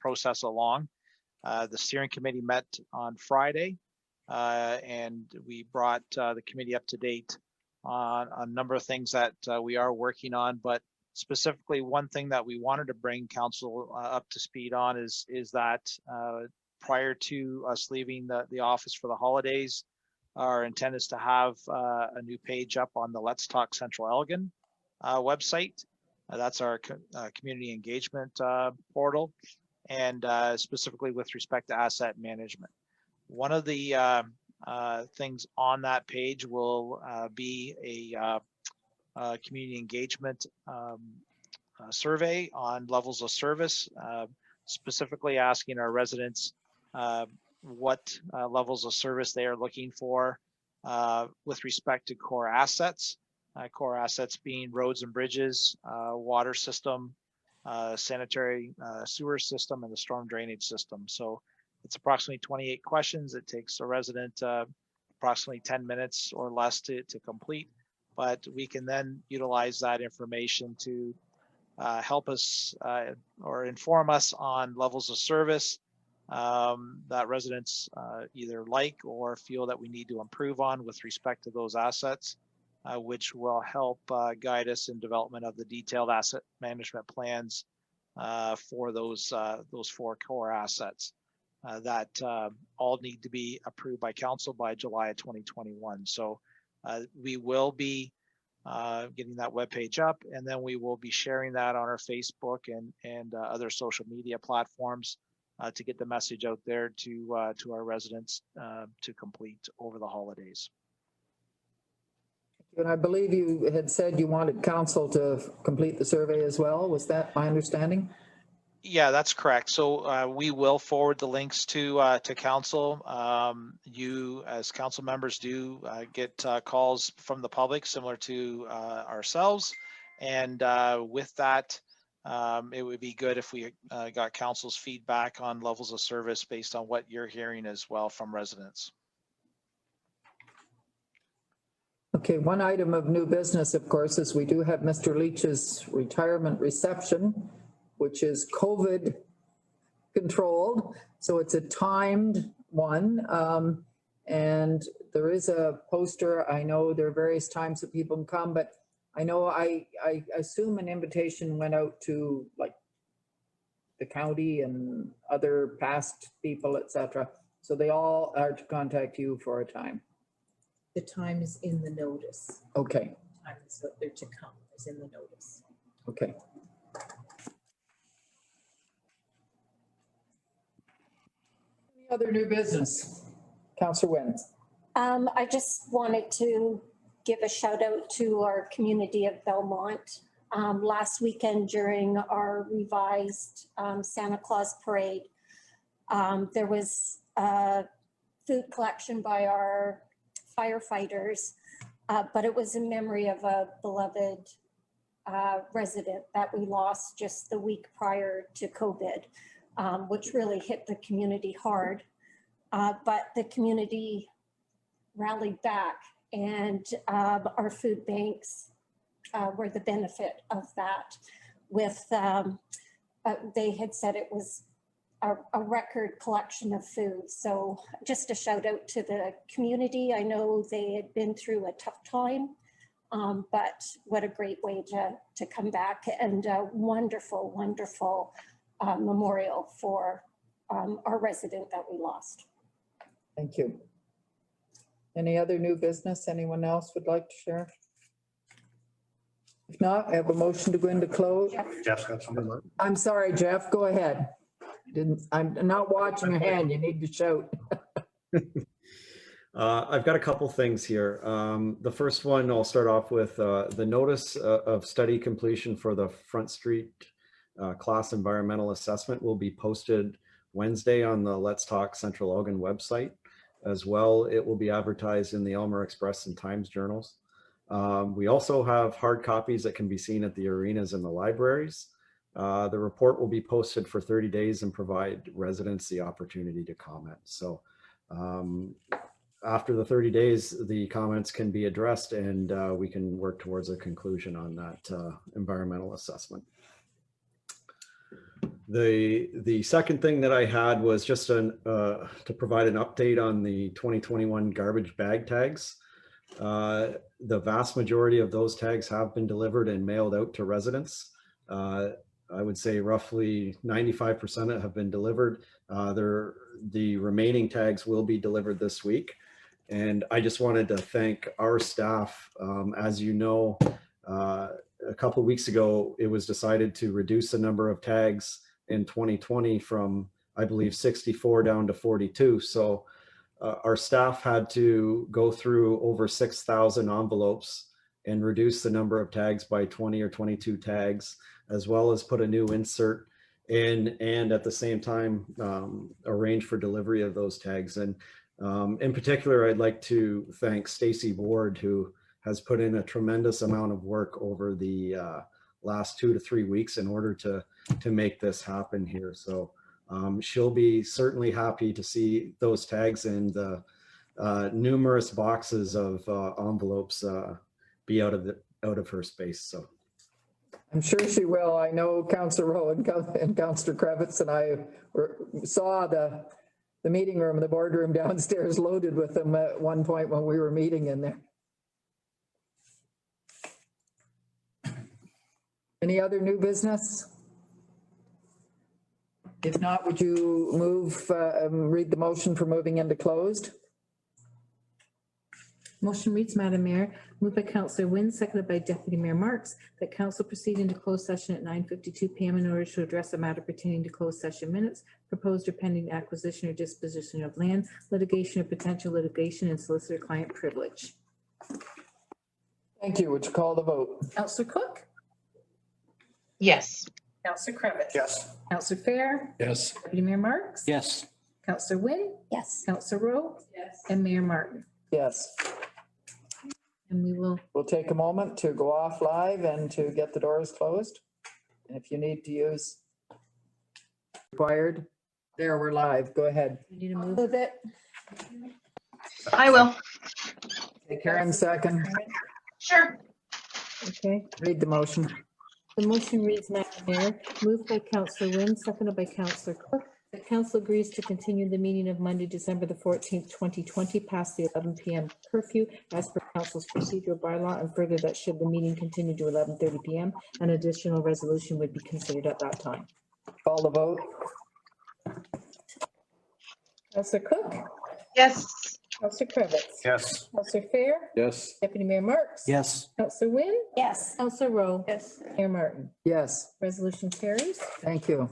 process along. The steering committee met on Friday, and we brought the committee up to date on a number of things that we are working on, but specifically one thing that we wanted to bring council up to speed on is that prior to us leaving the office for the holidays, our intent is to have a new page up on the Let's Talk Central Elgin website. That's our community engagement portal, and specifically with respect to asset management. One of the things on that page will be a community engagement survey on levels of service, specifically asking our residents what levels of service they are looking for with respect to core assets being roads and bridges, water system, sanitary sewer system, and the storm drainage system. So it's approximately 28 questions. It takes a resident approximately 10 minutes or less to complete, but we can then utilize that information to help us or inform us on levels of service that residents either like or feel that we need to improve on with respect to those assets, which will help guide us in development of the detailed asset management plans for those 4 core assets that all need to be approved by council by July of 2021. So we will be getting that webpage up, and then we will be sharing that on our Facebook and other social media platforms to get the message out there to our residents to complete over the holidays. And I believe you had said you wanted council to complete the survey as well. Was that my understanding? Yeah, that's correct. So we will forward the links to council. You, as council members, do get calls from the public similar to ourselves, and with that, it would be good if we got council's feedback on levels of service based on what you're hearing as well from residents. Okay, one item of new business, of course, is we do have Mr. Leach's retirement reception, which is COVID controlled. So it's a timed one. And there is a poster. I know there are various times that people can come, but I know I assume an invitation went out to like the county and other past people, etc. So they all are to contact you for a time. The time is in the notice. Okay, Time is that they're to come is in the notice. okay. Any other new business? Councillor Wynn. I just wanted to give a shout out to our community of Belmont. Last weekend during our revised Santa Claus parade, there was a food collection by our firefighters, but it was in memory of a beloved resident that we lost just the week prior to COVID, which really hit the community hard. But the community rallied back, and our food banks were the benefit of that. With they had said it was a record collection of food. So just a shout out to the community. I know they had been through a tough time, but what a great way to come back, and a wonderful, wonderful memorial for our resident that we lost. Thank you. Any other new business anyone else would like to share? If not, I have a motion to go into close. Jeff's got something. I'm sorry, Jeff, go ahead. I'm not watching your hand. You need to shout. I've got a couple things here. The first one, I'll start off with the notice of study completion for the Front Street class environmental assessment will be posted Wednesday on the Let's Talk Central Elgin website. As well, it will be advertised in the Elmer Express and Times journals. We also have hard copies that can be seen at the arenas and the libraries. The report will be posted for 30 days and provide residents the opportunity to comment. So after the 30 days, the comments can be addressed, and we can work towards a conclusion on that environmental assessment. The second thing that I had was just to provide an update on the 2021 garbage bag tags. The vast majority of those tags have been delivered and mailed out to residents. I would say roughly 95% have been delivered. The remaining tags will be delivered this week. And I just wanted to thank our staff. As you know, a couple of weeks ago, it was decided to reduce the number of tags in 2020 from, I believe, 64 down to 42. So our staff had to go through over 6,000 envelopes and reduce the number of tags by 20 or 22 tags, as well as put a new insert in, and at the same time arrange for delivery of those tags. And in particular, I'd like to thank Stacy Ward, who has put in a tremendous amount of work over the last 2 to 3 weeks in order to make this happen here. So she'll be certainly happy to see those tags and the numerous boxes of envelopes be out of her space. So I'm sure she will. I know Councillor Rowe and Councillor Kravitz and I saw the meeting room, the boardroom downstairs loaded with them at one point when we were meeting in there. Any other new business? If not, would you read the motion for moving into closed? Motion reads, Madam Mayor, moved by Councillor Wynn, seconded by Deputy Mayor Marks, that council proceed into closed session at 9:52 p.m. in order to address a matter pertaining to closed session minutes, proposed or pending acquisition or disposition of land, litigation or potential litigation, and solicitor-client privilege. Thank you. Would you call the vote? Councillor Cook? Yes. Councillor Kravitz? Yes. Councillor Fair? Yes. Deputy Mayor Marks? Yes. Councillor Wynn? Yes. Councillor Rowe? Yes. And Mayor Martin. Yes. And we will, We'll take a moment to go off live and to get the doors closed. And if you need to use required, there, we're live. Go ahead. we need to move. Move it. I will. Take Karen second. Sure. Okay. Read the motion. The motion reads, Madam Mayor, moved by Councillor Wynn, seconded by Councillor Cook, that council agrees to continue the meeting of Monday, December the 14th, 2020, past the 11 p.m. curfew as per council's procedural bylaw, and further that should the meeting continue to 11:30 p.m., an additional resolution would be considered at that time. Call the vote. Councillor Cook? Yes. Councillor Kravitz? Yes. Councillor Fair? Yes. Deputy Mayor Marks? Yes. Councillor Wynn? Yes. Councillor Rowe? Yes. Mayor Martin. Yes, Resolution carries. thank you.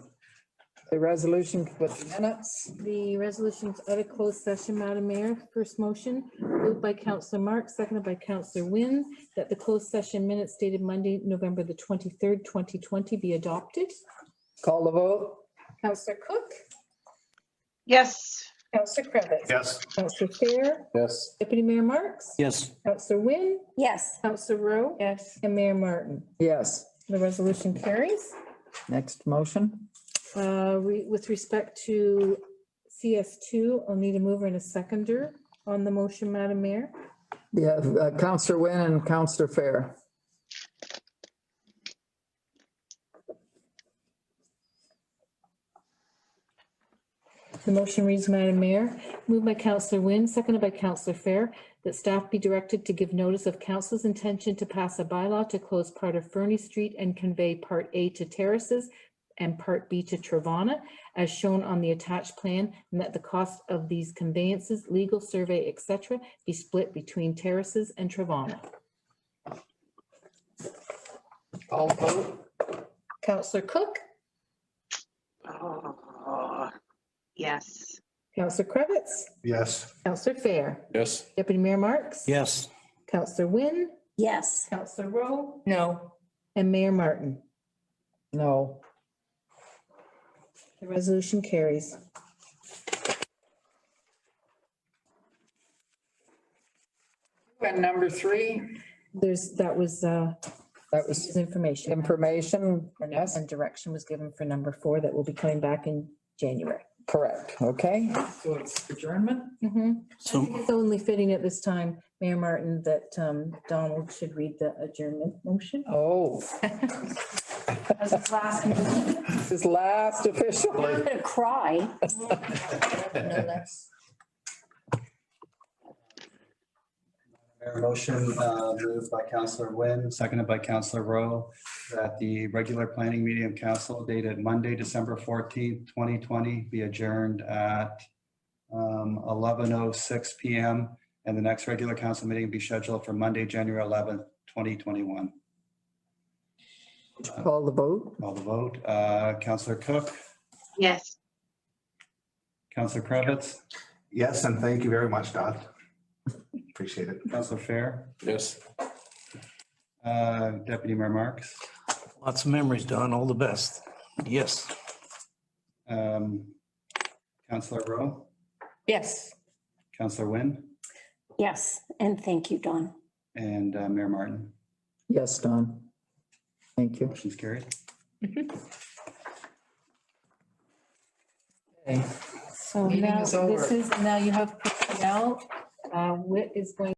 The resolution with the minutes. The resolutions out of closed session, Madam Mayor. First motion, moved by Councillor Marks, seconded by Councillor Wynn, that the closed session minutes dated Monday, November the 23rd, 2020 be adopted. Call the vote. Councillor Cook? Yes. Councillor Kravitz? Yes. Councillor Fair? Yes. Deputy Mayor Marks? Yes. Councillor Wynn? Yes. Councillor Rowe? Yes. And Mayor Martin. Yes. The resolution carries. Next motion. With respect to CS2, I'll need a mover and a seconder on the motion, Madam Mayor. Yeah, Councillor Wynn and Councillor Fair. The motion reads, Madam Mayor, moved by Councillor Wynn, seconded by Councillor Fair, that staff be directed to give notice of council's intention to pass a bylaw to close part of Fernie Street and convey Part A to terraces and Part B to Trevana, as shown on the attached plan, and that the cost of these conveyances, legal survey, etc., be split between terraces and Trevana. Call the vote. Councillor Cook? Yes. Councillor Kravitz? Yes. Councillor Fair? Yes. Deputy Mayor Marks? Yes. Councillor Wynn? Yes. Councillor Rowe? No. And Mayor Martin. No. The resolution carries. And number 3, That was information. information. Yes, And direction was given for number 4 that will be coming back in January. correct. Okay, so it's adjournment. So It's only fitting at this time, Mayor Martin, that Donald should read the adjournment motion. Oh, As his last meeting. his last official. I'm gonna cry. No less. Motion moved by Councillor Wynn, seconded by Councillor Rowe, that the regular planning meeting of council dated Monday, December 14th, 2020 be adjourned at 11:06 p.m. and the next regular council meeting be scheduled for Monday, January 11th, 2021. Call the vote. Call the vote. Councillor Cook, Yes. Councillor Kravitz, Yes, and thank you very much, Don. Appreciate it. Councillor Fair, Yes. Deputy Mayor Marks, lots of memories, Don. All the best. Yes. Councillor Rowe, Yes. Councillor Wynn, Yes, and thank you, Dawn. and Mayor Martin. Yes, Don. Thank you. Motion's carried. Okay. So Meeting now is over. now you have personnel. Whit is going